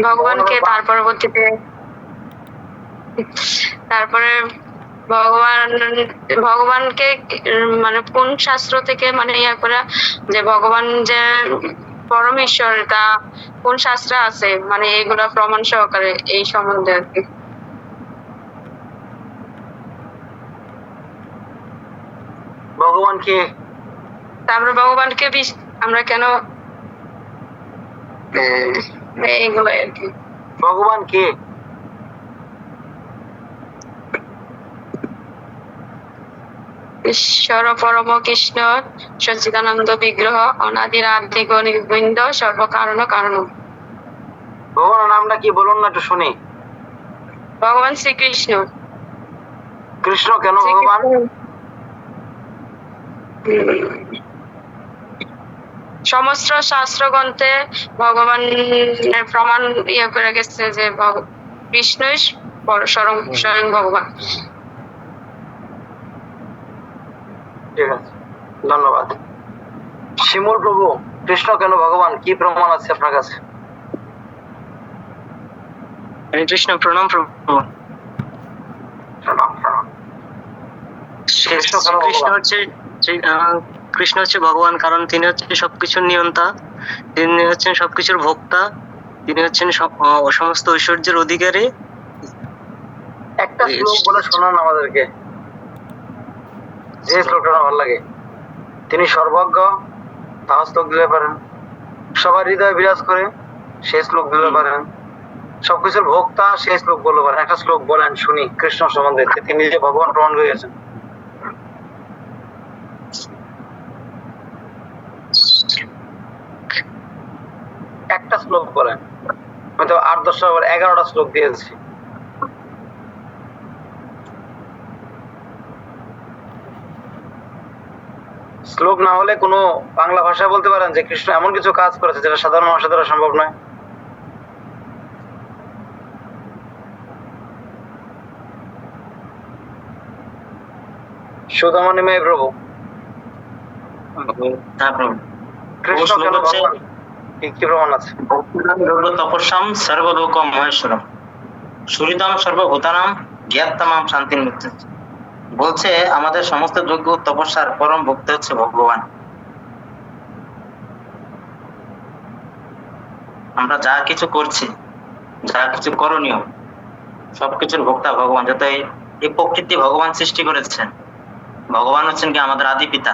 ভগবানকে তার পরবর্তীতে তারপরে ভগবান ভগবানকে মানে কোন শাস্ত্র থেকে মানে ইয়া করা যে ভগবান যে পরমেশ্বর তা কোন শাস্ত্রে আছে মানে এগুলা প্রমাণ সহকারে এই সম্বন্ধে আর কি। ভগবানকে আমরা ভগবানকে আমরা কেন এইগুলো আর কি। ভগবান কে? ঈশ্বর পরম কৃষ্ণ সচ্চিদানন্দ বিগ্রহ অনাদির আদি গোবিন্দ সর্বকারণ কারণ। ভগবানের নামটা কি বলুন না একটু শুনি। ভগবান শ্রীকৃষ্ণ। কৃষ্ণ কেন ভগবান? সমস্ত শাস্ত্র গ্রন্থে ভগবান প্রমাণ ইয়ে করে গেছে যে কৃষ্ণই স্বয়ং ভগবান। ঠিক আছে, ধন্যবাদ। শিমুল প্রভু, কৃষ্ণ কেন ভগবান, কি প্রমাণ আছে আপনার কাছে? কৃষ্ণ প্রণাম প্রভু। কৃষ্ণ হচ্ছে ভগবান কারণ তিনি হচ্ছে সবকিছুর নিয়ন্তা, তিনি হচ্ছেন সবকিছুর ভোক্তা, তিনি হচ্ছেন সমস্ত ঐশ্বর্যের অধিকারী। একটা শ্লোক বলে শোনান আমাদেরকে, যে শ্লোকটা ভালো লাগে। তিনি সর্বজ্ঞ, তার শ্লোক দিতে পারেন। সবার হৃদয়ে বিরাজ করে, সেই শ্লোক দিতে পারেন। সবকিছুর ভোক্তা, সেই শ্লোক বলতে পারেন। একটা শ্লোক বলেন শুনি কৃষ্ণ সম্বন্ধে, তিনি যে ভগবান প্রমাণ করে গেছেন। একটা শ্লোক বলেন, হয়তো 8-10টা 11টা শ্লোক দিয়েছি। শ্লোক না হলে কোনো বাংলা ভাষায় বলতে পারেন যে কৃষ্ণ এমন কিছু কাজ করেছে যেটা সাধারণ মানুষের দ্বারা সম্ভব নয়। সুদামণিময় প্রভু, কৃষ্ণ কেন ভগবান, কি প্রমাণ আছে? তপস্যাম সর্বলোক মহেশ্বরম সুহৃদম সর্বভূতানাম জ্ঞাততামাম শান্তির মৃত্যু। বলছে আমাদের সমস্ত যোগ্য তপস্যার পরম ভক্ত হচ্ছে ভগবান। আমরা যা কিছু করছি, যা কিছু করণীয়, সবকিছুর ভোক্তা ভগবান। যত এই প্রকৃতি ভগবান সৃষ্টি করেছেন, ভগবান হচ্ছেন কি আমাদের আদি পিতা।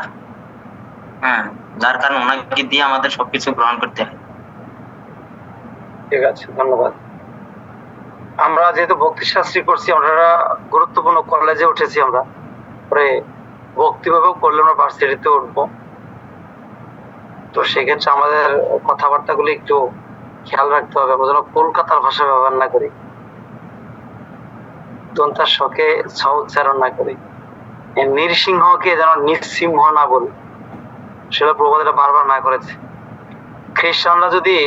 হ্যাঁ, যার কারণে ওনাকে দিয়ে আমাদের সবকিছু গ্রহণ করতে হয়। ঠিক আছে, ধন্যবাদ। আমরা যেহেতু ভক্তি শাস্ত্রী করছি, আমরা গুরুত্বপূর্ণ কলেজে উঠেছি, আমরা পরে ভক্তিভাবেও করলে আমরা ভার্সিটিতে উঠবো। তো সেক্ষেত্রে আমাদের কথাবার্তা গুলি একটু খেয়াল রাখতে হবে, আমরা যেন কলকাতার ভাষা ব্যবহার না করি, দন্তার শকে ছ উচ্চারণ না করি, নৃসিংহকে যেন নিঃসিংহ না বলি, সেটা প্রবাদ বারবার না করেছে। খ্রিস্টানরা যদি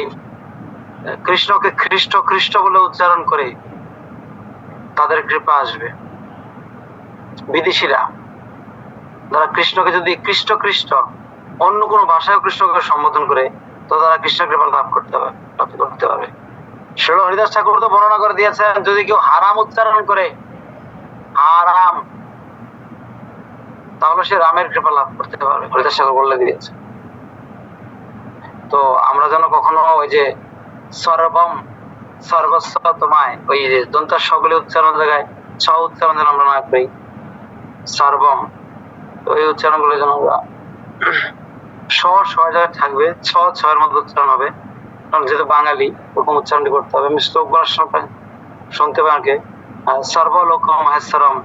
কৃষ্ণকে খ্রিস্ট খ্রিস্ট বলে উচ্চারণ করে, তাদের কৃপা আসবে। বিদেশিরা যারা কৃষ্ণকে যদি খ্রিস্ট খ্রিস্ট অন্য কোনো ভাষায় কৃষ্ণকে সম্বোধন করে, তো তারা কৃষ্ণ কৃপা লাভ করতে পারবে। শ্রীল হরিদাস ঠাকুর তো বর্ণনা করে দিয়েছেন, যদি কেউ হারাম উচ্চারণ করে, হারাম, তাহলে সে রামের কৃপা লাভ করতে পারবে, হরিদাস ঠাকুর বলে দিয়েছে। তো আমরা যেন কখনো ওই যে সর্বম সর্বস্ব তোমায়, ওই যে দন্তার সকলে উচ্চারণ জায়গায় ছ উচ্চারণ যেন আমরা না করি, সর্বম, ওই উচ্চারণ গুলো যেন আমরা জায়গায় থাকবে, ছয়ের মধ্যে উচ্চারণ হবে। কারণ যেহেতু বাঙালি, ওরকম উচ্চারণটি করতে হবে। শ্লোক বলার সময় শুনতে পারে সর্বলোক মহেশ্বরম,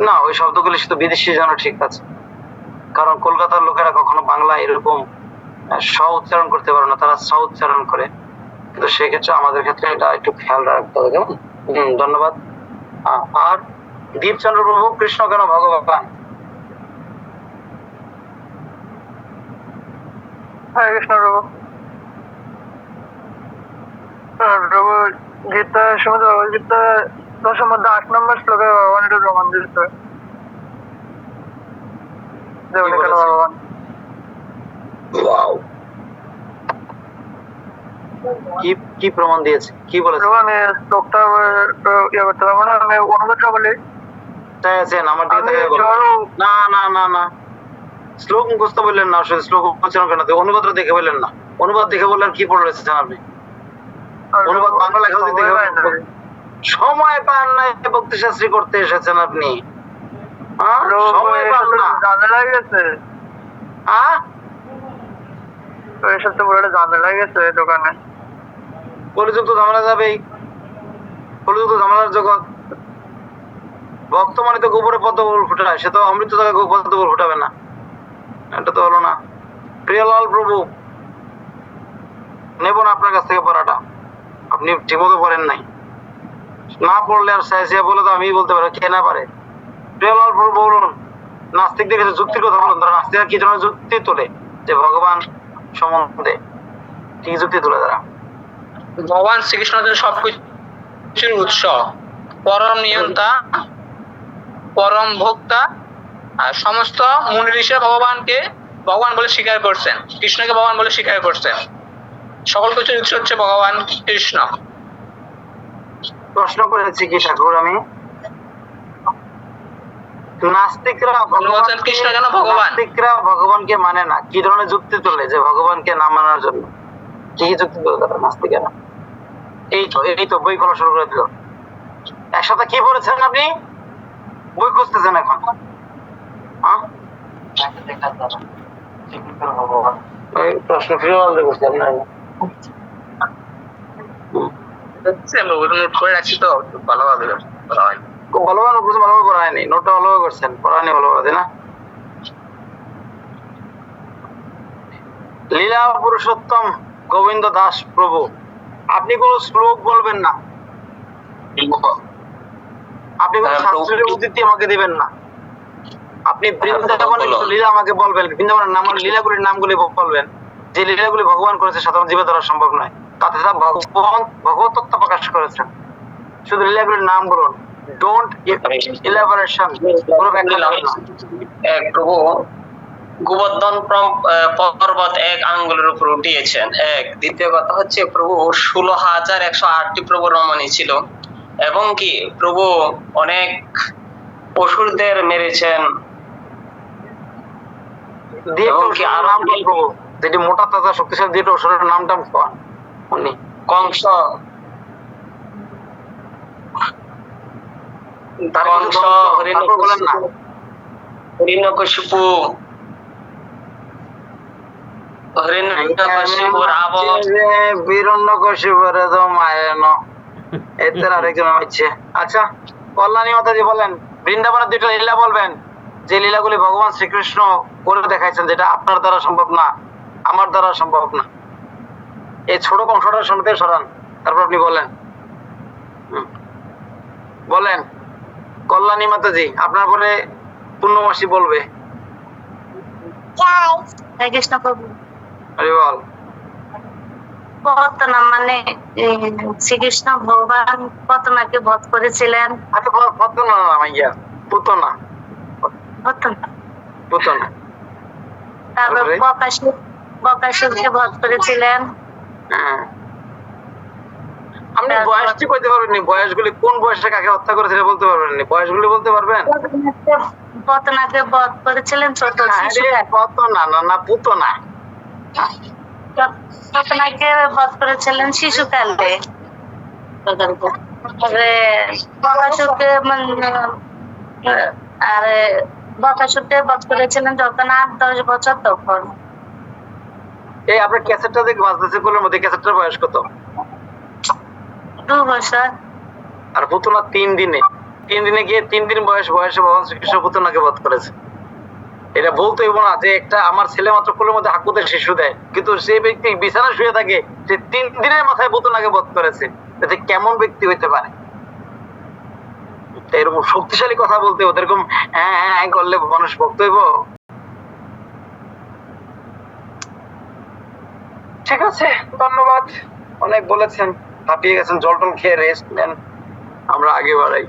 না, ওই শব্দগুলি শুধু বিদেশি যেন ঠিক আছে। কারণ কলকাতার লোকেরা কখনো বাংলা এরকম স উচ্চারণ করতে পারে না, তারা স উচ্চারণ করে। কিন্তু সেক্ষেত্রে আমাদের ক্ষেত্রে এটা একটু খেয়াল রাখতে হবে, কেমন? ধন্যবাদ। আর দীপচন্দ্র প্রভু, কৃষ্ণ কেন ভগবান? হরে কৃষ্ণ প্রভু। প্রভু গীতা শ্রীমদ ভগবদ্গীতা 10 নম্বর শ্লোকে ভগবান একটু প্রমাণ দিচ্ছে যে উনি কেন ভগবান। কি কি প্রমাণ দিয়েছে, কি বলেছে? প্রভু আমি শ্লোকটা ইয়ে করতে পারবো না, আমি অনুবাদটা বলি। চাইছেন আমার দিকে আমি তাকিয়ে বলুন। ঝড় না না না না, শ্লোক মুখস্থ বললেন না, আসলে শ্লোক উচ্চারণ কেন, অনুবাদটা দেখে বললেন না। অনুবাদ দেখে বললেন কি পড়ে রয়েছেন আপনি? অনুবাদ বাংলা লেখা যদি দেখে বললেন। সময় পান না ভক্তিশাস্ত্রী করতে এসেছেন আপনি, হ্যাঁ? সময় পান না, ঝামেলা হয়ে গেছে, হ্যাঁ? এর সাথে বলে ঝামেলা হয়ে গেছে দোকানে। পরিযুক্ত ঝামেলা যাবেই, পরিযুক্ত ঝামেলার জগৎ। ভক্ত মানে তো গোবরে পদ্ম ফুল ফুটায়, সে তো অমৃত জায়গায় পদ্ম ফুল ফুটাবে না, এটা তো হলো না। প্রিয়লাল প্রভু, নেব না আপনার কাছ থেকে পড়াটা, আপনি ঠিকমতো পড়েন নাই। না পড়লে আর সাইসিয়া বলে তো আমি বলতে পারবো, কে না পারে। প্রিয়লাল প্রভু বলুন, নাস্তিকদের কাছে যুক্তির কথা বলুন। তারা নাস্তিকরা কি ধরনের যুক্তি তোলে যে ভগবান সম্বন্ধে, কি যুক্তি তোলে তারা? ভগবান শ্রীকৃষ্ণ হচ্ছেন সবকিছুর উৎস, পরম নিয়ন্তা, পরম ভোক্তা, আর সমস্ত মুনি ঋষি ভগবানকে ভগবান বলে স্বীকার করছেন, কৃষ্ণকে ভগবান বলে স্বীকার করছেন। সকল কিছুর উৎস হচ্ছে ভগবান কৃষ্ণ। প্রশ্ন করেছি কি ঠাকুর আমি, নাস্তিকরা বলছেন কৃষ্ণ কেন ভগবান? নাস্তিকরা ভগবানকে মানে না, কি ধরনের যুক্তি তোলে যে ভগবানকে না মানার জন্য? কি যুক্তি তোলে তারা নাস্তিকেরা? এই তো বই খোলা শুরু করে দিল। একসাথে কি পড়েছেন আপনি? বই খুঁজতেছেন এখন, হ্যাঁ? ওই প্রশ্ন ফিরে করছেন না? নোট করে রাখছি তো ভালোভাবে করা হয়। খুব ভালোভাবে ভালোভাবে পড়া হয়নি, নোটটা ভালোভাবে করছেন, পড়া হয়নি ভালোভাবে, না? লীলা পুরুষোত্তম গোবিন্দ দাস প্রভু, আপনি কোন শ্লোক বলবেন না, আপনি কোন শাস্ত্রের উদ্ধৃতি আমাকে দিবেন না, আপনি বৃন্দাবনের লীলা আমাকে বলবেন, বৃন্দাবনের নাম লীলাগুলির নামগুলি বলবেন, যে লীলাগুলি ভগবান করেছে সাধারণ জীবের দ্বারা সম্ভব নয়, তাতে তারা ভগবান ভগবতত্ত্ব প্রকাশ করেছেন। শুধু লীলাগুলির নাম বলুন, ডোন্ট ইলাবোরেশন, পুরো ব্যাখ্যা করবেন না। প্রভু গোবর্ধন পর্বত 1 আঙ্গুলের উপর উঠিয়েছেন, এক। দ্বিতীয় কথা হচ্ছে প্রভু 16,108টি প্রভু রমণী ছিল, এবং কি প্রভু অনেক অসুরদের মেরেছেন, দিয়ে এবং কি আর নাম কি প্রভু, যেটি মোটা তাজা শক্তিশালী দিয়ে অসুরের নামটা কোন? উনি কংস, কংস, তারপর বলেন না। হিরণ্যকশিপু, হিরণ্যকশিপু, রাবণ। বীরণ্যকশিপুরে তো মায়েন এতে আরেকজন হচ্ছে। আচ্ছা, কল্যাণী মাতাজি বলেন, বৃন্দাবনের দুইটা লীলা বলবেন, যে লীলাগুলি ভগবান শ্রীকৃষ্ণ করে দেখাইছেন, যেটা আপনার দ্বারা সম্ভব না, আমার দ্বারা সম্ভব না। এই ছোট অংশটা শুনতে সরান, তারপর আপনি বলেন। বলেন কল্যাণী মাতাজি, আপনার পরে পূর্ণমাসী বলবে। হরে কৃষ্ণ প্রভু। আরে বল। পতনা মানে শ্রীকৃষ্ণ ভগবান পতনাকে বধ করেছিলেন। আচ্ছা, পতনা না মাইয়া, পুতনা, পতনা, পুতনা। তারপর তারপরে? বকাসুরকে বধ করেছিলেন। হ্যাঁ, আপনি বয়সটি কইতে পারবেন? বয়সগুলি কোন বয়সে কাকে হত্যা করেছিল বলতে পারবেন? বয়সগুলি বলতে পারবেন? পতনাকে বধ করেছিলেন ছোট শিশুকালে। পতনা না, না পুতনা। পতনাকে বধ করেছিলেন শিশুকালে। বকাসুরকে আর বকাসুরকে বধ করেছিলেন যখন 8-10 বছর তখন। এই আপনার ক্যাসেটটা দেখে বাজতেছে কোলের মধ্যে, ক্যাসেটটার বয়স কত? 2 বছর। আর পুতনা 3 দিনে গিয়ে 3 দিন বয়সে ভগবান শ্রীকৃষ্ণ পুতনাকে বধ করেছে। এটা বলতে হইব না যে একটা আমার ছেলে মাত্র কোলের মধ্যে হাকুতে শিশু দেয়, কিন্তু সেই ব্যক্তি বিছানা শুয়ে থাকে, সে 3 দিনের মাথায় পুতনাকে বধ করেছে, এতে কেমন ব্যক্তি হইতে পারে? এরকম শক্তিশালী কথা বলতে হতো, এরকম হ্যাঁ হ্যাঁ করলে মানুষ ভক্ত হইব? ঠিক আছে, ধন্যবাদ, অনেক বলেছেন, হাঁপিয়ে গেছেন, জল টল খেয়ে রেস্ট নেন, আমরা আগে বাড়াই।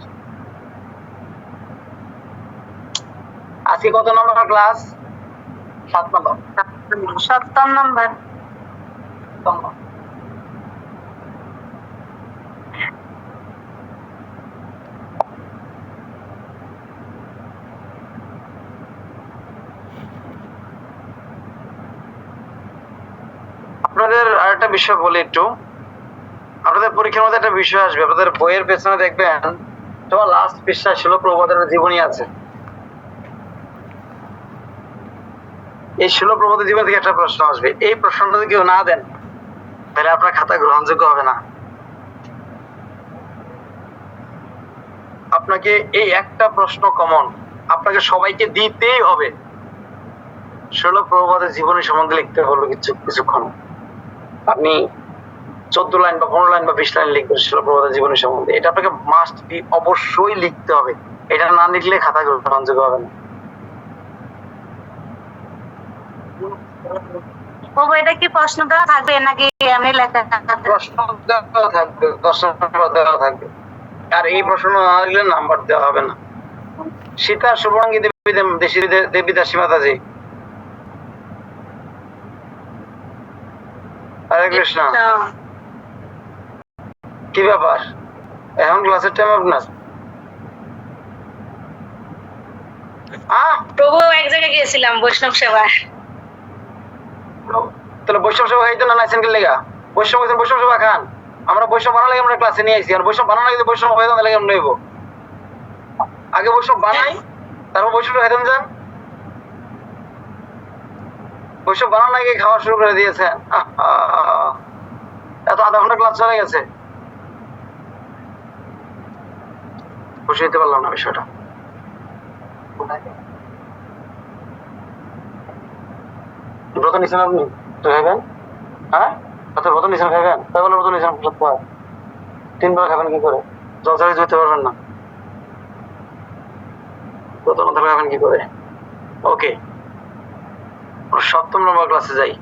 আজকে কত নম্বর ক্লাস? 7 নম্বর। 7 নম্বর। বিষয় বলি একটু। আপনাদের পরীক্ষার মধ্যে একটা বিষয় আসবে, আপনাদের বইয়ের পেছনে দেখবেন তোমার লাস্ট পৃষ্ঠায় ছিল প্রবোধের জীবনী আছে। এই প্রবোধের জীবন থেকে একটা প্রশ্ন আসবে, এই প্রশ্নটা যদি কেউ না দেন তাহলে আপনার খাতা গ্রহণযোগ্য হবে না। আপনাকে এই একটা প্রশ্ন কমন আপনাকে সবাইকে দিতেই হবে। প্রবোধের জীবনী সম্বন্ধে লিখতে হলো কিছুক্ষণ, আপনি 14 লাইন বা 15 লাইন বা 20 লাইন লিখবেন প্রবোধের জীবনী সম্বন্ধে। এটা আপনাকে মাস্ট বি অবশ্যই লিখতে হবে, এটা না লিখলে খাতা গ্রহণযোগ্য হবে না। বাবু এটা কি প্রশ্ন দেওয়া থাকবে নাকি আমি লেখা প্রশ্ন দেওয়া থাকবে, প্রশ্ন দেওয়া থাকবে, আর এই প্রশ্ন না দিলে নাম্বার দেওয়া হবে না। সীতা শুভাঙ্গী দেবী দাসী মাতাজি, হরে কৃষ্ণ। কি ব্যাপার, এখন ক্লাসের টাইম আপনার? প্রভু এক জায়গায় গিয়েছিলাম বৈষ্ণব সেবায়। তাহলে বৈষ্ণব সেবা খাইতে না নাইছেন কি লেগা? বৈষ্ণব সেবা খান, আমরা বৈষ্ণব বানালে আমরা ক্লাসে নিয়ে আইছি। আর বৈষ্ণব বানানো লাগে বৈষ্ণব হয়ে যাবে আমরা নেব, আগে বৈষ্ণব বানাই তারপর বৈষ্ণব হয়ে যান। বৈষ্ণব বানানো আগে খাওয়া শুরু করে দিয়েছেন, এত আধা ঘন্টা ক্লাস চলে গেছে, খুশি হতে পারলাম না বিষয়টা। ব্রত নিছেন আপনি তো খাইবেন? হ্যাঁ আচ্ছা, ব্রত নিছেন খাইবেন? তাই বলে ব্রত নিছেন 3 বার খাবেন কি করে? জল ছাড়া যেতে পারবেন না, ব্রত না থাকলে খাবেন কি করে? ওকে, 7ম নম্বর ক্লাসে যাই।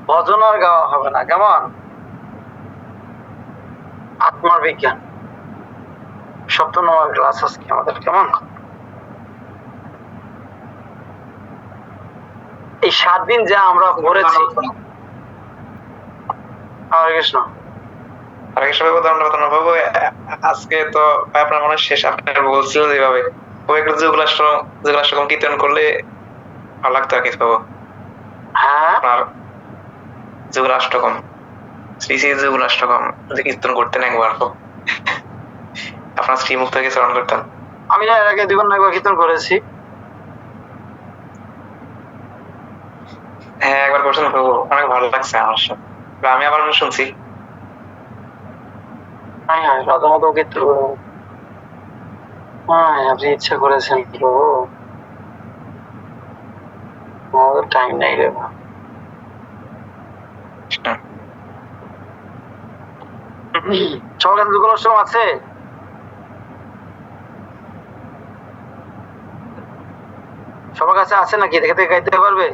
ভজন আর গাওয়া হবে না, কেমন? আত্মার বিজ্ঞান 7ম নম্বর ক্লাস আজকে আমাদের, কেমন? এই 7 দিন যা আমরা করেছি, হরে কৃষ্ণ। হরে কৃষ্ণ বাবু, আজকে তো আপনার মনে শেষ, আপনি বলছিলেন যেভাবে যুগলাষ্টকম কীর্তন করলে ভালো লাগতো আর কি বাবু। হ্যাঁ, আপনার যুগলাষ্টকম, শ্রী শ্রী যুগলাষ্টকম যদি কীর্তন করতেন একবার, আপনার শ্রীমুখ থেকে চরণ করতেন। আমি এর আগে 2 বার না একবার কীর্তন করেছি। হ্যাঁ একবার করছেন বাবু, অনেক ভালো লাগছে আমার সাথে, আমি আবার শুনছি। হ্যাঁ হ্যাঁ, রাধা মাধব কীর্তন করবো। হ্যাঁ, আপনি ইচ্ছা করেছেন প্রভু, আমাদের টাইম নেই রে। সবার কাছে যুগলাষ্টকম আছে? সবার কাছে আছে নাকি? দেখে গাইতে পারবে?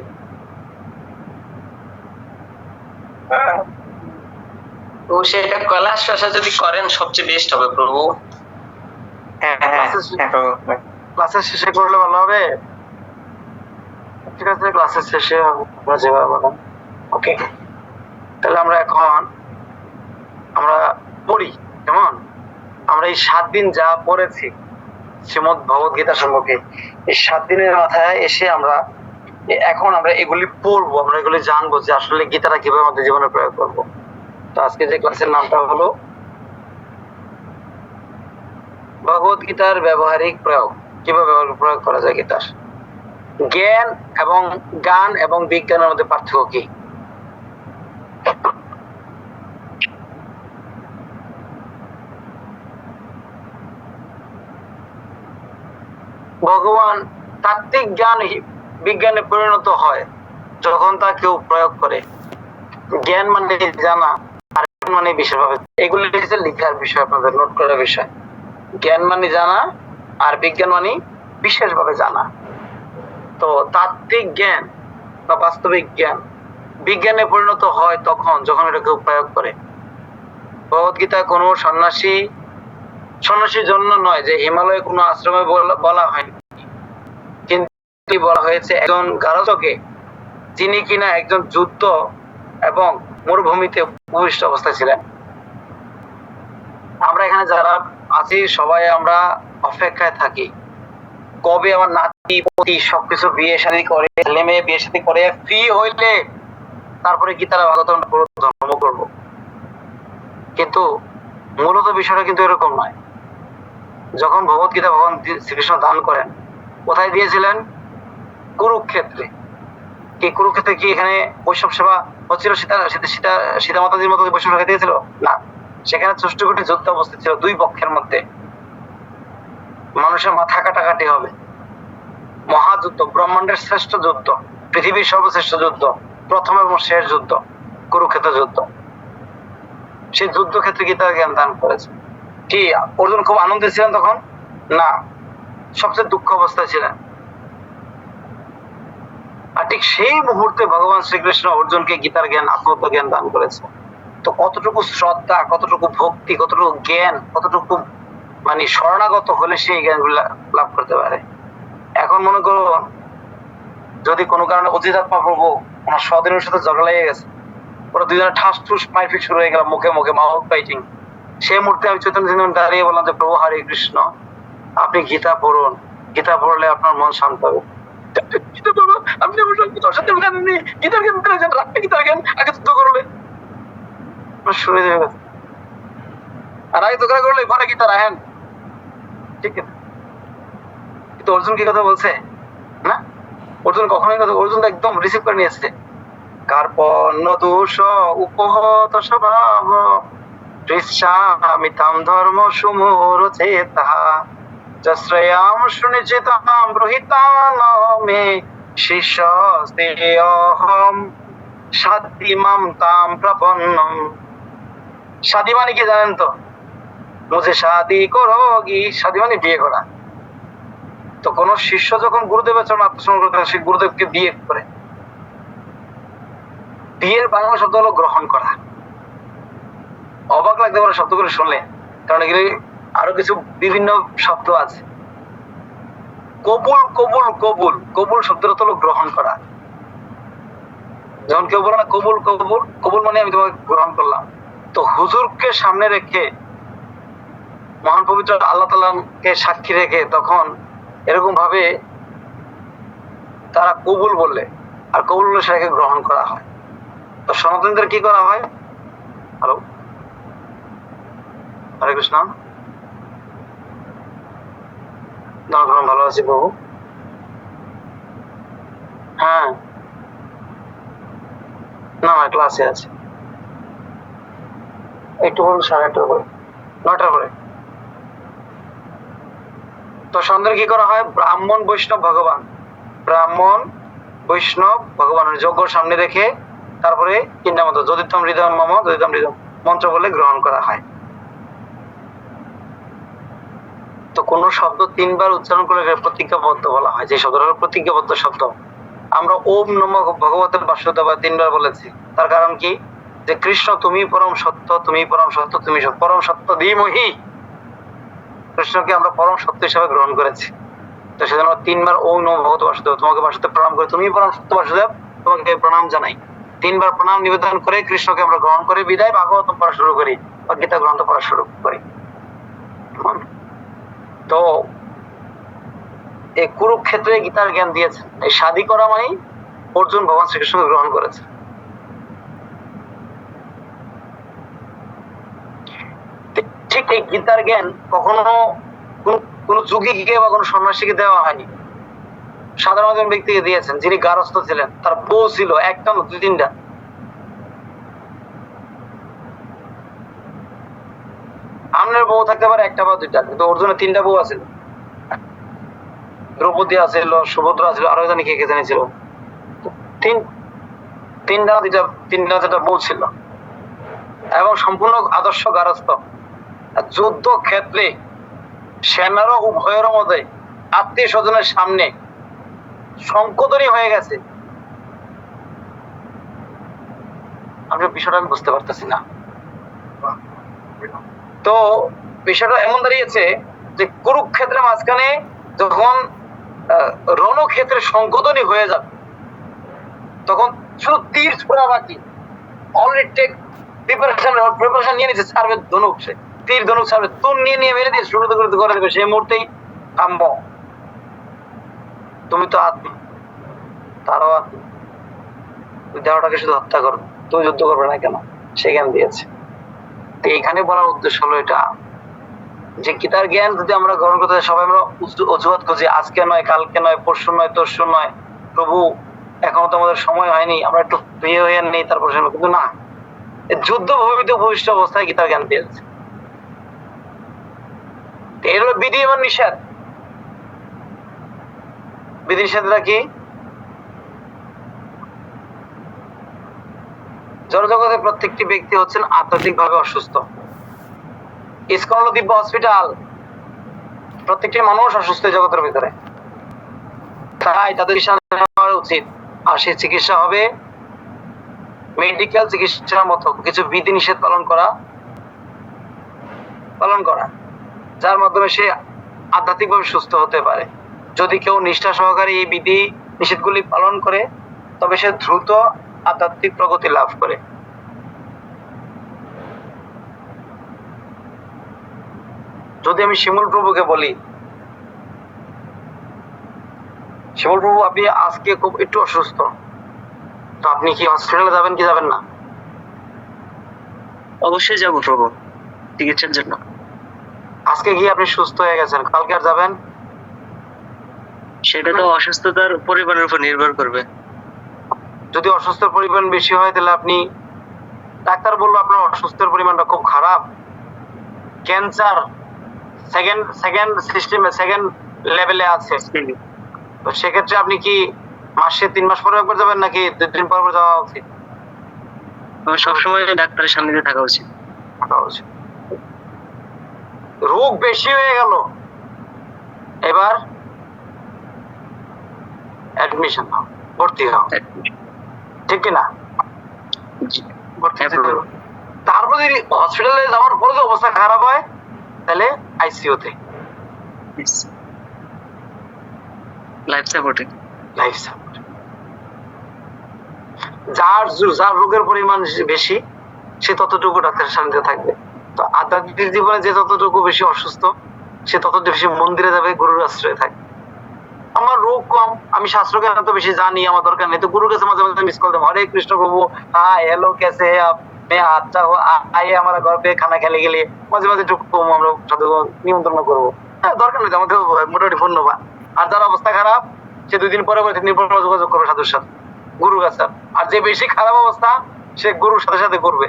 তো সেটা কৈলাস ভাষা যদি করেন সবচেয়ে বেস্ট হবে প্রভু। হ্যাঁ হ্যাঁ হ্যাঁ, ক্লাসের শেষে করলে ভালো হবে। ঠিক আছে, ক্লাসের শেষে আমরা যেভাবে বলেন। ওকে, তাহলে আমরা এখন আমরা পড়ি, কেমন? আমরা এই 7 দিন যা পড়েছি শ্রীমদ ভগবত গীতা সম্পর্কে, এই 7 দিনের মাথায় এসে আমরা এখন আমরা এগুলি পড়বো, আমরা এগুলি জানবো যে আসলে গীতাটা কিভাবে আমাদের জীবনে প্রয়োগ করবো। তো আজকে যে ক্লাসের নামটা হলো ভগবত গীতার ব্যবহারিক প্রয়োগ, কিভাবে প্রয়োগ করা যায় গীতার। জ্ঞান এবং গান এবং বিজ্ঞানের মধ্যে পার্থক্য কি? ভগবান তাত্ত্বিক জ্ঞান বিজ্ঞানে পরিণত হয় যখন তা কেউ প্রয়োগ করে। জ্ঞান মানে জানা, আর মানে বিশেষভাবে, এগুলি হচ্ছে লিখার বিষয়, আপনাদের নোট করার বিষয়। জ্ঞান মানে জানা, আর বিজ্ঞান মানে বিশেষভাবে জানা। তো তাত্ত্বিক জ্ঞান বা বাস্তবিক জ্ঞান বিজ্ঞানে পরিণত হয় তখন যখন এটা কেউ প্রয়োগ করে। ভগবত গীতা কোনো সন্ন্যাসীর জন্য নয়, যে হিমালয়ে কোনো আশ্রমে বলা হয়নি, কিন্তু বলা হয়েছে একজন গারদকে, যিনি কিনা একজন যুদ্ধ এবং মরুভূমিতে উপবিষ্ট অবস্থায় ছিলেন। আমরা এখানে যারা আছি সবাই আমরা অপেক্ষায় থাকি কবে আমার নাতি পতি সবকিছু বিয়ে শাদী করে, ছেলে মেয়ে বিয়ে শাদী করে ফ্রি হইলে তারপরে গীতার ভাগবত ধর্ম করব। কিন্তু মূলত বিষয়টা কিন্তু এরকম নয়। যখন ভগবত গীতা ভগবান শ্রীকৃষ্ণ দান করেন, কোথায় দিয়েছিলেন? কুরুক্ষেত্রে। কি কুরুক্ষেত্রে কি এখানে বৈষ্ণব সেবা হচ্ছিল? সীতা মাতাজির মতো বৈষ্ণব সেবা দিয়েছিল না, সেখানে ৬৪ কোটি যুদ্ধ অবস্থিত ছিল দুই পক্ষের মধ্যে। মানুষের মাথা কাটাকাটি হবে, মহাযুদ্ধ, ব্রহ্মাণ্ডের শ্রেষ্ঠ যুদ্ধ, পৃথিবীর সর্বশ্রেষ্ঠ যুদ্ধ, প্রথম এবং শেষ যুদ্ধ, কুরুক্ষেত্র যুদ্ধ। সেই যুদ্ধক্ষেত্রে গীতা জ্ঞান দান করেছে। কি অর্জুন খুব আনন্দে ছিলেন তখন? না, সবচেয়ে দুঃখ অবস্থায় ছিলেন। আর ঠিক সেই মুহূর্তে ভগবান শ্রীকৃষ্ণ অর্জুনকে গীতার জ্ঞান, আত্মতত্ত্ব জ্ঞান দান করেছে। তো কতটুকু শ্রদ্ধা, কতটুকু ভক্তি, কতটুকু জ্ঞান, কতটুকু মানে শরণাগত হলে সেই জ্ঞানগুলো লাভ করতে পারে। এখন মনে করো যদি কোনো কারণে অজিতাত্মা প্রভু ওনার সদিনের সাথে ঝগড়া লেগে গেছে, ওরা দুজনে ঠাস ঠুস মারপিট শুরু হয়ে গেল, মুখে মুখে মাউথ ফাইটিং। সেই মুহূর্তে আমি চৈতন্য দাঁড়িয়ে বললাম যে প্রভু হরে কৃষ্ণ, আপনি গীতা পড়ুন, গীতা পড়লে আপনার মন শান্ত হবে। গীতা পড়বো, আপনি আমার সঙ্গে তোর সাথে গীতার জ্ঞান করেছেন, রাখতে গীতার জ্ঞান আগে যুদ্ধ করলে শুনে যাবে। আর আগে ঝগড়া করলে ঘরে গীতা রাখেন, ঠিক আছে? কিন্তু অর্জুন কি কথা বলছে না? অর্জুন কখনোই কথা, অর্জুন তো একদম রিসিভ করে নিয়েছে। কার্পণ্য দোষ উপহত স্বভাব তৃষ্ণামিতাম ধর্ম সুমোর চেতা যশ্রয়াম সুনিচিতাম রহিতান মে শিষ্যস্তেহম সাদিমাম তাম প্রপন্নম। সাদি মানে কি জানেন তো? মুঝে শাদি করোগি, শাদি মানে বিয়ে করা। তো কোন শিষ্য যখন গুরুদেবের চরণ আত্মসমর্পণ করতে হয়, সেই গুরুদেবকে বিয়ে করে। বিয়ের বাংলা শব্দ হলো গ্রহণ করা। অবাক লাগতে পারে শব্দগুলো শুনলে, কারণ এগুলি আরো কিছু বিভিন্ন শব্দ আছে। কবুল, কবুল, কবুল, কবুল শব্দের অর্থ হলো গ্রহণ করা। যেমন কেউ বলে না কবুল, কবুল, কবুল মানে আমি তোমাকে গ্রহণ করলাম। তো হুজুরকে সামনে রেখে, মহান পবিত্র আল্লাহ তাআলাকে সাক্ষী রেখে তখন এরকম ভাবে তারা কবুল বললে, আর কবুল বলে সেটাকে গ্রহণ করা হয়। তো সনাতনীদের কি করা হয়? হ্যালো, হরে কৃষ্ণ। ভালো আছি বাবু। হ্যাঁ, না না ক্লাসে আছে, একটু বলুন 8:30 করে, 9টার পরে। তো সন্ধ্যায় কি করা হয়? ব্রাহ্মণ বৈষ্ণব ভগবান, ব্রাহ্মণ বৈষ্ণব ভগবানের যজ্ঞ সামনে রেখে তারপরে তিনটা মন্ত্র, যদিতম হৃদয় মম, যদিতম হৃদয় মন্ত্র বলে গ্রহণ করা হয়। তো কোন শব্দ 3 বার উচ্চারণ করে প্রতিজ্ঞাবদ্ধ বলা হয়, যে শব্দটা হলো প্রতিজ্ঞাবদ্ধ শব্দ। আমরা ওম নমঃ ভগবতে বাসুদেবায় 3 বার বলেছি। তার কারণ কি? যে কৃষ্ণ তুমি পরম সত্য, তুমি পরম সত্য, তুমি পরম সত্য ধীমহি। কৃষ্ণকে আমরা পরম সত্য হিসেবে গ্রহণ করেছি। তো সেজন্য 3 বার ওম নমঃ ভগবতে বাসুদেব, তোমাকে বাসুদেব প্রণাম করে, তুমি পরম সত্য বাসুদেব, তোমাকে প্রণাম জানাই। 3 বার প্রণাম নিবেদন করে কৃষ্ণকে আমরা গ্রহণ করে বিদায় ভাগবত পড়া শুরু করি বা গীতা গ্রন্থ পড়া শুরু করি। তো এই কুরুক্ষেত্রে গীতার জ্ঞান দিয়েছে। এই শাদী করা মানে অর্জুন ভগবান শ্রীকৃষ্ণকে গ্রহণ করেছে। ঠিক এই গীতার জ্ঞান কখনো কোন যোগীকে বা কোন সন্ন্যাসীকে দেওয়া হয়নি, সাধারণ একজন ব্যক্তিকে দিয়েছেন, যিনি গারস্থ ছিলেন। তার বউ ছিল একটা না 2-3টা। আপনার বউ থাকতে পারে একটা বা 2টা, কিন্তু অর্জুনের 3টা বউ আছে। দ্রৌপদী আছিল, সুভদ্রা ছিল, আরো জানি কে জানি ছিল। তিনটা যেটা বউ ছিল, এবং সম্পূর্ণ আদর্শ গারস্থ। যুদ্ধ ক্ষেত্রে সেনারও উভয়ের মধ্যে আত্মীয় স্বজনের সামনে সংকোচনই হয়ে গেছে। আমি বিষয়টা আমি বুঝতে পারতেছি না। তো বিষয়টা এমন দাঁড়িয়েছে যে কুরুক্ষেত্রের মাঝখানে যখন রণক্ষেত্রে সংকোচনই হয়ে যাবে, তখন শুধু তীর ছোড়া বাকি। অলরেডি টেক প্রিপারেশন নিয়ে নিচ্ছে, ছাড়বে ধনুক সে। তীর ধনুক ছাড়বে, তুন নিয়ে নিয়ে মেরে দিয়ে শুরু করে দেবে, সেই মুহূর্তেই থাম্ব। তুমি তো আত্মা, তারাও আত্মা, দেহটাকে শুধু হত্যা করো, তুমি যুদ্ধ করবে না কেন? সে জ্ঞান দিয়েছে। তো এখানে বলার উদ্দেশ্য হলো এটা যে গীতার জ্ঞান যদি আমরা গ্রহণ করতে চাই, সবাই আমরা অজুহাত খুঁজি, আজকে নয়, কালকে নয়, পরশু নয়, তরশু নয়, প্রভু এখনো তো আমাদের সময় হয়নি, আমরা একটু প্রিয় হয়ে নেই, তারপর কিন্তু না, যুদ্ধ ভবিত ভবিষ্য অবস্থায় গীতার জ্ঞান দিয়েছে। এর হলো বিধি এবং নিষেধ। বিধি নিষেধরা কি? জড়জগতের প্রত্যেকটি ব্যক্তি হচ্ছেন আধ্যাত্মিক ভাবে অসুস্থ। ইসকন হলো দিব্য হসপিটাল, প্রত্যেকটি মানুষ অসুস্থ জগতের ভিতরে, তাই তাদের চিকিৎসা নেওয়া উচিত। আর সেই চিকিৎসা হবে মেডিকেল চিকিৎসার মতো কিছু বিধি নিষেধ পালন করা, যার মাধ্যমে সে আধ্যাত্মিকভাবে সুস্থ হতে পারে। যদি কেউ নিষ্ঠা সহকারে এই বিধি নিষেধগুলি পালন করে, তবে সে দ্রুত আধ্যাত্মিক প্রগতি লাভ করে। যদি আমি শিমুল প্রভুকে বলি, শিমুল প্রভু আপনি আজকে খুব একটু অসুস্থ, তো আপনি কি হসপিটালে যাবেন কি যাবেন না? অবশ্যই যাবো প্রভু, চিকিৎসার জন্য। আজকে গিয়ে আপনি সুস্থ হয়ে গেছেন, কালকে আর যাবেন? সেটা তো অসুস্থতার পরিমাণের উপর নির্ভর করবে। যদি অসুস্থের পরিমাণ বেশি হয়, তাহলে আপনি, ডাক্তার বললো আপনার অসুস্থের পরিমাণটা খুব খারাপ, ক্যান্সার সেকেন্ড লেভেলে আছে, তো সেক্ষেত্রে আপনি কি মাসে 3 মাস পরে একবার যাবেন নাকি 2 দিন পর যাওয়া উচিত? সবসময় ডাক্তারের সামনে থাকা উচিত। রোগ বেশি হয়ে গেল, এবার অ্যাডমিশন হও, ভর্তি হও, ঠিক কিনা? তারপর যদি হসপিটালে যাওয়ার পরে যদি অবস্থা খারাপ হয়, তাহলে আইসিইউতে, লাইফ সাপোর্ট। যার রোগের পরিমাণ বেশি, সে ততটুকু ডাক্তারের সামনে থাকবে। তো আধ্যাত্মিক জীবনে যে ততটুকু বেশি অসুস্থ, সে তত বেশি মন্দিরে যাবে, গুরুর আশ্রয়ে থাকবে। আমার রোগ কম, আমি শাস্ত্রকে এত বেশি জানি, আমার দরকার নেই, তো গুরুর কাছে মাঝে মাঝে মিস কল দেবো, হরে কৃষ্ণ প্রভু, হাই हेलो कैसे हैं आप, मैं अच्छा हूँ, आइए हमारा घर पे खाना खाने के लिए, মাঝে মাঝে একটু আমরা সাধু নিমন্ত্রণ করবো। হ্যাঁ, দরকার নেই, আমাদের মোটামুটি ধন্যবাদ। আর যার অবস্থা খারাপ, সে 2 দিন পরে 3 দিন পরে যোগাযোগ করবে সাধুর সাথে, গুরুর কাছে। আর যে বেশি খারাপ অবস্থা, সে গুরুর সাথে সাথে করবে।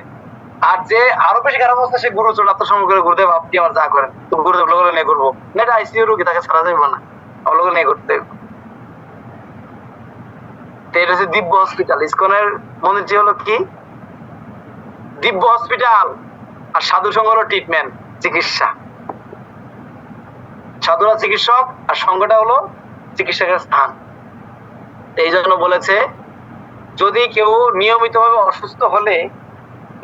আর যে আরো বেশি খারাপ অবস্থা, সে গুরু চলে আত্মসমর্পণ করে, গুরুদেব আপনি আমার যা করেন, তো গুরুদেব লোক নিয়ে করবো না, এটা আইসিইউ রোগী, তাকে ছাড়া যাবে না, আমার লোক নিয়ে করতে। এটা হচ্ছে দিব্য হসপিটাল। ইসকনের মন্দিরটি হলো কি? দিব্য হসপিটাল। আর সাধু সঙ্গ হলো ট্রিটমেন্ট, চিকিৎসা। সাধুরা চিকিৎসক, আর সঙ্গটা হলো চিকিৎসকের স্থান। এই জন্য বলেছে, যদি কেউ নিয়মিতভাবে অসুস্থ হলে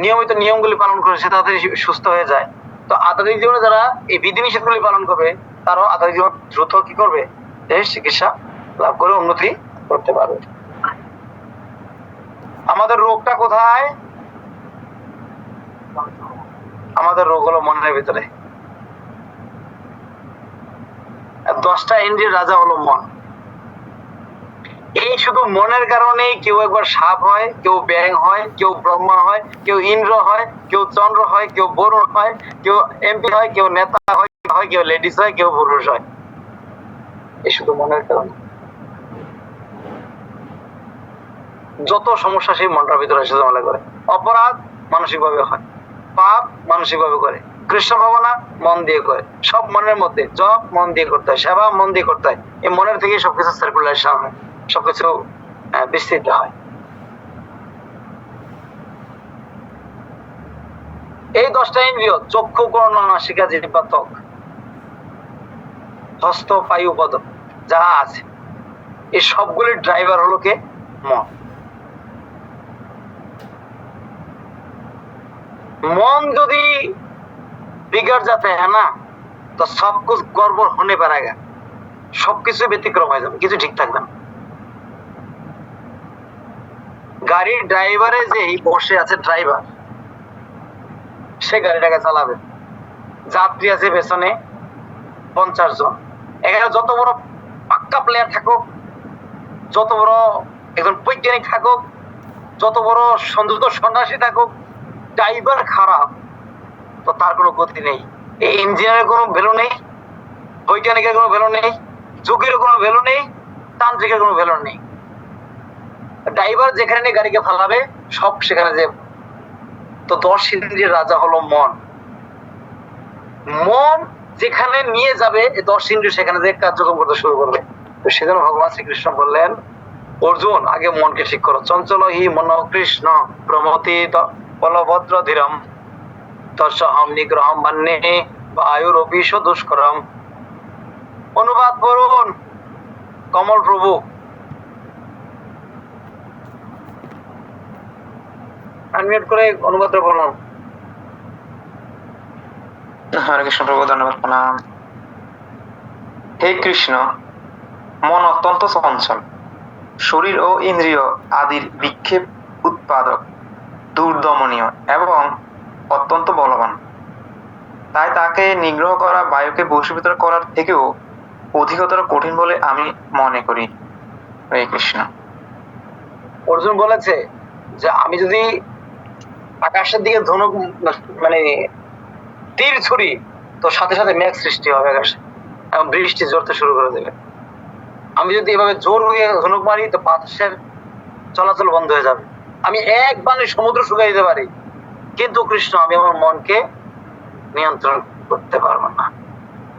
নিয়মিত নিয়মগুলি পালন করে সে তাড়াতাড়ি সুস্থ হয়ে যায়। তো আধ্যাত্মিক জীবনে যারা এই বিধিনিষেধগুলি পালন করবে, তারাও আধ্যাত্মিক জীবন দ্রুত কি করবে? চিকিৎসা লাভ করে উন্নতি করতে পারবে। আমাদের রোগটা কোথায়? আমাদের রোগ হলো মনের ভিতরে। 10টা ইন্দ্রিয়ের রাজা হলো মন। এই শুধু মনের কারণেই কেউ একবার সাপ হয়, কেউ ব্যাং হয়, কেউ ব্রহ্মা হয়, কেউ ইন্দ্র হয়, কেউ চন্দ্র হয়, কেউ বরুণ হয়, কেউ এমপি হয়, কেউ নেতা হয়, কেউ লেডিস হয়, কেউ পুরুষ হয়। এই শুধু মনের কারণে যত সমস্যা সেই মনটার ভিতরে এসে জমা করে। অপরাধ মানসিক ভাবে হয়, পাপ মানসিক ভাবে করে, কৃষ্ণ ভাবনা মন দিয়ে করে, সব মনের মধ্যে, জপ মন দিয়ে করতে হয়, সেবা মন দিয়ে করতে হয়। এই মনের থেকেই সবকিছু সার্কুলেশন হয়, সবকিছু বিস্তৃত হয়। এই 10টা ইন্দ্রিয়, চক্ষু, কর্ণ, নাসিকা, জিহ্বা, ত্বক, হস্ত, পায়ু, পদ, যা আছে, এই সবগুলির ড্রাইভার হলো কে? মন। मन यदि बिगड़ जाता है ना, तो सब कुछ गड़बड़ होने पाएगा, सबकिছু ব্যতিক্রম হয়ে যাবে, কিছু ঠিক থাকবে না। গাড়ির ড্রাইভারে যে বসে আছে, ড্রাইভার, সে গাড়িটাকে চালাবে, যাত্রী আছে পেছনে 50 জন। এখানে যত বড় পাক্কা প্লেয়ার থাকুক, যত বড় একজন বৈজ্ঞানিক থাকুক, যত বড় সন্তুষ্ট সন্ন্যাসী থাকুক, ড্রাইভার খারাপ তো তার কোনো গতি নেই। এই ইঞ্জিনিয়ারের কোনো ভ্যালু নেই, বৈজ্ঞানিকের কোনো ভ্যালু নেই, যুগের কোনো ভ্যালু নেই, তান্ত্রিকের কোনো ভ্যালু নেই। ড্রাইভার যেখানে নিয়ে গাড়িকে ফালাবে সব সেখানে যে। তো 10 ইন্দ্রিয়ের রাজা হলো মন। মন যেখানে নিয়ে যাবে এই 10 ইন্দ্রিয় সেখানে যে কার্যক্রম করতে শুরু করবে। তো সেজন্য ভগবান শ্রীকৃষ্ণ বললেন, অর্জুন আগে মনকে ঠিক করো। চঞ্চল হি মন কৃষ্ণ প্রমতি বলভদ্র ধীরম তস্যহম নিগ্রহম মান্যে বায়ুরপি দুষ্করম। অনুবাদ করুন কমল প্রভু। আনমিউট করে অনুবাদটা বলুন। হরে কৃষ্ণ প্রভু, ধন্যবাদ, প্রণাম। হে কৃষ্ণ, মন অত্যন্ত চঞ্চল, শরীর ও ইন্দ্রিয় আদির বিক্ষেপ উৎপাদক, দুর্দমনীয় এবং অত্যন্ত বলবান। তাই তাকে নিগ্রহ করা বায়ুকে বশীভূত করার থেকেও অধিকতর কঠিন বলে আমি মনে করি। হরে কৃষ্ণ। অর্জুন বলেছে যে আমি যদি আকাশের দিকে ধনুক মানে তীর ছুরি তো সাথে সাথে মেঘ সৃষ্টি হবে আকাশে এবং বৃষ্টি ঝরতে শুরু করে দেবে। আমি যদি এভাবে জোর দিয়ে ধনুক মারি তো বাতাসের চলাচল বন্ধ হয়ে যাবে। আমি এক বাণে সমুদ্র শুকিয়ে দিতে পারি, কিন্তু কৃষ্ণ আমি আমার মনকে নিয়ন্ত্রণ করতে পারবো না।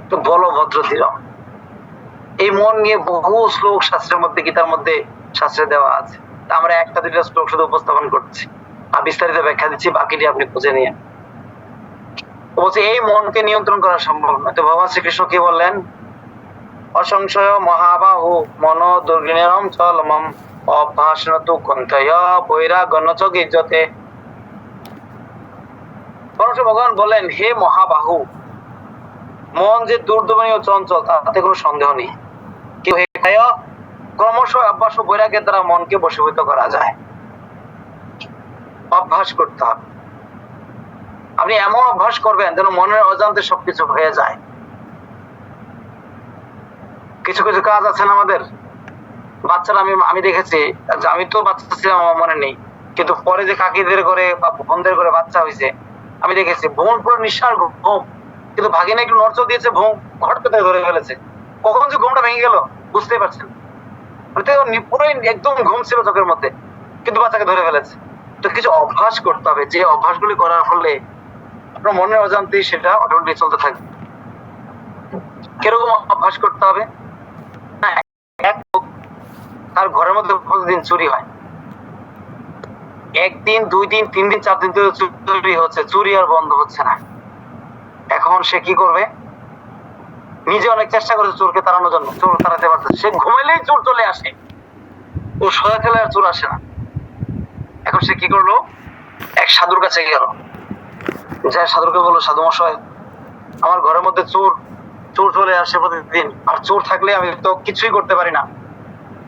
তো বলভদ্র ধীরম, এই মন নিয়ে বহু শ্লোক শাস্ত্রের মধ্যে, গীতার মধ্যে শাস্ত্রে দেওয়া আছে। তা আমরা একটা দুইটা শ্লোক শুধু উপস্থাপন করছি আর বিস্তারিত ব্যাখ্যা দিচ্ছি, বাকিটি আপনি খুঁজে নিয়ে। বলছে এই মনকে নিয়ন্ত্রণ করা সম্ভব না। তো ভগবান শ্রীকৃষ্ণ কি বললেন? অসংশয় মহাবাহু মন দুর্গিণেরম চলমম অভ্যাসনতু কন্তয় বৈরাগ্য চ গিজ্জতে। ভগবান বলেন, হে মহাবাহু, মন যে দুর্দমনীয় চঞ্চল তাতে কোনো সন্দেহ নেই। কেউ ক্রমশ অভ্যাস ও বৈরাগ্যের দ্বারা মনকে বশীভূত করা যায়। অভ্যাস করতে হবে। আপনি এমন অভ্যাস করবেন যেন মনের অজান্তে সবকিছু হয়ে যায়। কিছু কিছু কাজ আছে না আমাদের, বাচ্চারা আমি দেখেছি, আমি তো বাচ্চা ছিলাম আমার মনে নেই, কিন্তু পরে যে কাকিদের করে বা বোনদের করে বাচ্চা হয়েছে আমি দেখেছি, বোন পুরো নিঃশ্বাস ঘুম, কিন্তু ভাগিনা একটু নড়চড় দিয়েছে, ঘুম ঘট করে ধরে ফেলেছে। কখন যে ঘুমটা ভেঙে গেল বুঝতেই পারছেন। পুরো একদম ঘুম ছিল চোখের মধ্যে, কিন্তু বাচ্চাকে ধরে ফেলেছে। তো কিছু অভ্যাস করতে হবে, যে অভ্যাসগুলি করার ফলে আপনার মনের অজান্তেই সেটা অটোমেটিক চলতে থাকবে। কিরকম অভ্যাস করতে হবে? তার ঘরের মধ্যে প্রতিদিন চুরি হয়, একদিন 2 দিন 3 দিন 4 দিন ধরে চুরি হচ্ছে, চুরি আর বন্ধ হচ্ছে না। এখন সে কি করবে? নিজে অনেক চেষ্টা করেছে চোরকে তাড়ানোর জন্য, চোর তাড়াতে পারছে। সে ঘুমাইলেই চোর চলে আসে, ও সোজা খেলে আর চোর আসে না। এখন সে কি করলো? এক সাধুর কাছে গেল, যা সাধুকে বললো, সাধু মশাই আমার ঘরের মধ্যে চোর চলে আসে প্রতিদিন, আর চোর থাকলে আমি তো কিছুই করতে পারি না।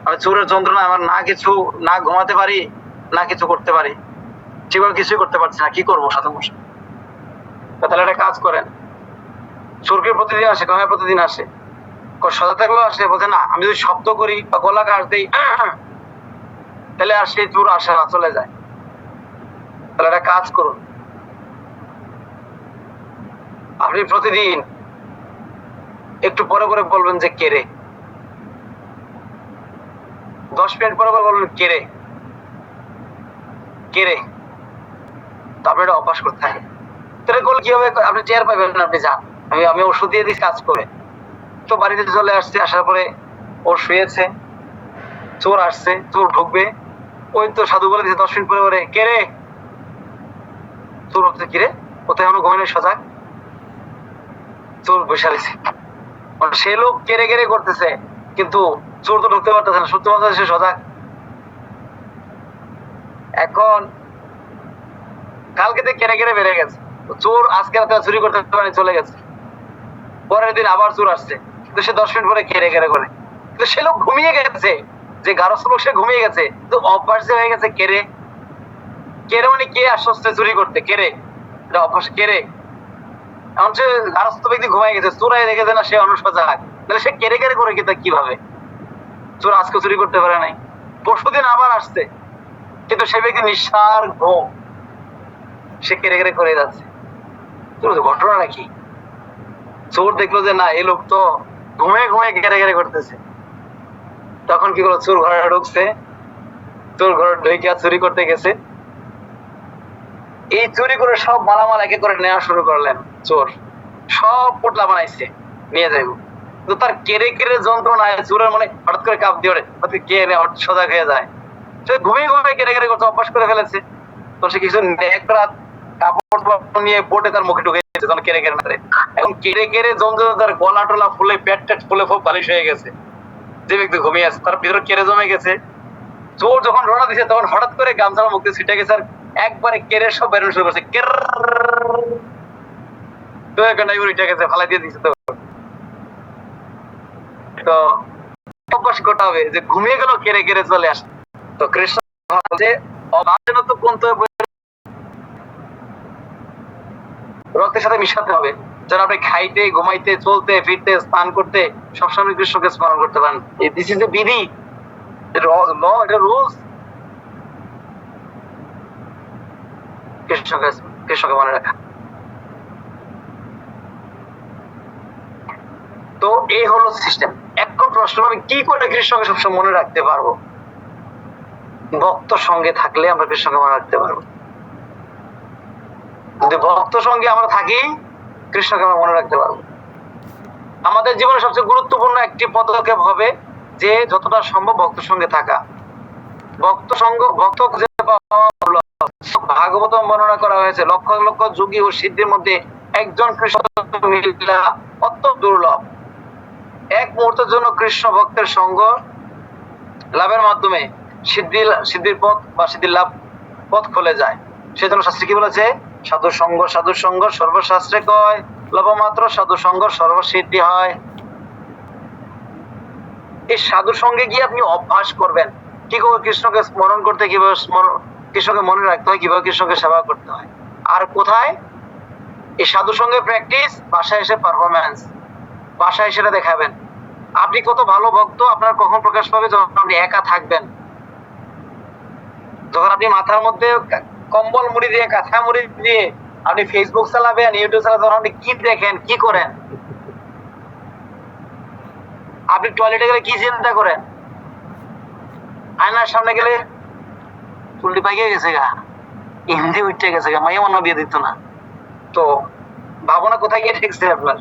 আমি চোরের যন্ত্রণা, আমার না ঘুমাতে পারি, না কিছু করতে পারি, ঠিকভাবে কিছুই করতে পারছি না, কি করবো সাধু মশাই? তাহলে একটা কাজ করেন, চোরকে প্রতিদিন আসে, কমে প্রতিদিন আসে, সজা থাকলেও আসে। বলছে না, আমি যদি শব্দ করি বা গলা কাশ দিই তাহলে আর সেই চোর আসে না, চলে যায়। তাহলে একটা কাজ করুন, আপনি প্রতিদিন একটু পরে পরে বলবেন যে কে রে, 10 মিনিট পরে পরে বলবেন কে রে কে রে। তারপরে এটা অভ্যাস করতে থাকে। তাহলে করলে কি হবে? আপনি চেয়ার পাবেন না, আপনি যান, আমি ওষুধ দিয়ে দিই, কাজ করে। তো বাড়িতে চলে আসছে, আসার পরে ও শুয়েছে, চোর আসছে, চোর ঢুকবে, ওই তো সাধু বলে দিচ্ছে 10 মিনিট পরে পরে কে রে। চোর হচ্ছে কি রে, কোথায় এখনো ঘুমানো সজাগ, চোর বসে আছে। সে লোক কেড়ে কেড়ে করতেছে, কিন্তু চোর তো ঢুকতে পারতেছে না, সত্যি বলতে সে সজাগ। এখন কালকে কেড়ে কেড়ে বেড়ে গেছে, চোর আজকে রাতে চুরি করতে পারে, চলে গেছে। পরের দিন আবার চোর আসছে, কিন্তু সে 10 মিনিট পরে কেড়ে কেড়ে করে। কিন্তু সে লোক ঘুমিয়ে গেছে, যে গারস্থ লোক সে ঘুমিয়ে গেছে, তো অভ্যাস যে হয়ে গেছে কেড়ে কেড়ে, মানে কে আসছে চুরি করতে, কেড়ে, এটা অভ্যাস। কেড়ে এমন সে গারস্থ ব্যক্তি ঘুমাই গেছে, চোরাই রেখেছে না সে অনুসজাগ, তাহলে সে কেড়ে কেড়ে করে কিভাবে? চোর আজকে চুরি করতে পারে নাই, পরশুদিন আবার আসছে, কিন্তু সে ব্যক্তি নিঃসার ঘুম, সে কেড়ে কেড়ে করে যাচ্ছে। ঘটনাটা কি? চোর দেখলো যে না, এই লোক তো ঘুমে ঘুমে কেড়ে কেড়ে করতেছে, তখন কি করলো, চোর ঘরে ঢুকছে, চোর ঘরে ঢুকে চুরি করতে গেছে। এই চুরি করে সব মালামাল একে করে নেওয়া শুরু করলেন চোর, সব পোটলা বানাইছে নিয়ে যাইব, কিন্তু তার কেড়ে কেড়ে যন্ত্রণায় চোরের মনে হঠাৎ করে কাপ দিয়ে কে সজাগ হয়ে যায়, সে ঘুমিয়ে ঘুমিয়ে কেড়ে কেড়ে করতে অভ্যাস করে ফেলেছে। তো সে কিছু রাত কাপড় নিয়ে বোটে তার মুখে ঢুকে গেছে, তখন কেড়ে কেড়ে ধরে, এখন কেড়ে কেড়ে যন্ত্রণা তার গলা টলা ফুলে পেট টেট ফুলে খুব বালিশ হয়ে গেছে। যে ব্যক্তি ঘুমিয়ে আছে তার ভিতরে কেড়ে জমে গেছে। চোর যখন রওনা দিছে তখন হঠাৎ করে গামছার মুখে ছিটে গেছে, আর একবারে কেড়ে সব বেরোনো শুরু করছে, ফালাই দিয়ে দিচ্ছে। তো অভ্যাস করতে হবে যে ঘুমিয়ে গেল কেড়ে কেড়ে চলে আসে। তো কৃষ্ণ বলছে অবাঞ্ছিত পন্থা রক্তের সাথে মিশাতে হবে, যেন আপনি খাইতে, ঘুমাইতে, চলতে, ফিরতে, স্নান করতে সবসময় কৃষ্ণকে স্মরণ করতে পারেন। দিস ইজ এ বিধি, এটা রুলস। কৃষ্ণকে মনে রাখা। তো এই হলো সিস্টেম। এখন প্রশ্ন, আমি কি করে কৃষ্ণকে সবসময় মনে রাখতে পারবো? ভক্ত সঙ্গে থাকলে আমরা কৃষ্ণকে মনে রাখতে পারবো। যদি ভক্ত সঙ্গে আমরা থাকি, কৃষ্ণকে আমরা মনে রাখতে পারবো। আমাদের জীবনে সবচেয়ে গুরুত্বপূর্ণ একটি পদক্ষেপ হবে যে যতটা সম্ভব ভক্ত সঙ্গে থাকা। ভক্ত সঙ্গ, ভক্ত ভাগবতম বর্ণনা করা হয়েছে, লক্ষ লক্ষ যোগী ও সিদ্ধির মধ্যে একজন কৃষ্ণ মিলা অত্যন্ত দুর্লভ। এক মুহূর্তের জন্য কৃষ্ণ ভক্তের সঙ্গ লাভের মাধ্যমে সিদ্ধির পথ বা সিদ্ধির লাভ পথ খুলে যায়। সেজন্য শাস্ত্রে কি বলেছে? সাধু সঙ্গ সর্বশাস্ত্রে কয়, লভমাত্র সাধু সঙ্গ সর্বসিদ্ধি হয়। এই সাধু সঙ্গে গিয়ে আপনি অভ্যাস করবেন কি করে কৃষ্ণকে স্মরণ করতে, কিভাবে কৃষ্ণকে মনে রাখতে হয়, কিভাবে কৃষ্ণকে সেবা করতে হয়। আর কোথায় এই সাধু সঙ্গে প্র্যাকটিস? বাসায় এসে পারফরম্যান্স, বাসায় সেটা দেখাবেন। আপনি কত ভালো ভক্ত আপনার কখন প্রকাশ পাবে? যখন আপনি একা থাকবেন, যখন আপনি মাথার মধ্যে কম্বল মুড়ি দিয়ে, কাঁথা মুড়ি দিয়ে আপনি ফেসবুক চালাবেন, ইউটিউব চালাবেন, তখন আপনি কি দেখেন, কি করেন? আপনি টয়লেটে গেলে কি চিন্তা করেন? আয়নার সামনে গেলে চুলটি পাইকে গেছে গা, হিন্দি উঠতে গেছে গা, মাইয়া মনে বিয়ে দিত না। তো ভাবনা কোথায় গিয়ে ঠেকছে আপনার?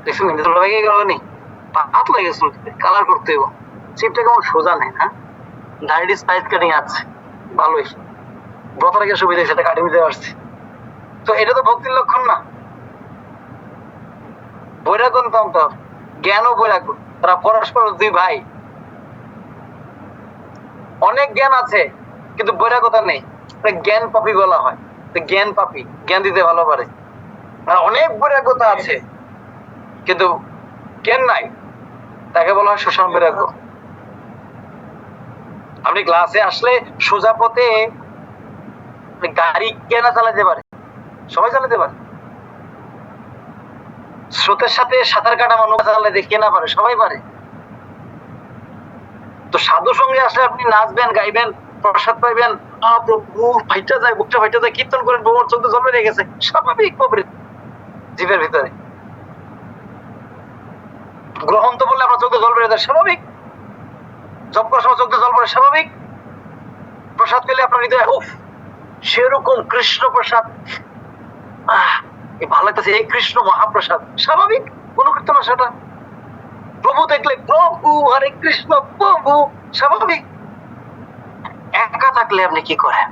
দেখছেন হিন্দি চুলটা পাইকে গেল নি, হাত লাগে চুলটিতে কালার করতে হইব, চিপটা কেমন সোজা নেই না, দাড়িটি স্পাইস কাটিং আছে, ভালোই ব্রতটা গিয়ে সুবিধা, সেটা কাটিং দিতে পারছি। তো এটা তো ভক্তির লক্ষণ না। বৈরাগ্য তন্ত্র, জ্ঞান ও বৈরাগ্য, তারা পরস্পর দুই ভাই। অনেক জ্ঞান আছে কিন্তু বৈরাগ্যতা নেই, জ্ঞান পাপী বলা হয়। জ্ঞান পাপী, জ্ঞান দিতে ভালো পারে। আর অনেক বৈরাগ্যতা আছে কিন্তু জ্ঞান নাই, তাকে বলা হয় সুষম বৈরাগ্য। আপনি ক্লাসে আসলে সোজা পথে গাড়ি কে না চালাতে পারে? সবাই চালাতে পারে। স্রোতের সাথে সাঁতার কাটা মানুষ চালালে দেখে না পারে? সবাই পারে। তো সাধু সঙ্গে আসলে আপনি নাচবেন, গাইবেন, প্রসাদ পাইবেন, প্রভু ফাইটা যায়, বুকটা ফাইটা যায়, কীর্তন করেন, প্রভুর চোখে জল বেরিয়ে গেছে, স্বাভাবিক জীবের ভিতরে। গ্রহণ তো বললে আপনার চোখে জল বেরিয়ে যায়, স্বাভাবিক। জপ করার সময় চোখে জল পড়ে, স্বাভাবিক। প্রসাদ পেলে আপনার হৃদয় উফ, সেরকম কৃষ্ণ প্রসাদ, ভালো লাগতেছে, এই কৃষ্ণ মহাপ্রসাদ, স্বাভাবিক। কোন কীর্তন সেটা? প্রভু দেখলে প্রভু, হরে কৃষ্ণ প্রভু, স্বাভাবিক। একা থাকলে আপনি কি করেন?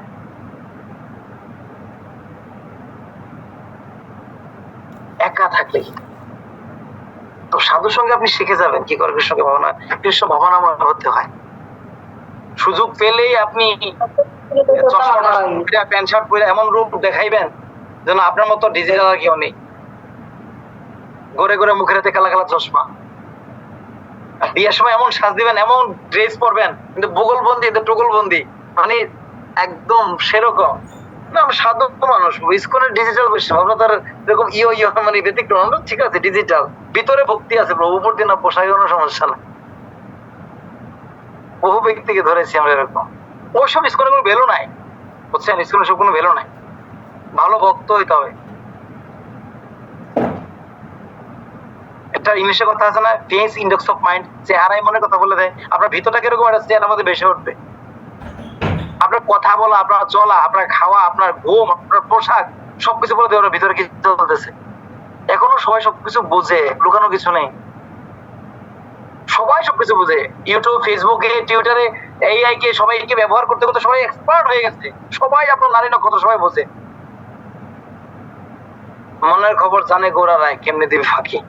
একা থাকলে তো সাধুর সঙ্গে আপনি শিখে যাবেন কি করে কৃষ্ণকে ভাবনা, কৃষ্ণ ভাবনাময় হতে হয়। সুযোগ পেলেই আপনি প্যান্ট শার্ট পরে এমন রূপ দেখাইবেন যেন আপনার মতো ডিজিটাল আর কেউ নেই। ঘরে ঘরে মুখের হাতে কালা কালা চশমা, বিয়ের সময় এমন সাজ দিবেন, এমন ড্রেস পরবেন, কিন্তু ভূগোলবন্দি, টুগলবন্দি, মানে একদম সেরকম না আমি সাধারণ মানুষ, ইসকনের ডিজিটাল বৈষ্ণব, আমরা তার এরকম ইয়ো মানে ব্যতিক্রম, আমরা ঠিক আছে ডিজিটাল, ভিতরে ভক্তি আছে প্রভু, উপর দিন না পোশাকে কোনো সমস্যা না। বহু ব্যক্তিকে ধরেছি আমরা এরকম। ওইসব ইসকনের কোনো ভ্যালু নাই, বুঝছেন? ইসকনের সব কোনো ভ্যালু নাই, ভালো ভক্ত হইতে হবে। একটা ইংলিশে কথা আছে না, ফেস ইন্ডেক্স অফ মাইন্ড, চেহারাই মনে কথা বলে দেয়। আপনার ভিতরটা কিরকম একটা চেহারা আমাদের বেশি উঠবে। আপনার কথা বলা, আপনার চলা, আপনার খাওয়া, আপনার ঘুম, আপনার পোশাক, সবকিছু বলে দেয় ওর ভিতরে কি চলতেছে। এখনো সবাই সবকিছু বোঝে, লুকানো কিছু নেই, সবাই সবকিছু বোঝে। ইউটিউব, ফেসবুকে, টুইটারে এআই কে সবাইকে ব্যবহার করতে করতে সবাই এক্সপার্ট হয়ে গেছে। সবাই আপনার নারী নক্ষত্র সবাই বোঝে। মনের খবর জানে গোড়া রায়, কেমনে দিবে ফাঁকি।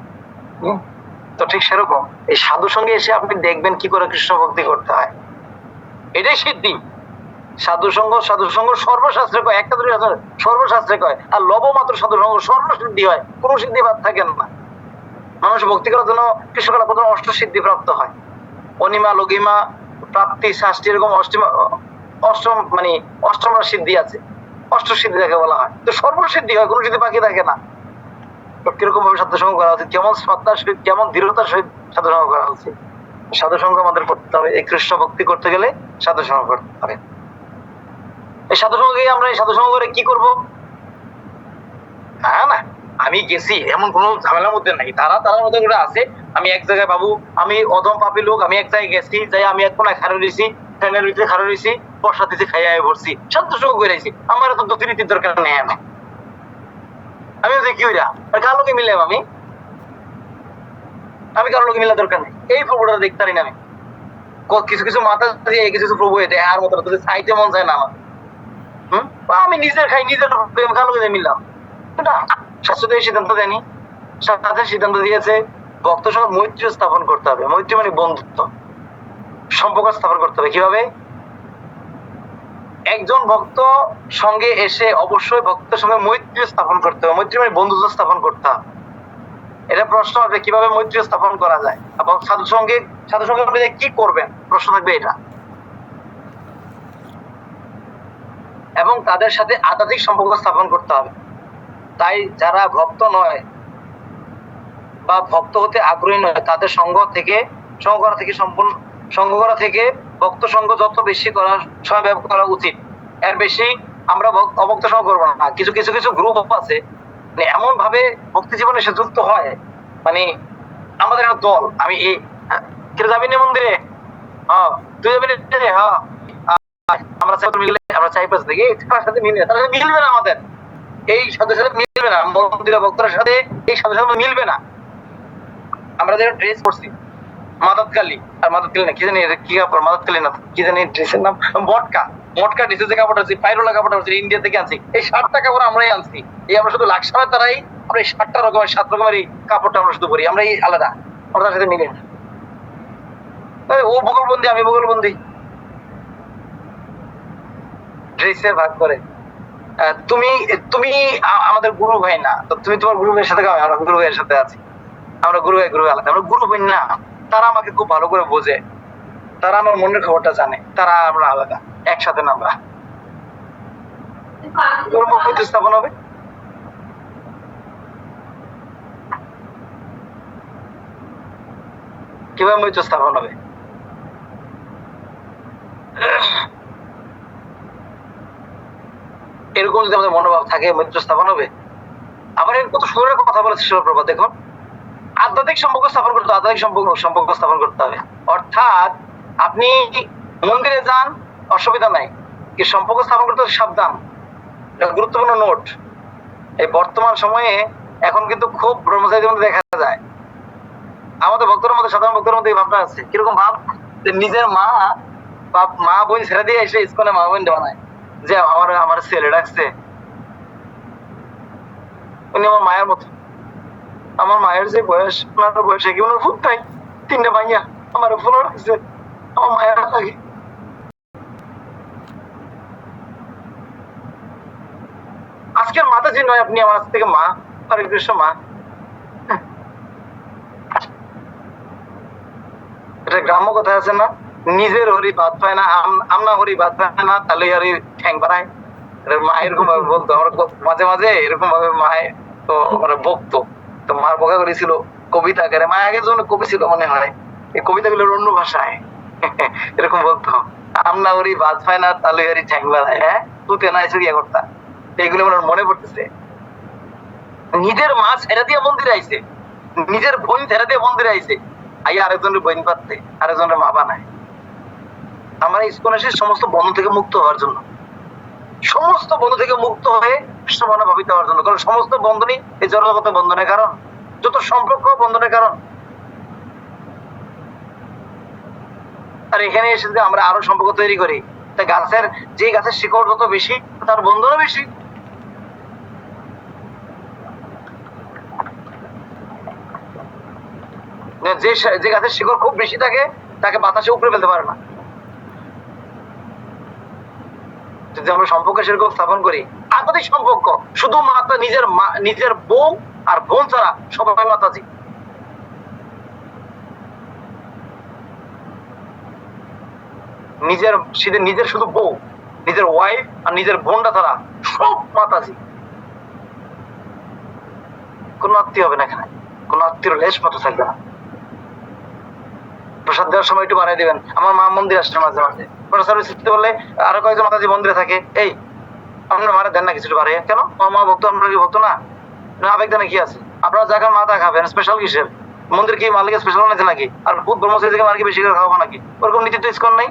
তো ঠিক সেরকম এই সাধু সঙ্গে এসে আপনি দেখবেন কি করে কৃষ্ণ ভক্তি করতে হয়, এটাই সিদ্ধি। সাধু সঙ্গ সর্বশাস্ত্রে কয়, একটা দুটো সর্বশাস্ত্রে কয়। আর লবমাত্র সাধু সঙ্গ সর্বসিদ্ধি হয়, কোন সিদ্ধি বাদ থাকে না। মানুষ ভক্তি করার জন্য কৃষ্ণকলা প্রথম অষ্টসিদ্ধি প্রাপ্ত হয়, অনিমা, লঘিমা, প্রাপ্তি, শাস্তি, এরকম অষ্টম সিদ্ধি আছে, অষ্টসিদ্ধি যাকে বলা হয়। তো সর্বসিদ্ধি হয়, কোন সিদ্ধি বাকি থাকে না। কিরকম ভাবে সাধুসঙ্গ করা উচিত, কেমন শ্রদ্ধার সহিত, কেমন দৃঢ়তার সহিত সাধুসঙ্গ করা উচিত, সাধুসঙ্গ আমাদের করতে হবে। এই কৃষ্ণ ভক্তি করতে গেলে সাধুসঙ্গ করতে হবে। এই সাধুসঙ্গে আমরা এই সাধুসঙ্গ করে কি করব? হ্যাঁ না, আমি গেছি এমন কোনো ঝামেলার মধ্যে নাই, তারার মধ্যে করে আছে। আমি এক জায়গায় বাবু, আমি অধম পাপী লোক, আমি এক জায়গায় গেছি, যাই আমি এক কোনায় খাড়া রয়েছি, ফ্যানের ভিতরে খাড়া রয়েছি, প্রসাদ দিতে খাইয়া পড়ছি, সাধুসঙ্গ করেছি। আমার এত রীতির দরকার নেই। আমি কি হইরা আর কার লোকে মিললাম? আমি কারোর লোকে মিলার দরকার নেই। এই প্রভুটা দেখতে পারি না আমি, কিছু কিছু মাথা দিয়ে কিছু কিছু প্রভু এটা আর মতো চাইতে মন চায় না আমার। আমি নিজের খাই, নিজের কার লোকে মিললাম না। শাস্ত্র এই সিদ্ধান্ত দেয়নি, শাস্ত্রের সিদ্ধান্ত দিয়েছে ভক্ত সঙ্গে মৈত্রী স্থাপন করতে হবে। মৈত্রী মানে বন্ধুত্ব, সম্পর্ক স্থাপন করতে হবে। কিভাবে? একজন ভক্ত সঙ্গে এসে অবশ্যই ভক্তের সঙ্গে মৈত্রী স্থাপন করতে হবে। মৈত্রী মানে বন্ধুত্ব স্থাপন করতে হবে। এটা প্রশ্ন হবে কিভাবে মৈত্রী স্থাপন করা যায়, এবং সাধুসঙ্গে আপনি কি করবেন, প্রশ্ন থাকবে এটা। এবং তাদের সাথে আধ্যাত্মিক সম্পর্ক স্থাপন করতে হবে। তাই যারা ভক্ত নয় বা ভক্ত হতে আগ্রহী নয়, তাদের সঙ্গ করা থেকে ভক্ত সঙ্গ যত বেশি সময় ব্যবহার করা উচিত। এর বেশি আমরা অভক্ত সঙ্গ করবো না। কিছু গ্রুপ আছে মানে এমন ভাবে ভক্তি জীবনে সে যুক্ত হয়, মানে আমাদের একটা দল, আমি এই কেউ যাবি না মন্দিরে, হ্যাঁ তুই যাবি না, হ্যাঁ আমরা মিললে আমরা চাই পাচ্ছি দেখি তার সাথে মিলবে না, আমাদের এই সাথে মিলবে না, মন্দিরের ভক্তদের সাথে এই সাথে মিলবে না। আমরা যেটা ড্রেস করছি মাদাতকালী, আর মাদাতকালী না কি জানি কি কাপড়, মাদাতকালী না কি জানি ড্রেসের নাম, মটকা ড্রেসের যে কাপড়টা আছে, পাইরোলা কাপড়টা আছে, ইন্ডিয়া থেকে আনছি। এই 7টা কাপড় আমরাই আনছি। এই আমরা শুধু লাক্সামের দ্বারাই আমরা এই 7 রকমের কাপড়টা আমরা শুধু পরি, আমরা এই আলাদা, ওটার সাথে মিলে না। ও ভূগোলবন্দি, আমি ভূগোলবন্দি, ড্রেসের ভাগ করে। তুমি আমাদের গুরু ভাই না, তো তুমি তোমার গুরু ভাইয়ের সাথে, আমরা গুরু ভাইয়ের সাথে আছি, আমরা গুরু ভাই আলাদা, আমরা গুরু ভাই না। তারা আমাকে খুব ভালো করে বোঝে, তারা আমার মনের খবরটা জানে, তারা আমরা আলাদা, একসাথে না। আমরা মৈত্রী স্থাপন হবে। কিভাবে মৈত্রী স্থাপন হবে? এরকম যদি আমাদের মনোভাব থাকে, মৈত্রী স্থাপন হবে। আবার কত সুন্দর কথা বলেছে শিলপ্রভা, দেখুন আধ্যাত্মিক সম্পর্ক স্থাপন করতে, সম্পর্ক স্থাপন করতে হবে। অর্থাৎ আপনি মন্দিরে যান, অসুবিধা নাই, কি সম্পর্ক স্থাপন করতে সাবধান। গুরুত্বপূর্ণ নোট, এই বর্তমান সময়ে এখন কিন্তু খুব ব্রহ্মচারীদের মধ্যে দেখা যায়, আমাদের ভক্তদের মধ্যে, সাধারণ ভক্তদের মধ্যে এই ভাবনা আছে। কিরকম ভাব? নিজের মা বোন ছেড়ে দিয়ে এসে ইসকনে মা বোন বানায়, যে আমার ছেলে ডাকছে, উনি আমার মায়ের মতো, আমার মায়ের যে বয়স, ওনার বয়সে কি ওনার ভূত নাই, 3টে ভাইয়া আমার ফোন রাখছে, আমার মায়ের লাগে। আজকের মাতাজি নয় আপনি, আমার আজ থেকে মা, হরে কৃষ্ণ মা। এটা গ্রাম্য কথা আছে না, নিজের হরি ভাত পায় না, আমনা হরি ভাত পায় না, তাহলে হরি ঠ্যাং বাড়ায়। মা এরকম ভাবে বলতো, আমরা মাঝে মাঝে এরকম ভাবে মায়ের তো মানে বকতো, তো মার বকা করেছিল কবিতা আকারে। মা আগে যখন কবি ছিল মনে হয়, এই কবিতাগুলো অন্য ভাষায় এরকম বলতো, আমরা ওরি বাজ পায় না তাহলে ওরি ঠ্যাংবা দেয়, হ্যাঁ তুতে না এসে ইয়ে করতাম। এইগুলো আমার মনে পড়তেছে। নিজের মা ছেড়ে দিয়ে মন্দিরে আইছে, নিজের বোন ছেড়ে দিয়ে মন্দিরে আইছে, আইয়া আরেকজনের বোন পাচ্ছে, আরেকজনের মা বানায়। আমরা ইসকন এসে সমস্ত বন্ধন থেকে মুক্ত হওয়ার জন্য, সমস্ত বন্ধন থেকে মুক্ত হয়ে কৃষ্ণভাবনা ভাবিত হওয়ার জন্য। কারণ সমস্ত বন্ধনই এই জড়গত বন্ধনের কারণ, যত সম্পর্ক বন্ধনের কারণ। আর এখানে এসে যদি আমরা আরো সম্পর্ক তৈরি করি, তা গাছের যে গাছের শিকড় যত বেশি তার বন্ধনও বেশি। যে গাছের শিকড় খুব বেশি থাকে তাকে বাতাসে উপরে ফেলতে পারে না। যদি আমরা সম্পর্ক সেরকম স্থাপন করি, আত্মাধিক সম্পর্ক, শুধু মাতা নিজের বউ আর বোন ছাড়া সবাই মাতাজি। নিজের শুধু বউ, নিজের ওয়াইফ আর নিজের বোনটা ছাড়া সব মাতাজি। কোন আত্মীয় হবে না এখানে, কোন আত্মীয় লেশ মতো থাকবে না। প্রসাদ দেওয়ার সময় একটু বাড়াই দিবেন। আমার মা মন্দির আসছে মাঝে মাঝে, প্রসাদ দিতে বললে আরো কয়েকজন মাতাজি মন্দিরে থাকে, এই আপনার মারা দেন না কিছু বাড়াই। কেন? আমার মা ভক্ত, আপনার কি ভক্ত না? আবেগ দানে কি আছে? আপনারা যা খান মাথা খাবেন, স্পেশাল কিসের? মন্দির কি মালিকের স্পেশাল বানাইছে নাকি? আর ভূত ব্রহ্মচারী থেকে মার কি বেশি করে খাওয়াবো নাকি? ওরকম নীতি তো ইসকন নাই।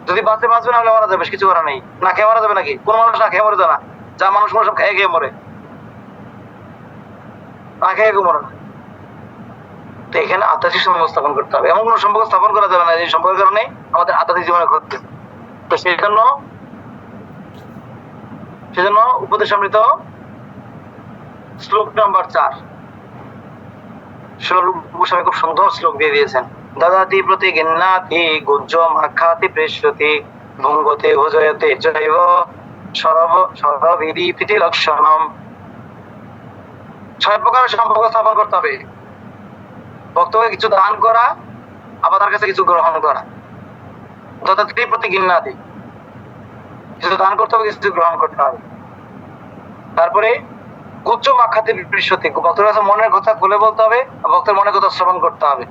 যদি বাঁচতে বাঁচবে না হলে মারা যাবে, কিছু করা নেই। না খেয়ে মারা যাবে নাকি? কোন মানুষ না খেয়ে মরে যায় না, যা মানুষ মরে সব খেয়ে খেয়ে মরে, না খেয়ে মরে না। তো এখানে আধ্যাত্মিক সম্পর্ক স্থাপন করতে হবে। এমন কোন সম্পর্ক স্থাপন করা যাবে না যে সম্পর্কের কারণে আমাদের আধ্যাত্মিক জীবনে ঘটতে। তো সেজন্য উপদেশ অমৃত শ্লোক নাম্বার 4 স্বরূপ গোস্বামী খুব সুন্দর শ্লোক দিয়ে দিয়েছেন। দাদাতি প্রতি গিন্নাতি গুজ্জ মাখাতি প্রেষ্যতি ভঙ্গতে ভোজয়তে জৈব সরবিধি প্রীতি লক্ষণম। 6 প্রকারের সম্পর্ক স্থাপন করতে হবে। ভক্তকে কিছু দান করা, আবার তার কাছে কিছু গ্রহণ করা। দাদাতি প্রতি গিন্নাতি, কিছু দান করতে হবে, কিছু গ্রহণ করতে হবে। তারপরে গুজ্জ মাখাতে বিপৃষ্যতি, ভক্তের কাছে মনের কথা খুলে বলতে হবে, ভক্তের মনের কথা শ্রবণ করতে হবে।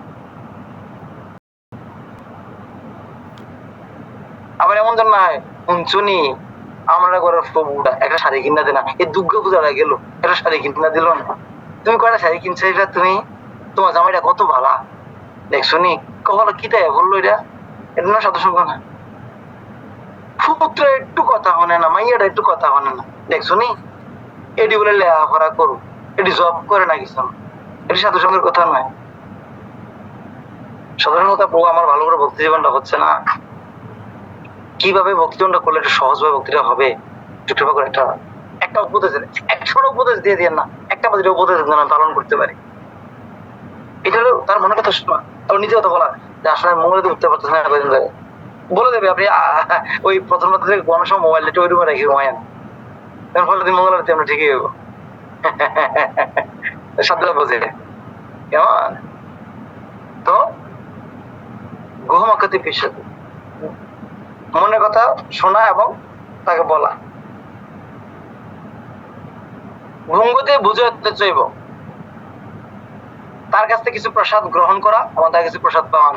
আবার এমন জন না হয় শুনি আমরা ঘরের প্রভুটা একটা শাড়ি কিনা দে না, এই দুর্গা পূজাটা গেল একটা শাড়ি কিনা দিল না। তুমি কয়টা শাড়ি কিনছো? এটা তুমি, তোমার জামাইটা কত ভালা দেখছো নি, কখনো কি তাই বললো এটা? এটা না সাধু সঙ্গ না। পুত্র একটু কথা হনে না, মাইয়াটা একটু কথা হনে না, দেখছো নি এটি বলে লেখাপড়া করো, এটি জব করে না কিছু না, এটি সাধু সঙ্গের কথা নয়। সাধারণত প্রভু আমার ভালো করে ভক্তি জীবনটা হচ্ছে না, কিভাবে ভক্তি জীবনটা করলে একটু সহজভাবে ভক্তিটা হবে, ছোট্ট করে একটা উপদেশ, 100টা উপদেশ দিয়ে দিয়ে না, একটা উপদেশ পালন করতে পারি। এটা হলো তার মনে কথা শোনা, তার নিজে কথা বলা যে আসলে মঙ্গলে তো উঠতে পারতেছে না, বলে দেবে আপনি ওই প্রথম রাত থেকে কোনো সময় মোবাইলটা ওই রুমে রেখে ঘুমায়েন, ফলে দিন মঙ্গল রাতে আমরা ঠিকই হইব। সাবধানে বোঝে কেমন? তো গহমাকতি পেশাতে মনের কথা শোনা এবং তাকে বলা। ভঙ্গতে বুঝাতে চাইব, তার কাছ থেকে কিছু প্রসাদ গ্রহণ করা এবং তার কিছু প্রসাদ পাওয়ান।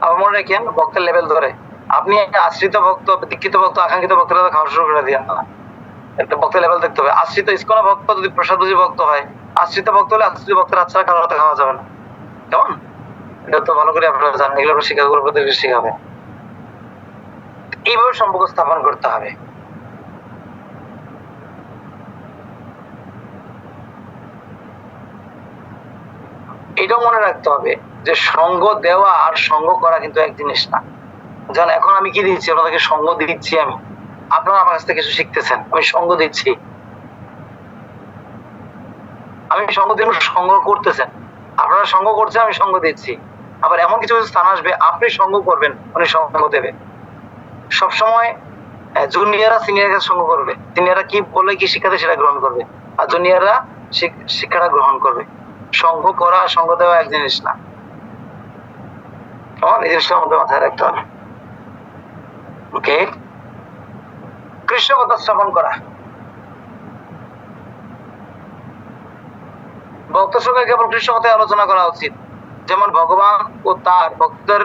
আবার মনে রাখেন ভক্তের লেভেল ধরে, আপনি আশ্রিত ভক্ত, দীক্ষিত ভক্ত, আকাঙ্ক্ষিত ভক্তরা খাওয়া শুরু করে দিয়ে না, একটা ভক্তের লেভেল দেখতে হবে। আশ্রিত ইসকন ভক্ত যদি প্রসাদ বুঝি ভক্ত হয়, আশ্রিত ভক্ত হলে আশ্রিত ভক্তের আচ্ছা খাওয়া যাবে না। কেমন? এটা তো ভালো করে আপনারা জানেন, এগুলো শিক্ষা করবো, শিখাবে। এইভাবে সম্পর্ক স্থাপন করতে হবে। এটাও মনে রাখতে হবে যে সঙ্গ দেওয়া আর সঙ্গ করা কিন্তু এক জিনিস না। যেমন এখন আমি কি দিচ্ছি, আপনাদেরকে সঙ্গ দিচ্ছি, আমি আপনারা আমার কাছ থেকে কিছু শিখতেছেন, আমি সঙ্গ দিচ্ছি, আমি সঙ্গ দিয়ে সঙ্গ করতেছেন, আপনারা সঙ্গ করছেন, আমি সঙ্গ দিচ্ছি। আবার এমন কিছু স্থান আসবে আপনি সঙ্গ করবেন, উনি সঙ্গ দেবে। সবসময় জুনিয়ররা সিনিয়রকে সঙ্গ করবে, সিনিয়ররা কি বলে কি শিক্ষা দেয় সেটা গ্রহণ করবে, আর জুনিয়ররা শিক্ষাটা গ্রহণ করবে। সঙ্গ করা সঙ্গ দেওয়া এক জিনিস না, এই জিনিসটার মধ্যে মাথায় রাখতে হবে। ওকে, কৃষ্ণ কথা শ্রবণ করা। ভক্ত সঙ্গে কেবল কৃষ্ণ কথায় আলোচনা করা উচিত, যেমন ভগবান ও তার ভক্তদের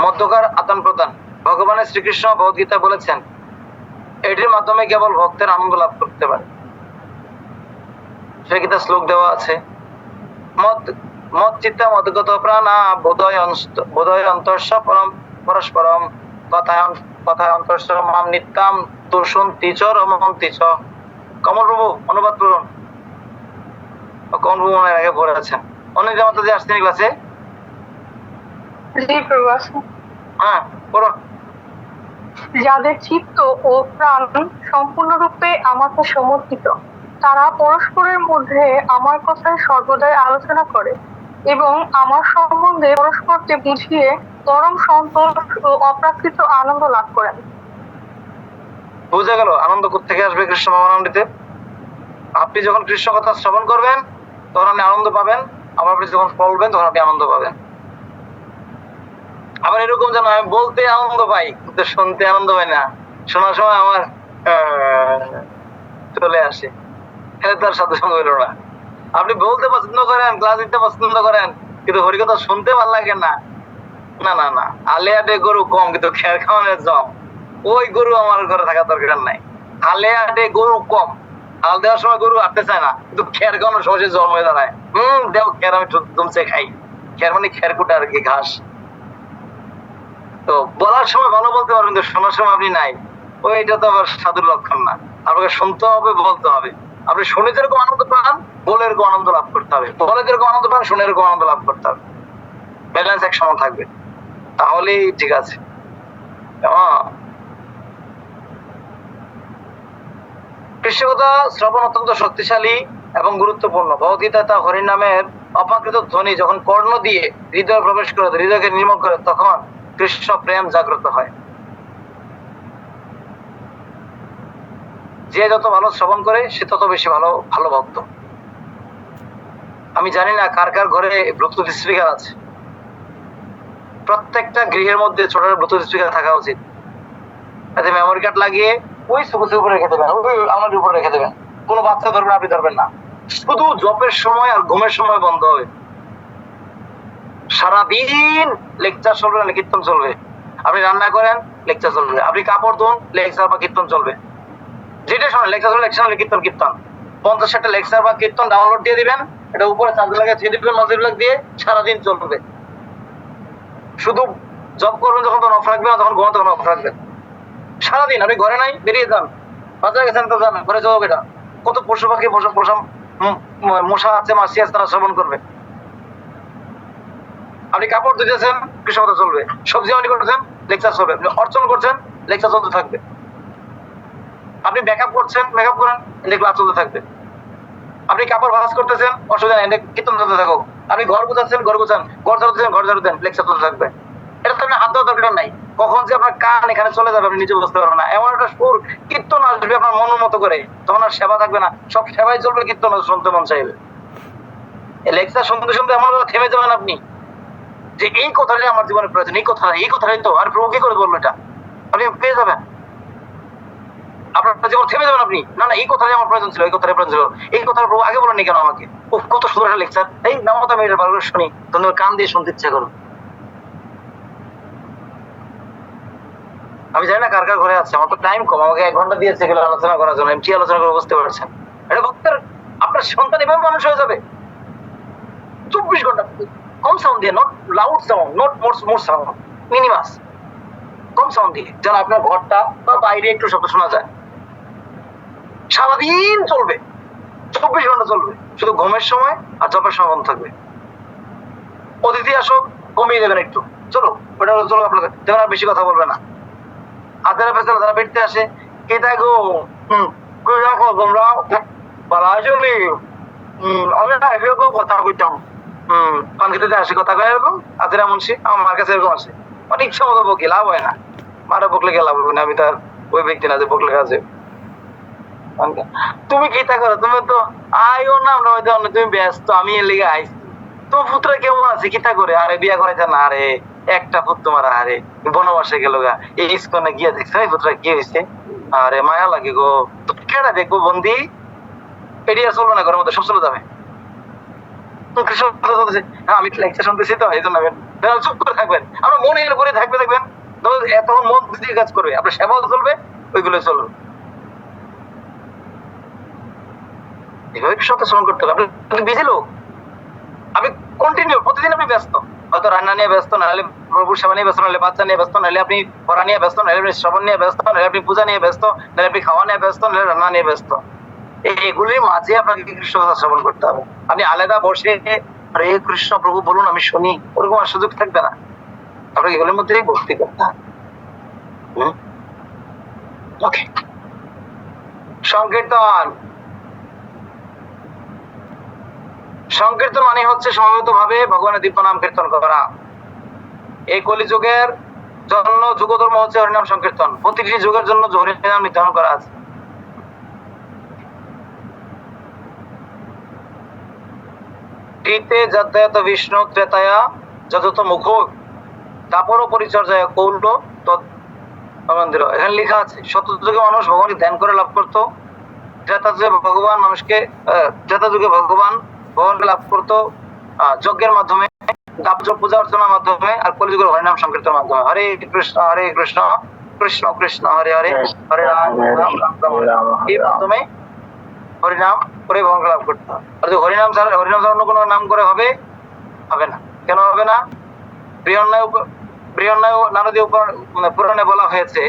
মধ্যকার আদান প্রদান। ভগবানের শ্রীকৃষ্ণ ভগবদ্গীতা বলেছেন এটির মাধ্যমে কেবল ভক্তের আনন্দ লাভ করতে পারে। সে গীতা শ্লোক দেওয়া আছে, মত চিত্তা মদগত প্রাণা বোধয় অন্তর্ষ পরম পরস্পরম কথায় অন্তর্ষ মাম নিত্যাম তুষন্তি চ রমন্তি চ। কমল প্রভু অনুবাদ করুন। কমল প্রভু মনে আগে পড়ে আছেন, অনেক জামাতে যে আসছেন ক্লাসে। জি প্রভু আছে। হ্যাঁ পড়ুন। যাদের চিত্ত ও প্রাণ সম্পূর্ণরূপে আমাকে সমর্পিত, তারা পরস্পরের মধ্যে আমার কথায় সর্বদাই আলোচনা করে এবং আমার সম্বন্ধে পরস্পরকে বুঝিয়ে পরম সন্তোষ ও অপ্রাকৃত আনন্দ লাভ করেন। বুঝা গেল আনন্দ কোথেকে আসবে কৃষ্ণ ভাবনামৃতে? আপনি যখন কৃষ্ণ কথা শ্রবণ করবেন তখন আপনি আনন্দ পাবেন, আবার আপনি যখন পড়বেন তখন আপনি আনন্দ পাবেন। আবার এরকম যেন আমি বলতে আনন্দ পাই কিন্তু শুনতে আনন্দ পাই না, শোনার সময় আমার চলে আসে, তার সাথে সঙ্গে হইল না। আপনি বলতে পছন্দ করেন, ক্লাস দিতে পছন্দ করেন, কিন্তু হরিকথা শুনতে ভালো লাগে না। না না না, আলে আটে গরু কম কিন্তু খের খাওয়ানোর জম, ওই গরু আমার ঘরে থাকার দরকার নাই। আলে আটে গরু কম, হাল দেওয়ার সময় গরু আটতে চায় না, কিন্তু খের খাওয়ানোর সময় জন্ম হয়ে দাঁড়ায়। দেও খের, আমি দুমছে খাই। খের মানে খের কুটা আর কি, ঘাস। তো বলার সময় ভালো বলতে পারবেন, কিন্তু শোনার সময় আপনি নাই, ওইটা তো আবার সাধুর লক্ষণ না। আপনাকে শুনতে হবে, বলতে হবে। আপনি শুনে যেরকম আনন্দ পান, বলে এরকম আনন্দ লাভ করতে হবে। বলে যেরকম আনন্দ পান, শুনে এরকম আনন্দ লাভ করতে হবে। ব্যালেন্স এক সমান থাকবে, তাহলেই ঠিক আছে। কৃষ্ণকথা শ্রবণ অত্যন্ত শক্তিশালী এবং গুরুত্বপূর্ণ। ভগবদ্গীতা তা হরিনামের অপাকৃত ধ্বনি যখন কর্ণ দিয়ে হৃদয়ে প্রবেশ করে, হৃদয়কে নির্মল করে, তখন কৃষ্ণ প্রেম জাগ্রত হয়। যে যত ভালো শ্রবণ করে সে তত বেশি ভালো ভালো ভক্ত। আমি জানি না কার কার ঘরে ব্লুটুথ স্পিকার আছে। প্রত্যেকটা গৃহের মধ্যে ছোট ব্লুটুথ স্পিকার থাকা উচিত। এতে মেমোরি কার্ড লাগিয়ে ওই সুকুচের উপরে রেখে দেবেন, ওই আমার উপরে রেখে দেবেন। কোনো বাচ্চা ধরবেন, আপনি ধরবেন না। শুধু জপের সময় আর ঘুমের সময় বন্ধ হবে। সারাদিন লেকচার চলবে না কীর্তন চলবে। আপনি রান্না করেন, লেকচার চলবে। আপনি কাপড় ধোন, লেকচার বা কীর্তন চলবে। যেটা শোনেন লেকচার চলবে, লেকচার কীর্তন কীর্তন 50-60টা লেকচার বা কীর্তন ডাউনলোড দিয়ে দিবেন, এটা উপরে চার্জ লাগিয়ে ছেড়ে দিবেন, মজুরি দিয়ে সারাদিন চলবে। শুধু জব করবেন যখন তখন অফ রাখবেন, তখন ঘুমাতে তখন অফ রাখবেন। সারাদিন আপনি ঘরে নাই, বেরিয়ে যান, বাজারে গেছেন তো যান, ঘরে যাবো। এটা কত পশু পাখি মশা আছে, মাছি আছে, তারা শ্রবণ করবে। আপনি কাপড় ধুতেছেন, কৃষ্ণকথা চলবে। সবজি আমদানি করছেন, লেকচার চলবে। আপনি অর্চন করছেন, লেকচার চলতে থাকবে। আপনি মেকআপ করছেন, মেকআপ করেন, ক্লাস চলতে থাকবে। আপনি কাপড় ভাঁজ করতেছেন, অসুবিধা নেই, কীর্তন চলতে থাকুক। আপনি ঘর গুছাচ্ছেন, ঘর গুছান, ঘর ঝাড়ু দিচ্ছেন, ঘর ঝাড়ু দেন, লেকচার চলতে থাকবে। এটা তো আপনি হাত দেওয়ার দরকার নাই। কখন যে আপনার কান এখানে চলে যাবে আপনি নিজে বুঝতে পারবেন না। এমন একটা সুর কীর্তন আসবে আপনার মনের মতো করে, তখন আর সেবা থাকবে না, সব সেবাই চলবে, কীর্তন শুনতে মন চাইবে। এই লেকচার শুনতে শুনতে এমন থেমে যাবেন আপনি যে এই কথাটাই আমার জীবনে প্রয়োজন, এই কথাটাই তো। আর প্রভু কি করে বললো এটা, আপনি পেয়ে যাবেন। আপনার জীবন থেমে যাবেন আপনি, না না এই কথাটাই আমার প্রয়োজন ছিল, এই কথাটাই প্রয়োজন ছিল, এই কথা প্রভু আগে বলেননি কেন আমাকে? কত সুন্দর একটা লেকচার, এই নামতা আমি এটা ভালো করে শুনি, তোমার কান দিয়ে শুনতে ইচ্ছা করো। আমি জানি না কার কার ঘরে আছে, আমার তো টাইম কম, আমাকে 1 ঘন্টা দিয়েছে এগুলো আলোচনা করার জন্য। এমটি আলোচনা করে বুঝতে পারছেন, এটা ভক্তের আপনার সন্তান এভাবে মানুষ হয়ে যাবে। 24 ঘন্টা কম সাউন্ড দিয়ে, not loud sound, not more sound, মিনিমাস, com sound দিয়ে, যেন আপনার ঘরটা বা বাইরে একটু শব্দ শোনা যায়। সারাদিন চলবে, 24 ঘন্টা চলবে, শুধু ঘুমের সময় আর জপের সময় বন্ধ থাকবে। অতিথি আসুক, কমিয়ে দেবেন একটু, চলো ওটা চলো, আপনাদের যেমন আর বেশি কথা বলবে না। আধারা ফেসলা তারা বেরতে আসে, কে থাকো রাখো তোমরা বলা আসলে আমি এরকম কথা কইতাম, পান খেতে আসি কথা কয় এরকম। আধারা মুন্সি আমার মার কাছে এরকম আসে, অনেক ইচ্ছা মতো বকি, লাভ হয় না। মারা বকলে গেলাম হবে না, আমি তার ওই ব্যক্তি না যে বকলে আছে। তুমি কি তা করো, তুমি তো আইও না, আমরা হয়তো তুমি ব্যস্ত, আমি এর লিগে আইছি। তো পুত্র কেমন আছে, কি তা করে? আরে বিয়া করাইতে না, আরে একটা পুত তোমার, আরে বনবাসে গেল গা, এই ইস্কনে গিয়ে দেখছো এই পুত্র কি হয়েছে, আরে মায়া লাগে গো, তো কেডা দেখবো বন্দি, এটি আর চলবে না, ঘরের মধ্যে সব চলে যাবে। তো কৃষ্ণ কথা বলতেছে, হ্যাঁ আমি লেকচার শুনতেছি তো এই জন্য চুপ করে থাকবেন, আমরা মনের উপরে থাকবে, দেখবেন তখন মন দিয়ে কাজ করবে, আপনার সেবাও চলবে, ওইগুলো চলবে। এভাবে কৃষ্ণকে স্মরণ করতে হবে। আপনি বিজি লোক, আপনি কন্টিনিউ প্রতিদিন আপনি ব্যস্ত, হয়তো রান্না নিয়ে ব্যস্ত, নাহলে প্রভুর সেবা নিয়ে ব্যস্ত, নাহলে বাচ্চা নিয়ে ব্যস্ত, নাহলে আপনি পড়া নিয়ে ব্যস্ত, নাহলে আপনি শ্রবণ নিয়ে ব্যস্ত, নাহলে আপনি পূজা নিয়ে ব্যস্ত, নাহলে আপনি খাওয়া নিয়ে ব্যস্ত, নাহলে রান্না নিয়ে ব্যস্ত। এগুলির মাঝে আপনাকে কৃষ্ণ কথা শ্রবণ করতে হবে। আপনি আলাদা বসে হরে কৃষ্ণ প্রভু বলুন আমি শুনি, ওরকম আর সুযোগ থাকবে না। আপনাকে এগুলোর মধ্যেই ভক্তি করতে হবে। ওকে, সংকীর্তন। সংকীর্তন মানে হচ্ছে সমবেত ভাবে ভগবানের দিব্য নাম কীর্তন করা। এই কলিযুগের জন্য যুগধর্ম হচ্ছে হরিনাম সংকীর্তন। প্রতিটি যুগের জন্য হরিনাম নির্ধারণ করা আছে। ত্রিতে যাতায়াত বিষ্ণু ত্রেতায়া যত মুখ তাপর পরিচর্যায় কৌল তন্দির। এখানে লেখা আছে শতযুগে মানুষ ভগবানকে ধ্যান করে লাভ করতো, ত্রেতা যুগে ভগবান মানুষকে ত্রেতা যুগে ভগবানকে লাভ করতো যজ্ঞের মাধ্যমে, দাপজপ পূজা অর্চনার মাধ্যমে, আর কলিযুগের হরিনাম সংকীর্তনের মাধ্যমে। হরে কৃষ্ণ কৃষ্ণ কৃষ্ণ হরে হরে, হরে রাম রাম রাম রাম, এই মাধ্যমে হরিনাম করে ভগবানকে লাভ করতে হবে। আর যদি হরিনাম ছাড়া অন্য কোনো নাম করে হবে না। কেন হবে না? বৃহন্যায় নারদীয় পুরাণে বলা হয়েছে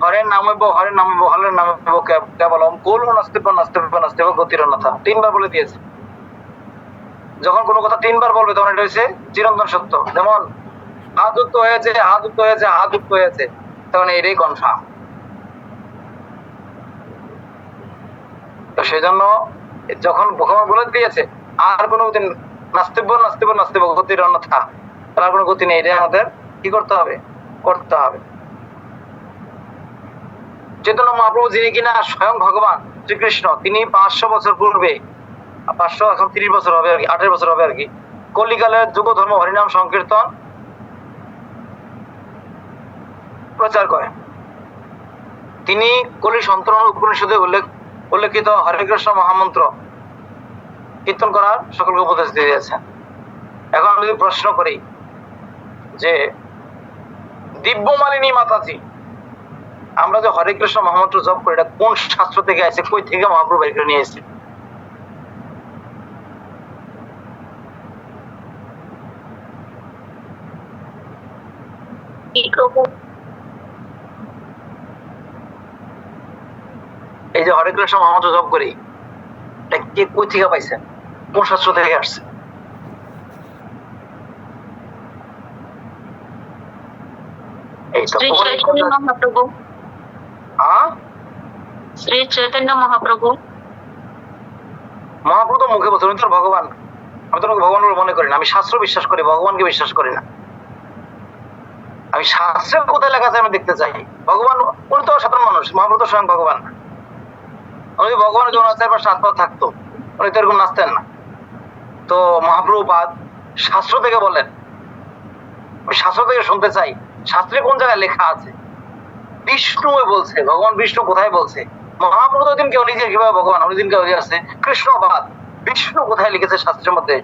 হরের নামব হরের নামব হরের নামব কেবলম কুল নাস্তিব নাস্তিব নাস্তিব গতির অন্যথা, 3 বার বলে দিয়েছে। যখন কোনো কথা 3 বার বলবে তখন এটা হচ্ছে চিরন্তন সত্য। যেমন হাত যুক্ত হয়েছে, হাত যুক্ত হয়েছে, হাত যুক্ত হয়েছে, তখন এটাই কনফার্ম। তো সেই জন্য যখন ভগবান বলে দিয়েছে আর কোনো দিন নাস্তিব নাস্তিব নাস্তিব গতির অন্যথা, তার কোনো গতি নেই, এটা আমাদের কি করতে হবে? করতে হবে। চৈতন্য মহাপ্রভু যিনি কিনা স্বয়ং ভগবান শ্রীকৃষ্ণ, তিনি 500 বছর পূর্বে, 500 এখন 30 বছর হবে আর কি, 28 বছর হবে আর কি, কলিকালের যুগ ধর্ম হরিনাম সংকীর্তন প্রচার করেন। তিনি কলি সন্তরণ উপনিষদে উল্লেখিত হরে কৃষ্ণ মহামন্ত্র কীর্তন করার সকলকে উপদেশ দিয়ে দিয়েছেন। এখন আমি যদি প্রশ্ন করি যে দিব্যমালিনী মাতাজি, আমরা যে হরে কৃষ্ণ মহামন্ত্র জপ করি, এটা কোন শাস্ত্র থেকে আছে, কই থেকে মহাপ্রভু বের করে নিয়ে এসেছে? এই যে হরে কৃষ্ণ মহামন্ত্র জপ করি, এটা কে কই থেকে পাইছেন, কোন শাস্ত্র থেকে আসছে? শ্রী চৈতন্য মহাপ্রভু। শ্রী চৈতন্য মহাপ্রভু মহাপ্রভু তো মুখে বলছেন, উনি তো ভগবান। আমি তো ভগবান বলে মনে করি না, আমি শাস্ত্র বিশ্বাস করি, ভগবানকে বিশ্বাস করি না। আমি শাস্ত্রে কোথায় লেখা আছে আমি দেখতে চাই। ভগবান উনি তো সাধারণ মানুষ, মহাপ্রভু তো স্বয়ং ভগবান। উনি ভগবানের জন্য 4-5 হাত পা থাকতো, উনি তো এরকম নাচতেন না। তো মহাপ্রভুপাদ শাস্ত্র থেকে বলেন, শাস্ত্র থেকে শুনতে চাই শাস্ত্রে কোন জায়গায় লেখা আছে। বিষ্ণু বলছে, ভগবান বিষ্ণু কোথায় বলছে? মহাপ্রভু তো দিন কেউ নিজে কিভাবে ভগবান, ওই দিন কেউ আছে কৃষ্ণবাদ, বিষ্ণু কোথায় লিখেছে শাস্ত্রের মধ্যে?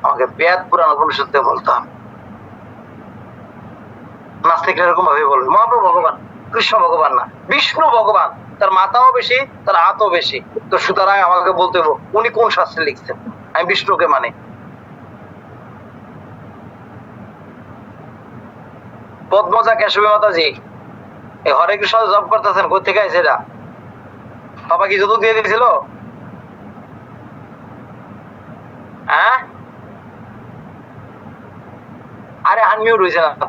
আমাকে বেদ পুরাণ উপনিষদ থেকে বলতে হবে। নাস্তিক এরকম ভাবে বলবে মহাপ্রভু ভগবান, কৃষ্ণ ভগবান না, বিষ্ণু ভগবান, তার মাথাও বেশি, তার হাতও বেশি। তো সুতরাং আমাকে বলতে হবে উনি কোন শাস্ত্রে লিখছেন, আমি বিষ্ণুকে মানে। পদ্মজা কেশবী মাতাজি এই হরে কৃষ্ণ জপ করতেছেন, কোথা থেকে আছে এটা? বাবা কি যদু দিয়ে দিয়েছিল? হ্যাঁ, আরে আনমিউট হয়েছে না তো।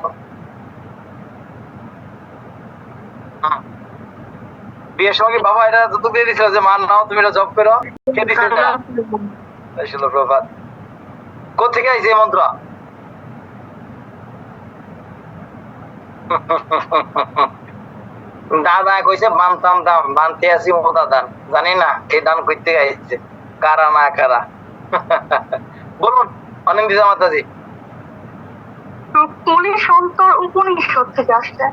বিয়ের সময় কি বাবা এটা যদু দিয়ে দিয়েছিল যে মান নাও তুমি এটা জপ করো? কে দিয়েছিল এটা? প্রভাত কোথা থেকে আইছে এই মন্ত্র? দাদা কইছে বানতাম দাম, বানতে আসি মোদা দান, জানি না এই দান করতে আইছে কারা না কারা। বলুন অনিন্দিতা মাতাজি। কলি সন্তর উপনিষদ থেকে আসছে।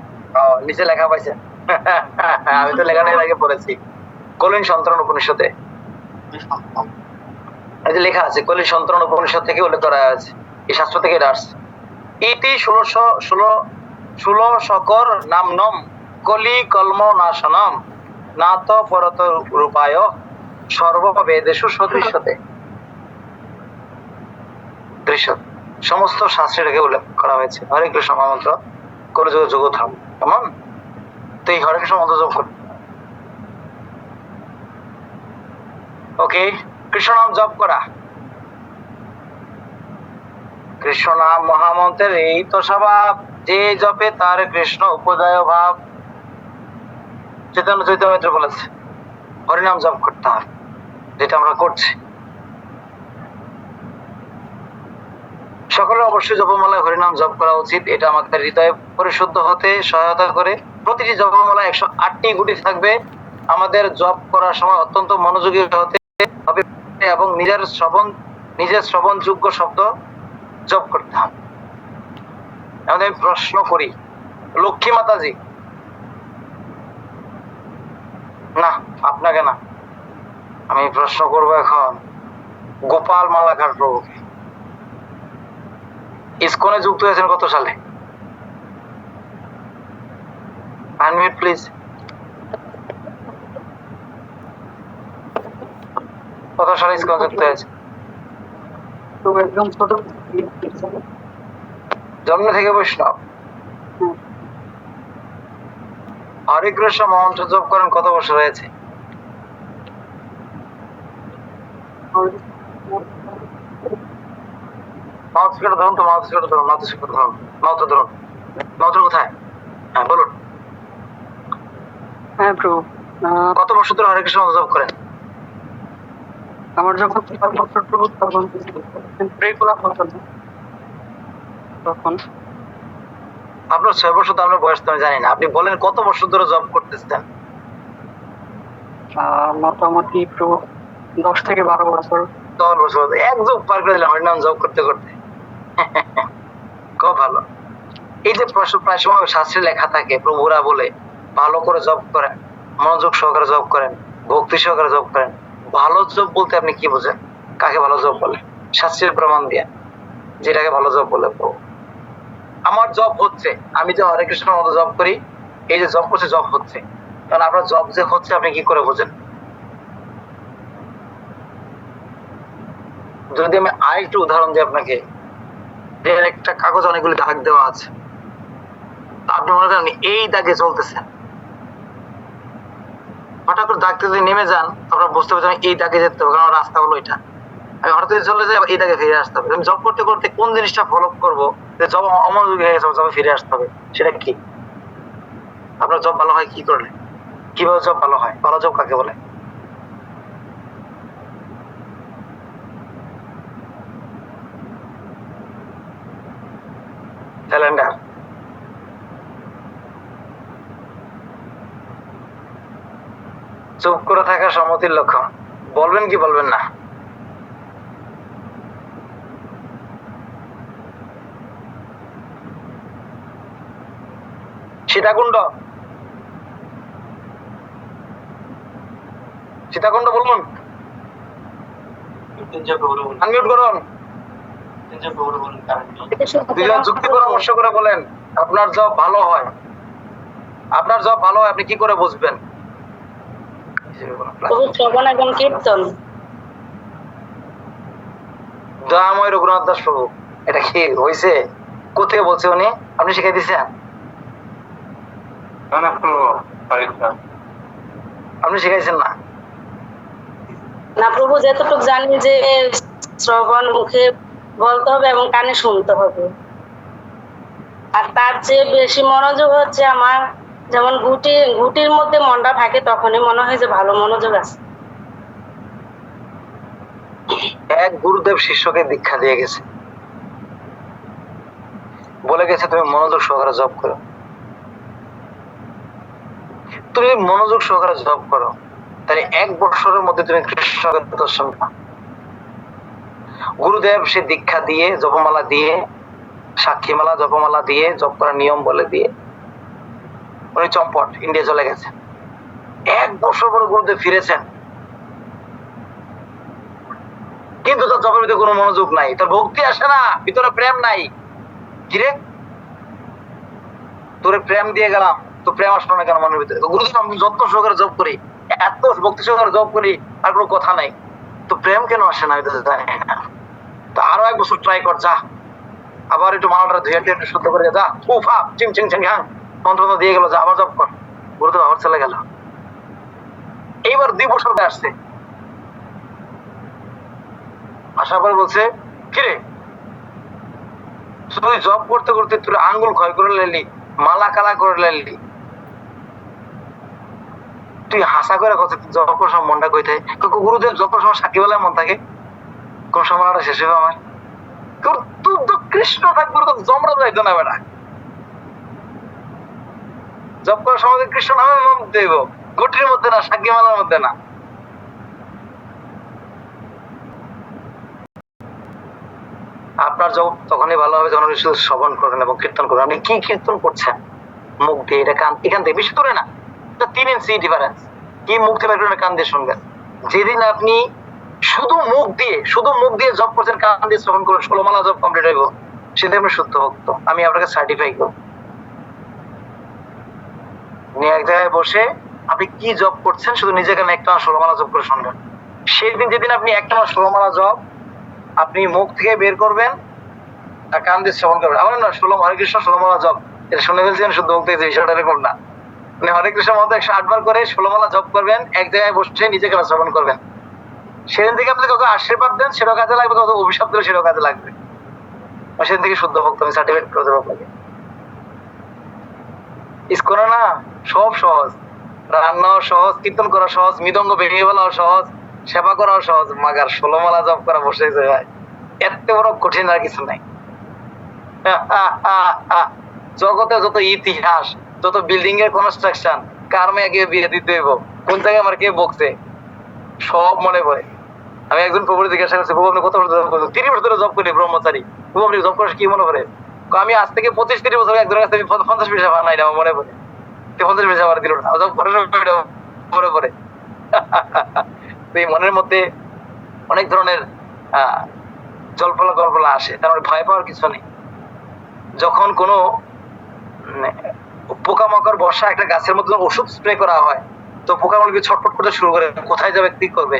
নিচে লেখা পাইছে। আমি তো লেখাটা এর আগে পড়েছি কলিন সন্তরণ উপনিষদে, এই যে লেখা আছে কলিন সন্তরণ উপনিষদ থেকে উল্লেখ করা আছে, এই শাস্ত্র থেকে এটা আসছে। ইতি 16 নামনম কলি কলম নাশনম নাত পরত রূপায় সর্ববেদেষু সদৃশ্যতে। দৃশ্য সমস্ত শাস্ত্রে এটাকে উল্লেখ করা হয়েছে। হরে কৃষ্ণ মহামন্ত্র কলিযুগ যোগ ধর্ম, কেমন? তো এই হরে কৃষ্ণ মন্ত্র জপ করতে, ওকে। কৃষ্ণ নাম জপ করা, কৃষ্ণ নাম মহামন্ত্রের এই তো স্বভাব, যে জপে তার কৃষ্ণ উপদয় ভাব। চৈতন্য চৈতন্য বলেছে হরিনাম জপ করতে হবে, যেটা আমরা করছি। সকলের অবশ্যই জপমালায় হরিনাম জপ করা উচিত, এটা আমাদের হৃদয় পরিশুদ্ধ হতে সহায়তা করে। প্রতিটি জপমালায় 108টি গুটি থাকবে। আমাদের জপ করার সময় অত্যন্ত মনোযোগী হতে হবে এবং নিজের শ্রবণযোগ্য শব্দ জপ করতে হবে। আমি প্রশ্ন করি, লক্ষ্মী মাতাজি, না আপনাকে না, আমি প্রশ্ন করব এখন গোপাল মালাকার প্রভুকে। ইসকনে যুক্ত হয়েছেন কত সালে? Unmute please. কত সালে ইসকনে যুক্ত হয়েছে? জন্ম থেকে বৈষ্ণব। হরে কৃষ্ণ মন্ত্র জপ করেন কত বছর হয়েছে? মাউথ স্পিকার ধরুন তো, মাউথ স্পিকার ধরুন, মাউথ স্পিকার ধরুন, মাউথ ধরুন। মাউথ কোথায়? হ্যাঁ বলুন। হ্যাঁ প্রভু, কত বছর ধরে হরে কৃষ্ণ মন্ত্র জপ করেন? আমার যখন 4 বছর প্রভু তখন রেগুলার হতো না। তখন আপনার 6 বছর তো, আপনার বয়স তো আমি জানি না, আপনি বলেন কত বছর ধরে জব করতেছেন? মোটামুটি প্রভু 10 থেকে 12 বছর। 10 বছর, এক যোগ পার করে দিলাম হরিনাম জব করতে করতে। খুব ভালো। এই যে প্রায় সময় শাস্ত্রে লেখা থাকে, প্রভুরা বলে ভালো করে জব করেন, মনোযোগ সহকারে জব করেন, ভক্তি সহকারে জব করেন। ভালো জব বলতে আপনি কি বোঝেন? কাকে ভালো জব বলে? শাস্ত্রের প্রমাণ দিয়ে যেটাকে ভালো জব বলে। আমার জব হচ্ছে, আমি যে হরে কৃষ্ণ মতো জব করি, এই যে জব করছে জব হচ্ছে, কারণ আপনার জব যে হচ্ছে আপনি কি করে বোঝেন? যদি আমি আরেকটু উদাহরণ দিই আপনাকে, একটা কাগজ অনেকগুলি দাগ দেওয়া আছে, আপনি মনে করেন এই দাগে চলতেছেন, হঠাৎ করে দাগতে যদি নেমে যান আপনার বুঝতে পারছেন এই দাগে যেতে হবে, কারণ রাস্তা হলো এটা। আমি হঠাৎ করে চলে যাই, এই দাগে ফিরে আসতে হবে। আমি জব করতে করতে কোন জিনিসটা ফলো করবো যে জব অমনোযোগী হয়ে গেছে, জবে ফিরে আসতে হবে, সেটা কি? আপনার জব ভালো হয় কি করলে? কিভাবে জব ভালো হয়? ভালো জব কাকে বলে? ক্যালেন্ডার। চুপ করে থাকা সম্মতির লক্ষণ। বলবেন কি বলবেন না? সীতাকুণ্ড, সীতাকুণ্ড বলুন, আনমিউট করুন। দুজন যুক্তি পরামর্শ করে বলেন আপনার জব ভালো হয়, আপনার জব ভালো হয় আপনি কি করে বুঝবেন? শ্রবণ এবং কীর্তন। দয়াময় রঘুনাথ দাস প্রভু, এটা কি হয়েছে? কোথায় বলছে উনি? আপনি শিখাই দিচ্ছেন? আপনি শিখাইছেন না? না প্রভু, যতটুকু জানি যে শ্রবণ মুখে বলতে হবে এবং কানে শুনতে হবে, আর তার চেয়ে বেশি মনোযোগ হচ্ছে আমার, যেমন ঘুটির মধ্যে মনটা থাকে, তখনই মনে হয় যে ভালো মনোযোগ আছে। এক গুরুদেব শিষ্যকে দীক্ষা দিয়ে গেছে, বলে গেছে তুমি মনোযোগ সহকারে জব করো। তুমি মনোযোগ সহকারে জব করো, তাহলে 1 বছরের মধ্যে তুমি কৃষ্ণকে দর্শন পাও। গুরুদেব সে দীক্ষা দিয়ে, জপমালা দিয়ে, সাক্ষীমালা জপমালা দিয়ে, জপ করার নিয়ম বলে দিয়ে উনি চম্পট, ইন্ডিয়া চলে গেছেন। 1 বছর পরে গুরুদেব ফিরেছেন, কিন্তু তার জপের ভিতরে কোনো মনোযোগ নাই, তার ভক্তি আসে না, ভিতরে প্রেম নাই। কিরে, তোরে প্রেম দিয়ে গেলাম, তো প্রেম আসলো না কেন মনের ভিতরে? তো গুরুদেব আমি যত্ন সহকারে জপ করি, এত ভক্তি সহকারে জপ করি, আর কোনো কথা নাই, তো প্রেম কেন আসে না? জানি না। তো আরো 1 বছর ট্রাই কর, যা আবার একটু মালাটা ধুয়ে একটু শুদ্ধ করে যা, উফা চিং চিং চিং, হ্যাঁ মন্ত্র দিয়ে গেল, যা আবার জপ কর। গুরুদেব আবার চলে গেল। এইবার 2 বছর আসছে, আসার পর বলছে, কিরে তুই জব করতে করতে তুই আঙ্গুল ক্ষয় করে লাইলি, মালা কালা করে লাইলি, তুই হাসা করে কথা জব করার সময় মনটা কই থাকে? গুরুদেব জব করার সময় সাকিবেলায় মন থাকে, কোন সময় মালাটা শেষ হবে আমার? তুই তো কৃষ্ণ থাকবে, তো জমরা যাইতো না বেটা। জব করার সময় কৃষ্ণ নামে মন দেব, গুটির মধ্যে না, সাকি মালার মধ্যে না। আপনার জব তখনই ভালো হবে যখন শুধু শ্রবণ করেন এবং কীর্তন করেন। আপনি কি কীর্তন করছেন? মুখ দিয়ে, এটা কান, এখান থেকে বেশি দূরে না, 3 ইঞ্চি ডিফারেন্স। কি মুখ থেকে বের করেন, কান দিয়ে শুনবেন। যেদিন আপনি শুধু মুখ দিয়ে জব করছেন, কান দিয়ে শ্রবণ করেন, 16 মালা জব কমপ্লিট হইব, সেটা আপনি শুদ্ধ ভক্ত। আমি আপনাকে সার্টিফাই করব। নিয়ে এক জায়গায় বসে আপনি কি জব করছেন, শুধু নিজে কানে একটা 16 মালা জব করে শুনবেন। সেই দিন যেদিন আপনি একটা 16 মালা জব আপনি মুখ থেকে বের করবেন আর কান দিয়ে শ্রবণ করবেন, আমার না 16 হরে কৃষ্ণ 16 মালা জপ, এটা শুনে ফেলছেন শুদ্ধ ভক্তি, বিষয়টা এরকম না। মানে হরে কৃষ্ণ মতো 108 বার করে 16 মালা জপ করবেন, এক জায়গায় বসে নিজে কানে শ্রবণ করবেন। সেদিন থেকে আপনি কাউকে আশীর্বাদ দেন, সেটাও কাজে লাগবে, কাউকে অভিশাপ দিলে সেটাও কাজে লাগবে। সেদিন থেকে শুদ্ধ ভক্ত আমি সার্টিফিকেট করে দেবো আপনাকে। ইসকোনা না সব সহজ, রান্নাও সহজ, কীর্তন করা সহজ, মৃদঙ্গ ভেঙে ফেলাও সহজ, সেবা করাও সহজ, মাগার 16 মালা জপ করা বসেছে ভাই, এত বড় কঠিন আর কিছু নাই। জগতে যত ইতিহাস, যত বিল্ডিং এর কনস্ট্রাকশন, কার মেয়েকে বিয়ে দিতে হইব, কোন জায়গায় আমার কে বকছে, সব মনে পড়ে। আমি একজন প্রভুর জিজ্ঞাসা করছি, প্রভু আপনি কত বছর জব করছেন? 30 বছর ধরে জব করি ব্রহ্মচারী। প্রভু আপনি জব করার কি মনে পড়ে? আমি আজ থেকে 25-30 বছর একজনের কাছ থেকে 50 পয়সা বানাই না, আমার মনে পড়ে। 50 পয়সা আমার দিল না, জব করার মনে পড়ে। এই মনের মধ্যে অনেক ধরনের জল্পনা কল্পনা আসে, তার মানে ভয় পাওয়ার কিছু নেই। যখন কোনো পোকামাকড় বর্ষা একটা গাছের মধ্যে ওষুধ স্প্রে করা হয়, তো পোকামাকড় ছটফট করতে শুরু করে, কোথায় যাবে কি করবে,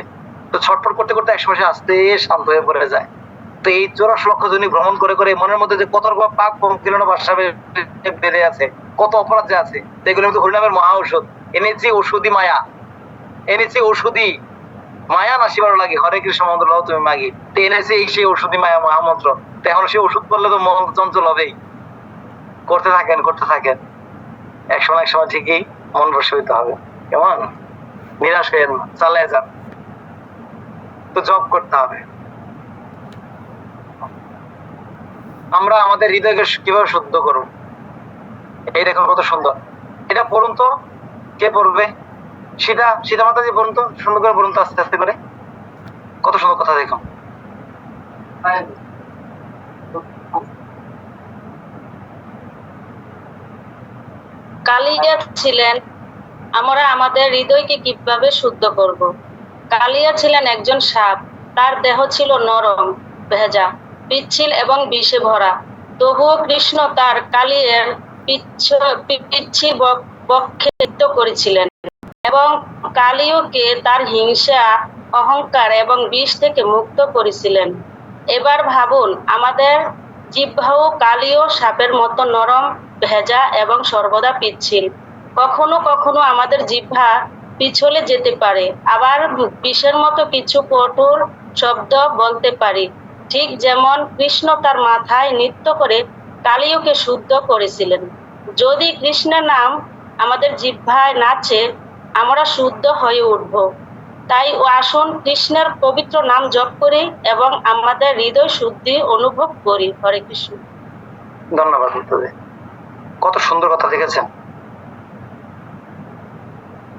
তো ছটফট করতে করতে একসময় সে আস্তে শান্ত হয়ে পড়ে যায়। তো এই 84 লক্ষ জনী ভ্রমণ করে করে মনের মধ্যে যে কত রকম পাপ কিরণ বাসা বেঁধে আছে, কত অপরাধ যে আছে, এগুলোর মধ্যে হরিনামের মহা ঔষধ। এনেছি ওষুধি মায়া, এনেছি ওষুধি মায়া না শিবার লাগে, হরে কৃষ্ণ মন্ত্র লও তুমি মাগি, তো এনেছে এই সেই ওষুধি মায়া মহামন্ত্র। তো এখন সে ওষুধ করলে তো মন চঞ্চল হবেই, করতে থাকেন এক সময় ঠিকই মন বসে হইতে হবে। কেমন নিরাশ হয়ে না, চালিয়ে যান। তো জব করতে হবে। আমরা আমাদের হৃদয়কে কিভাবে শুদ্ধ করব, এই দেখুন কত সুন্দর। এটা পড়ুন তো, কে পড়বে? সীতা মাতাজি পড়ুন তো, সুন্দর করে পড়ুন তো, আস্তে আস্তে করে, কত সুন্দর কথা দেখুন। কালিয়া ছিলেন, আমরা আমাদের হৃদয়কে কিভাবে শুদ্ধ করব। কালিয়া ছিলেন একজন সাপ, তার দেহ ছিল নরম, ভেজা, পিচ্ছিল এবং বিষে ভরা। তবুও কৃষ্ণ তার কালিয়ের পিচ্ছিল বক্ষে নৃত্য করেছিলেন এবং কালিয়কে তার হিংসা, অহংকার এবং বিষ থেকে মুক্ত করেছিলেন। এবার ভাবুন, আমাদের জিহ্বাও কালীয় সাপের মতো নরম, ভেজা এবং সর্বদা পিচ্ছিল। কখনো কখনো আমাদের জিহ্বা পিছলে যেতে পারে, আবার বিষের মতো কিছু কঠোর শব্দ বলতে পারি। ঠিক যেমন কৃষ্ণ তার মাথায় নৃত্য করে কালীয়কে শুদ্ধ করেছিলেন। যদি কৃষ্ণের নাম আমাদের জিহ্বায় নাচে, আমরা শুদ্ধ হয়ে উঠব। তাই আসুন কৃষ্ণের পবিত্র নাম জপ করি এবং আমাদের হৃদয় শুদ্ধি অনুভব করি। হরে কৃষ্ণ। ধন্যবাদ। কত সুন্দর কথা দেখেছেন।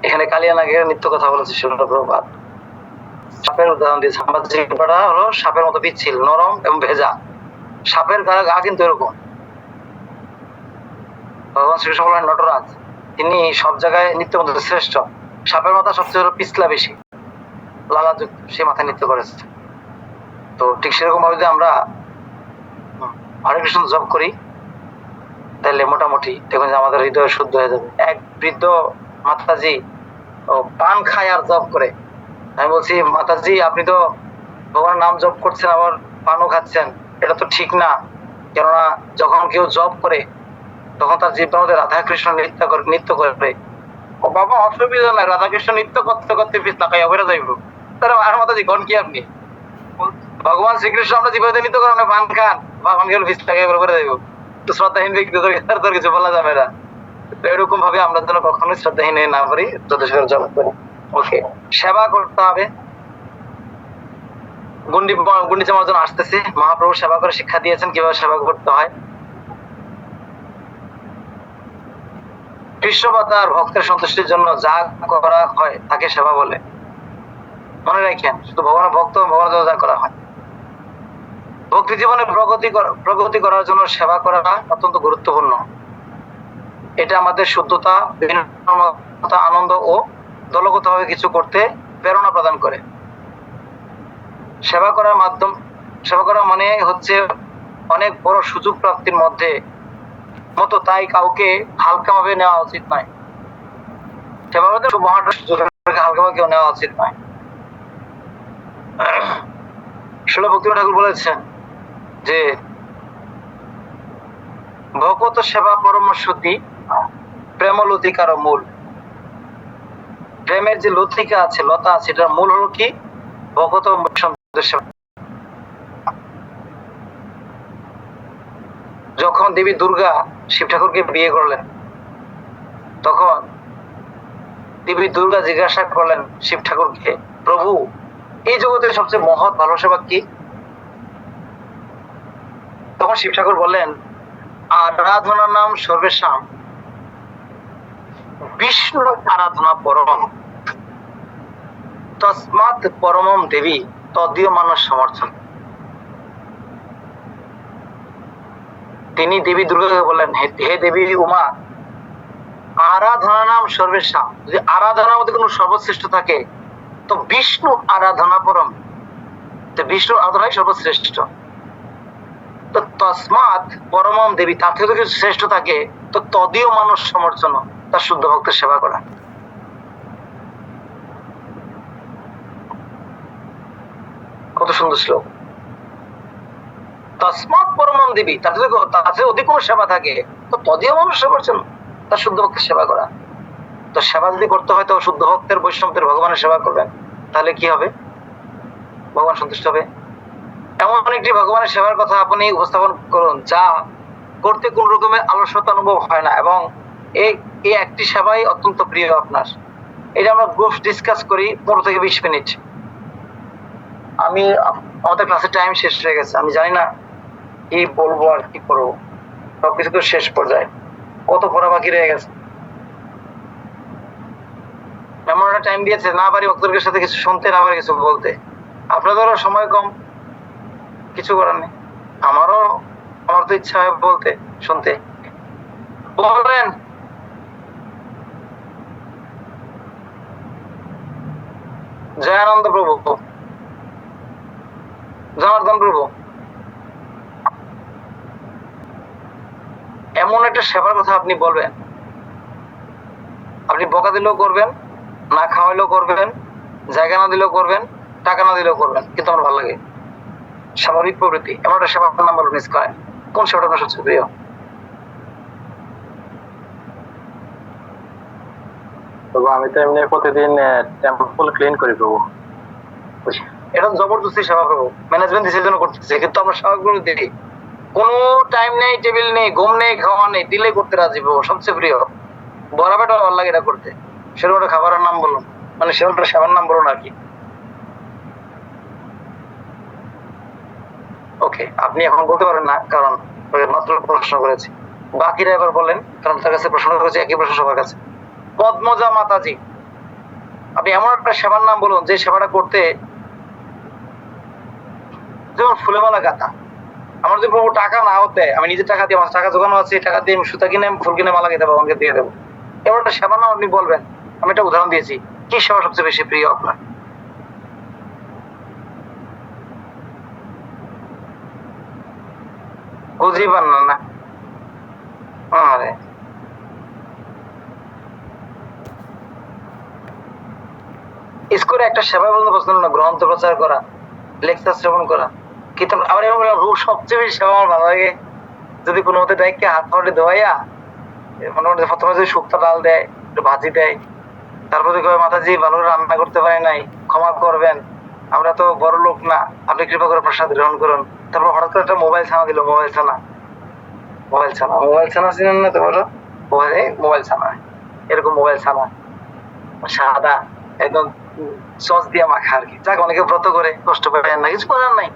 এখানে কালিয়া নাগের নিত্য কথা বলেছে শিলপ্রপাত। সাপের উদাহরণ দিয়েছে। আমাদের জিহ্বাটা হলো সাপের মতো পিচ্ছিল, নরম এবং ভেজা। সাপের গা কিন্তু এরকম। ভগবান শ্রীকৃষ্ণ বলেন নটরাজ, তিনি সব জায়গায় নৃত্যের মধ্যে শ্রেষ্ঠ। সাপের মাথা সবচেয়ে পিছলা বেশি, লালাযুক্ত, সে মাথায় নৃত্য করেছে। তো ঠিক সেরকম ভাবে যদি আমরা হরে কৃষ্ণ জপ করি তাহলে মোটামুটি দেখুন যে আমাদের হৃদয় শুদ্ধ হয়ে যাবে। এক বৃদ্ধ মাতাজি পান খায় আর জপ করে। আমি বলছি, মাতাজি আপনি তো ভগবানের নাম জপ করছেন আবার পানও খাচ্ছেন, এটা তো ঠিক না। কেননা যখন কেউ জপ করে তখন তার জীবনের মধ্যে রাধা কৃষ্ণ নৃত্য করে। ও বাবা, অসুবিধা নাই, রাধা কৃষ্ণ নৃত্য করতে করতে পিছলা খাইয়া বেড়ে যাইব। তাহলে আর মাতাজি কোন কি আপনি ভগবান শ্রীকৃষ্ণ আমরা জীবনে নৃত্য করেন পান খান বা পান খেলে পিছলা খাইয়া বেড়ে যাইব। তো শ্রদ্ধাহীন ব্যক্তি তোর কিছু বলা যাবে না। তো এরকম ভাবে আমরা যেন কখনোই শ্রদ্ধাহীন না করি, যথেষ্ট জপ করি। ওকে, সেবা করতে হবে। গুন্ডিচা মহাজন আসতেছে, মহাপ্রভু সেবা করে শিক্ষা দিয়েছেন কিভাবে সেবা করতে হয়। কৃষ্ণ বা তার ভক্তের সন্তুষ্টির জন্য যা করা হয় তাকে সেবা বলে। মনে রাখেন, শুধু ভগবানের ভক্ত ভগবানের জন্য যা করা হয়। ভক্তি জীবনে প্রগতি করার জন্য সেবা করা অত্যন্ত গুরুত্বপূর্ণ। এটা আমাদের শুদ্ধতা, বিনম্রতা, আনন্দ ও দলগতভাবে কিছু করতে প্রেরণা প্রদান করে। সেবা করার মানে হচ্ছে অনেক বড় সুযোগ প্রাপ্তির মতো, তাই কাউকে হালকাভাবে নেওয়া উচিত নয়। সেবা করতে হালকাভাবে কেউ নেওয়া উচিত নয়। শিল ভক্তিনাথ ঠাকুর বলেছেন যে ভকত সেবা পরম শুদ্ধি, প্রেম লতিকার মূল। প্রেমের যে লতিকা আছে, লতা আছে, এটার মূল হলো কি? ভকত সেবা। যখন দেবী দুর্গা শিব ঠাকুরকে বিয়ে করলেন, তখন দেবী দুর্গা জিজ্ঞাসা করলেন শিব ঠাকুরকে, প্রভু এই জগতের সবচেয়ে মহৎ ভালো সেবা কি? তখন শিব ঠাকুর বললেন, আরাধনা নাম সর্বেশাম, বিষ্ণু আরাধনা পরম, তস্মাৎ পরমম দেবী তদীয় মানস সমর্থন। তিনি দেবী দুর্গাকে বললেন, হে দেবী উমা, আরাধনা নাম সর্বেশাম, যদি আরাধনার মধ্যে কোনো সর্বশ্রেষ্ঠ থাকে তো বিষ্ণু আরাধনা পরম, তো বিষ্ণু আরাধনাই সর্বশ্রেষ্ঠ। তো তস্মাৎ পরমম দেবী, তার থেকে যদি শ্রেষ্ঠ থাকে তো তদীয় মানুষ সমর্থন, তার শুদ্ধ ভক্তের সেবা করা। কত সুন্দর শ্লোক। তস্মাৎ পরমম দেবী, তার থেকে অধিক কোনো সেবা থাকে তো তদীয় মানুষ সমর্থন, তার শুদ্ধ ভক্তের সেবা করা। তো সেবা যদি করতে হয় তো শুদ্ধ ভক্তের, বৈষ্ণবদের, ভগবানের সেবা করবেন, তাহলে কি হবে? ভগবান সন্তুষ্ট হবে। এমন একটি ভগবানের সেবার কথা আপনি উপস্থাপন করুন যা করতে কোন রকমের আলস্যতা অনুভব হয় না, এবং এই একটি সেবাই অত্যন্ত প্রিয় আপনার। এটা আমরা গ্রুপ ডিসকাস করি 15 থেকে 20 মিনিট। আমাদের ক্লাসের টাইম শেষ হয়ে গেছে, আমি জানি না কি বলবো আর কি করবো, সবকিছু তো শেষ পর্যায়ে, কত পড়া বাকি রয়ে গেছে। এমন একটা টাইম দিয়েছে, না পারি ভক্তদের সাথে কিছু শুনতে, না পারি কিছু বলতে। আপনাদেরও সময় কম, কিছু করার নেই। আমার তো ইচ্ছা হয় বলতে, শুনতে। বলেন। জয়ানন্দ প্রভু, জনার্দন প্রভু, এমন একটা সেবার কথা আপনি বলবেন, আপনি বকা দিলেও করবেন, না খাওয়াইলেও করবেন, জায়গা না দিলেও করবেন, টাকা না দিলেও করবেন, কিন্তু আমার ভালো লাগে। স্বাভাবিক প্রবৃত্তি। এমন একটা সেবার নাম বলুন, মিস করেন। কোন সেবাটা আপনার সবচেয়ে প্রিয়? আমি তো এমনি প্রতিদিন টেম্পল ক্লিন করি প্রভু। এটা জবরদস্তি সেবা প্রভু, ম্যানেজমেন্ট দিছে জন্য করতেছে, কিন্তু আমরা স্বাভাবিক দিই। কোনো টাইম নেই, টেবিল নেই, ঘুম নেই, খাওয়া নেই, দিলে করতে রাজি প্রভু, সবচেয়ে প্রিয়। বরাবেটা ভালো লাগে এটা করতে। সেরকম একটা খাবারের নাম বলুন, মানে সেরকম একটা সেবার নাম বলুন আর কি। ওকে, আপনি এখন বলতে পারেন না, কারণ মাত্র প্রশ্ন করেছি। বাকিরা এবার বলেন, কারণ তার কাছে প্রশ্ন করেছি একই প্রশ্ন সবার কাছে। পদ্মজা মাতাজি, আপনি এমন একটা সেবার নাম বলুন যে সেবাটা করতে, যেমন ফুলে মালা গাঁথা। আমার যদি প্রভু টাকা না হতে, আমি নিজের টাকা দিয়ে, আমার টাকা জোগানো আছে, টাকা দিয়ে আমি সুতা কিনে ফুল কিনে মালা গেতে পারবো, আমাকে দিয়ে দেবো। এবার একটা সেবা নাম আপনি বলবেন। আমি একটা উদাহরণ দিয়েছি, কি সেবা সবচেয়ে বেশি প্রিয় আপনার? খুঁজেই পান না? আরে স্কুলে একটা সেবা বন্ধু পছন্দ না, গ্রন্থ প্রচার করা, লেকচার শ্রবণ করা, কিন্তু আবার এরকম সবচেয়ে বেশি সেবা আমার ভালো লাগে যদি কোনো মতে ডাইকে হাত পাড়ে ধোয়াইয়া মোটামুটি প্রথমে যদি শুক্তো ডাল দেয়, একটু ভাজি দেয়, তারপরে কয় মাতাজি ভালো করে রান্না করতে পারি নাই, ক্ষমা করবেন, আমরা তো বড় লোক না, আপনি কৃপা করে প্রসাদ গ্রহণ করুন। তারপর হঠাৎ করে একটা মোবাইল ছানা দিল, মোবাইল ছানা চিনেন না? তো বলো মোবাইল ছানা, এরকম মোবাইল ছানা সাদা একদম সস দিয়ে মাখা আর কি। যাক, অনেকে ব্রত করে, কষ্ট পায় না, কিছু করার নাই,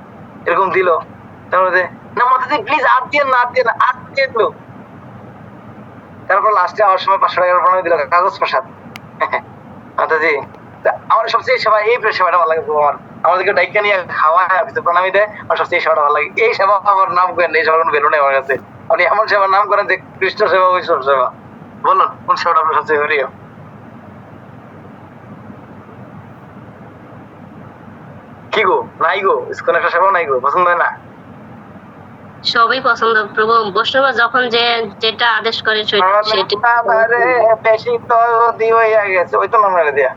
এরকম দিল। তারপরে না মাতাজি প্লিজ আর দিয়ে না, আর দিয়ে দিল। তারপর লাস্টে আমার সময় 500 টাকার প্রণামী দিল, কাগজ প্রসাদ। মাতাজি আমার সবচেয়ে সেবা, এই সেবাটা ভালো লাগে আমার, আমাদেরকে ডাইকা নিয়ে খাওয়ায় প্রণামী দেয়, আমার সবচেয়ে সেবাটা ভালো লাগে। এই সেবা আমার নাম করেন, এই সেবা কোনো বেরো নেই আমার কাছে। আপনি এমন সেবার নাম করেন যে কৃষ্ণ সেবা, বৈষ্ণব সেবা, বলুন কোন সেবাটা আপনার সবচেয়ে প্রিয়? কি গো, নাই গো, ইসকন একটা সেবা নাই গো, পছন্দ হয় না? সবই পছন্দ প্রভু। বৈষ্ণব যখন যেটা আদেশ করে বেশি দরদি হইয়া গেছে, ওই তো নাম দিয়া,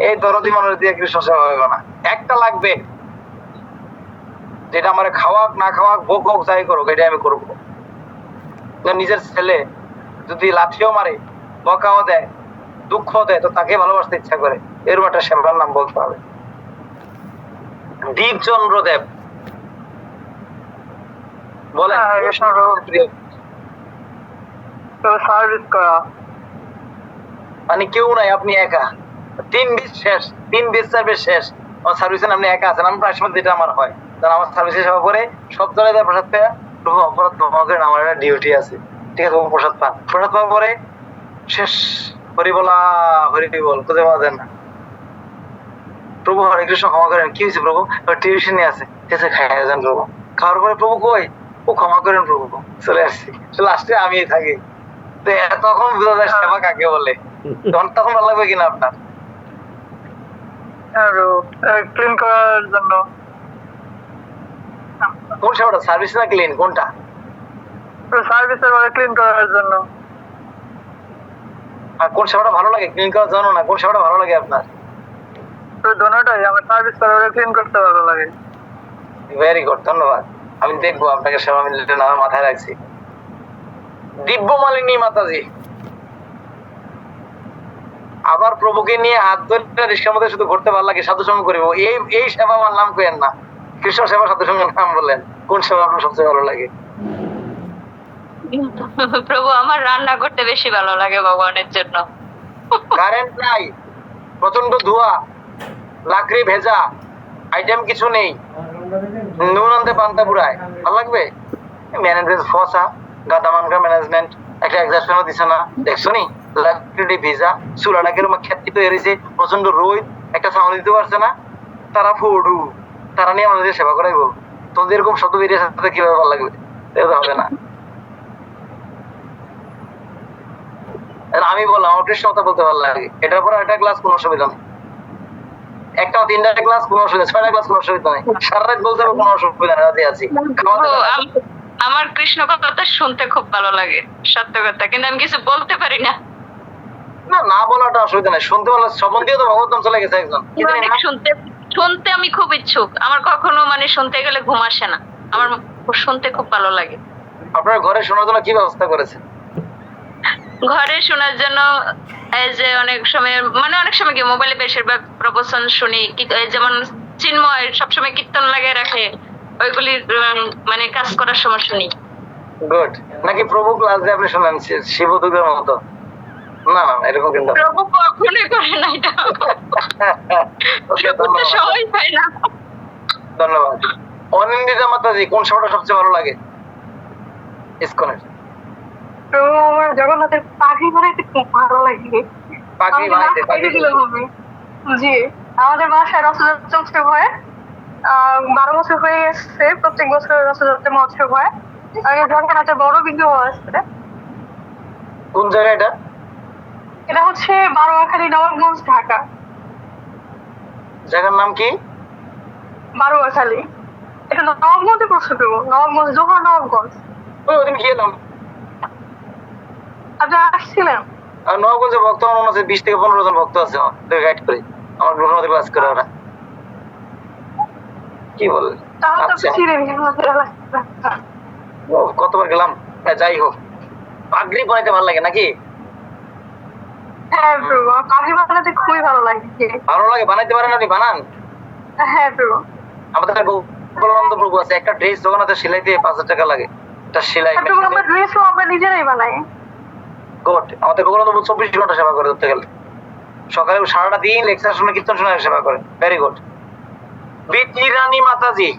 এই দরদি মানুষ দিয়ে কৃষ্ণ সেবা হবে না। একটা লাগবে যেটা আমার খাওয়াক না খাওয়াক, ভোগ হোক যাই করুক, এটা আমি করবো। নিজের ছেলে যদি লাঠিও মারে, বকাও দেয়, দুঃখ দেয়, তো তাকে ভালোবাসতে ইচ্ছা করে, এরকম একটা সেবার নাম বলতে হবে। দীপচন্দ্র দেব বলেন সার্ভিস করা। মানে কেউ নাই, আপনি একা, 3 20 শেষ, 3 20 সার্ভিস শেষ, আমার সার্ভিসে আপনি একা আছেন। আমি প্রায় সময় যেটা আমার হয়, কারণ আমার সার্ভিসে সেবা করে সব জায়গায় প্রসাদ পেয়ে প্রভু অপরাধ ক্ষমা করেন, আমার একটা ডিউটি আছে, ঠিক আছে? প্রসাদ পান, প্রসাদ পাওয়ার পরে শেষ, হরি বলা, হরি বল, খুঁজে পাওয়া যায় না। প্রভু হরে কৃষ্ণ ক্ষমা করেন, কি হয়েছে প্রভু? টিউশনে আছে, ঠিক আছে খাইয়া যান প্রভু। খাওয়ার পরে প্রভু কই, ও ক্ষমা করেন প্রভু, চলে আসছি, লাস্টে আমি থাকি। তখন বোঝা যায় সেবা কাকে বলে। তখন ভালো লাগবে কিনা আপনার? ক্লিন করার জন্য। কোন সেবাটা, সার্ভিস না ক্লিন, কোনটা? সার্ভিসের পরে ক্লিন করার জন্য। আর কোন সেবাটা ভালো লাগে, ক্লিন করার জন্য না, কোন সেবাটা ভালো লাগে আপনার? দোনোটাই, আমার সার্ভিস করার পরে ক্লিন করতে ভালো লাগে। ভেরি গুড, ধন্যবাদ। আমি দেখবো আপনাকে সেবা মিলতে, না মাথায় রাখছি। দিব্য মালিনী মাতাজি আবার প্রভুকে নিয়ে হাত ধরে রিস্কার মধ্যে শুধু ঘুরতে ভালো লাগে, সাধু সঙ্গ করিব, এই সেবা আমার নাম কেন না? কৃষ্ণ সেবা, সাধু সঙ্গের নাম বলেন, কোন সেবা আপনার সবচেয়ে ভালো লাগে? প্রভু আমার রান্না করতে বেশি ভালো লাগে ভগবানের জন্য। কারেন্ট নাই, প্রচন্ড ধোঁয়া, লাকড়ি ভেজা, আইটেম কিছু নেই, নুন আনতে পান্তা পুরায়, ভালো লাগবে? ম্যানেজমেন্ট ফসা, গাদা মানকার ম্যানেজমেন্ট, একটা এক্সাস্ট দিছে না, দেখছো নি? লাকড়ি ভেজা, চুলাটা কিরকম খ্যাতি তো এড়েছে, প্রচন্ড রোদ, একটা সাউন্ড দিতে পারছে না, তারা ফোড়ু, তারা নিয়ে আমাদের সেবা করাইব। তোমাদের এরকম শব্দ বেরিয়ে সাথে কিভাবে ভালো লাগবে? এটা হবে না। আমি বললাম আমার কৃষ্ণ কথা বলতে ভালো লাগে, এটার পর একটা ক্লাস কোনো অসুবিধা নেই, একটা 3টা ক্লাস কোনো অসুবিধা, 6টা ক্লাস কোনো অসুবিধা নেই, সারা রাত বলতে হবে কোনো অসুবিধা নেই, রাজি আছি। আমার কৃষ্ণ কথা শুনতে খুব ভালো লাগে, সত্য কথা, কিন্তু আমি কিছু বলতে পারি না। না, না বলাটা অসুবিধা নেই, শুনতে ভালো, শ্রবণ দিয়ে তো ভগবত চলে গেছে একজন। শুনতে আমি খুব ইচ্ছুক, আমার কখনো মানে শুনতে গেলে ঘুম আসে না, আমার শুনতে খুব ভালো লাগে। আপনার ঘরে শোনার জন্য কি ব্যবস্থা করেছে? ঘরে শোনার জন্য এই যে অনেক সময় কি মোবাইলে বেশিরভাগ প্রবচন শুনি, যেমন চিন্ময় সবসময় কীর্তন লাগিয়ে রাখে, ওইগুলি মানে কাজ করার সময় শুনি। গুড। নাকি প্রভু ক্লাস দিয়ে আপনি শোনেন শিবদুর্গের মতো? না না, এরকম কিন্তু প্রভু কখনোই করে না এটা। সময় পাই না। ধন্যবাদ। অনিন্দিতা মাতাজি কোন সেবাটা সবচেয়ে ভালো লাগে ইসকনের? তো আমার জগন্নাথের পাখি বানাইতে খুব ভালো লাগে। পাখি বানাইতে, পাখি জি, আমাদের বাসায় রথযাত্রা চলছে হয়, 12 বছর হয়ে গেছে, প্রত্যেক বছর রথযাত্রা মহোৎসব হয়। জগন্নাথের বড় বিগ্রহ আছে। কোন জায়গায় এটা? এটা হচ্ছে বারোয়াখালী, নবাবগঞ্জ, ঢাকা। জায়গার নাম কি? বারোয়াখালী। এটা নবাবগঞ্জে প্রশ্ন করবো, নবাবগঞ্জ, জোহর নবাবগঞ্জ। ওদিন গিয়েলাম আপনি আসছিলেন? আর নবাবগঞ্জে ভক্ত আমার মনে আছে 20 থেকে 15 জন ভক্ত আছে, গাইড করে আমার গ্রহণতে ক্লাস করে ওরা। কি বলে তাহলে তো আচ্ছা। আপনি ছিলেন আমাদের এলাকায়। ও, কতবার গেলাম। যাই হোক, পাগড়ি বানাইতে ভালো লাগে নাকি? হ্যাঁ প্রভু, আমার পাখি বানাতে খুবই ভালো লাগে। ভালো লাগে, বানাইতে পারেন আপনি? বানান। হ্যাঁ প্রভু। আমাদের গোপালানন্দ প্রভু আছে, একটা ড্রেস দোকানে সেলাইতে 5000 টাকা লাগে, এটা সেলাই। প্রভু, আমরা ড্রেসও আমরা নিজেরাই বানাই। গুড। আমাদের গোপালানন্দ প্রভু 24 ঘন্টা সেবা করে ধরতে গেলে, সকালে সারাটা দিন লেকচার শুনে, কীর্তন শুনে সেবা করে। Very good. বিটি রানী মাতাজি,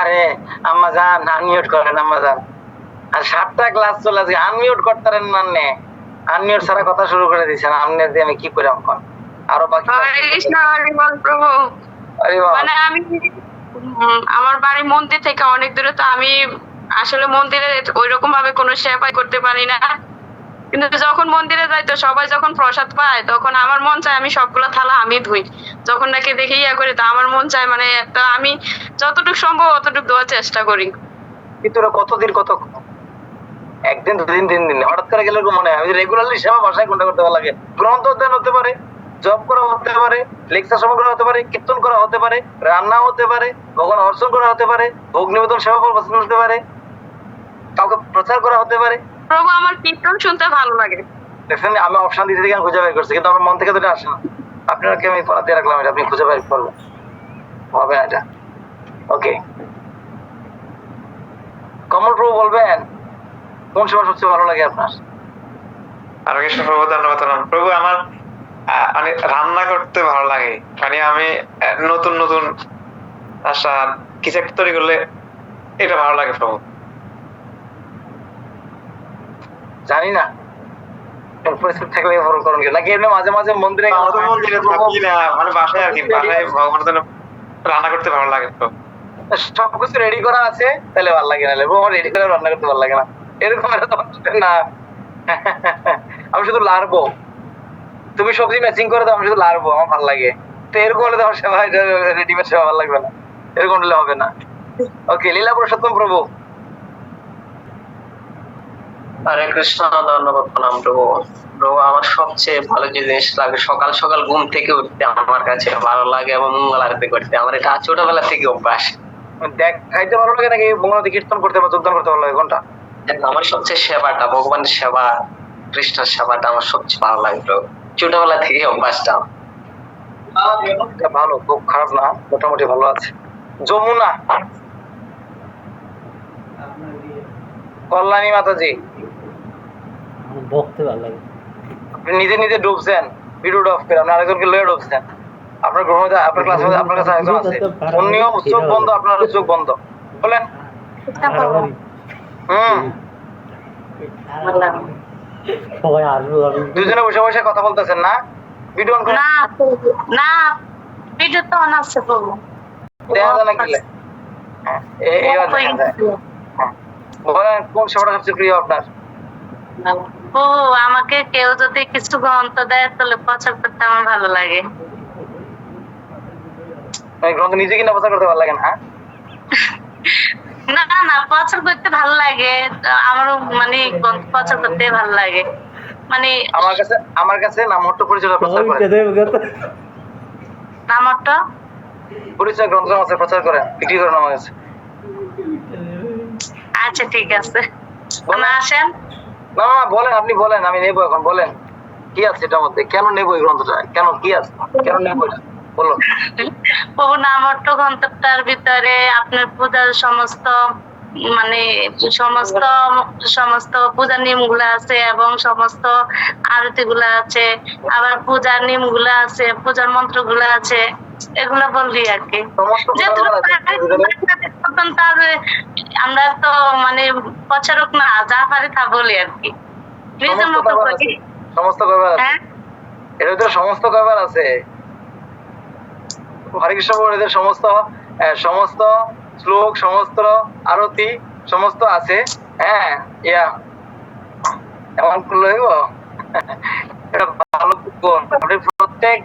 আরে আম্মা জান আনমিউট করেন, আম্মা জান। আর 7টা ক্লাস চলে আছে, আনমিউট করতেন না, আনমিউট ছাড়া কথা শুরু করে দিয়েছেন। আপনি দিয়ে আমি কি করে এখন আরো বাকি? হরে কৃষ্ণ, হরি বল প্রভু। আরে বাবা, মানে আমি আমার বাড়ি মন্দির থেকে অনেক দূরে, তো আমি আসলে মন্দিরে ওইরকম ভাবে কোনো সেবা করতে পারি না। কিন্তু যখন মন্দিরে যাই, তো সবাই যখন প্রসাদ পায়, তখন আমার মন চায় আমি সবগুলো থালা আমি ধুই। যখন নাকি দেখে করি, তো আমার মন চায় মানে একটা, আমি যতটুকু সম্ভব অতটুকু দেওয়ার চেষ্টা করি। কিন্তু ওরা কতদিন, কত একদিন, 2 দিন, 3 দিন, হঠাৎ করে গেলে মনে হয়। আমি রেগুলারলি সেবা বাসায় কোনটা করতে ভালো লাগে। গ্রন্থ অধ্যয়ন হতে পারে, জব করা হতে পারে, লেকচার সমগ্র হতে পারে, কীর্তন করা হতে পারে, রান্না হতে পারে, ভগবান অর্চন করা হতে পারে, ভোগ নিবেদন সেবা হতে পারে, কাউকে প্রচার করা হতে পারে। প্রভু, আমার কীর্তন শুনতে ভালো লাগে। দেখছেন, আমি অপশন দিতে থেকে খুঁজে বের করছি, কিন্তু আমার মন থেকে তো এটা আসে না। আপনাকে আমি পড়াতে রাখলাম, এটা আপনি খুঁজে বের করবেন, হবে না এটা। ওকে, কমল প্রভু বলবেন কোন সেবা সবচেয়ে ভালো লাগে আপনার? হরে কৃষ্ণ প্রভু, ধন্যবাদ প্রণাম। প্রভু, আমার মানে রান্না করতে ভালো লাগে। মানে আমি নতুন নতুন কিছু একটা তৈরি করলে এটা ভালো লাগে প্রভু। জানি না, পরিস্থিতি থাকলে ফলো করুন নাকি এমনি মাঝে মাঝে মন্দিরে মন্দিরে থাকি না, মানে বাসায় আর কি, বাসায় ভগবানের জন্য রান্না করতে ভালো লাগে প্রভু। সবকিছু রেডি করা আছে, তাহলে ভালো লাগে না। আমার রেডি করে রান্না করতে ভালো লাগে না, এরকম না। আমি শুধু লাড়বো, তুমি সবজি ম্যাচিং করে দাও, আমি শুধু লাড়বো, আমার ভালো লাগে। তো এরকম হলে তোমার সেবা, রেডিমেড সেবা ভালো লাগবে না, এরকম হলে হবে না। ওকে, লীলা পুরুষোত্তম প্রভু। হরে কৃষ্ণ, ধন্যবাদ প্রণাম প্রভু। প্রভু, আমার সবচেয়ে ভালো যে জিনিস লাগে, সকাল সকাল ঘুম থেকে উঠতে আমার কাছে ভালো লাগে, এবং মঙ্গল আরতি করতে আমার এটা ছোটবেলা থেকে অভ্যাস। খাইতে ভালো লাগে নাকি মঙ্গলারতি কীর্তন করতে বা যোগদান করতে ভালো লাগে, কোনটা? আমার সবচেয়ে সেবাটা, ভগবানের সেবা, কৃষ্ণের সেবাটা আমার সবচেয়ে ভালো লাগে প্রভু, ছোটবেলা থেকে অভ্যাসটা। ভালো, খুব খারাপ না, মোটামুটি ভালো আছে। যমুনা, কল্যাণী মাতাজি, বকতে ভালো লাগে। আপনি নিজে নিজে ডুবছেন, ভিডিও অফ করে আপনি আরেকজনকে লয়ে ডুবছেন। আপনার গ্রহ, আপনার ক্লাস মধ্যে আপনার কাছে আরেকজন আছে, অন্যও চোখ বন্ধ, আপনার চোখ বন্ধ, বলেন। সবাই আসবো, দুজনে বসে বসে কথা বলতেছেন না? ভিডিও অন করে না প্রভু, না, ভিডিও তো অন আছে প্রভু। দেখা যায় না গেলে। হ্যাঁ, এবার দেখা যায়। বলেন, কোন সেবাটা সবচেয়ে প্রিয় আপনার? প্রভু, আমাকে কেউ যদি কিছু গ্রন্থ দেয় তাহলে প্রচার করতে আমার ভালো লাগে। গ্রন্থ নিজে কিনা প্রচার করতে ভালো লাগে না? না না, প্রচার করতে ভালো লাগে, আমারও মানে গ্রন্থ প্রচার করতে ভালো লাগে। মানে আমার কাছে নামহট্ট পরিচয় প্রচার করেন, নামটা পরিচয় গ্রন্থ আছে প্রচার করেন, বিক্রি করেন আমার কাছে। আচ্ছা ঠিক আছে, আসেন। না না, বলেন, আপনি বলেন, আমি নেবো এখন। বলেন কি আছে এটার মধ্যে, কেন নেবো এই গ্রন্থটা, কেন, কি আছে, কেন নেবো এটা বলুন। প্রভু, নামট্ট গ্রন্থটার ভিতরে আপনার পূজার সমস্ত মানে সমস্ত সমস্ত পূজার নিয়ম গুলা আছে, এবং সমস্ত আরতি গুলা আছে, আবার পূজার নিয়ম গুলা আছে, পূজার মন্ত্র গুলা আছে, এগুলা বললি আর কি। আমরা তো মানে প্রচারক না, যা পারি তা বলি আর কি, নিজের মতো বলি। সমস্ত কয়বার আছে এর ভিতরে, সমস্ত কয়বার আছে? হরে কৃষ্ণ, এদের সমস্ত সমস্ত শ্লোক, সমস্ত আরতি, সমস্ত আছে। হ্যাঁ, ইয়া এমন করলে হইব? এটা ভালো গুণ। আপনি প্রত্যেক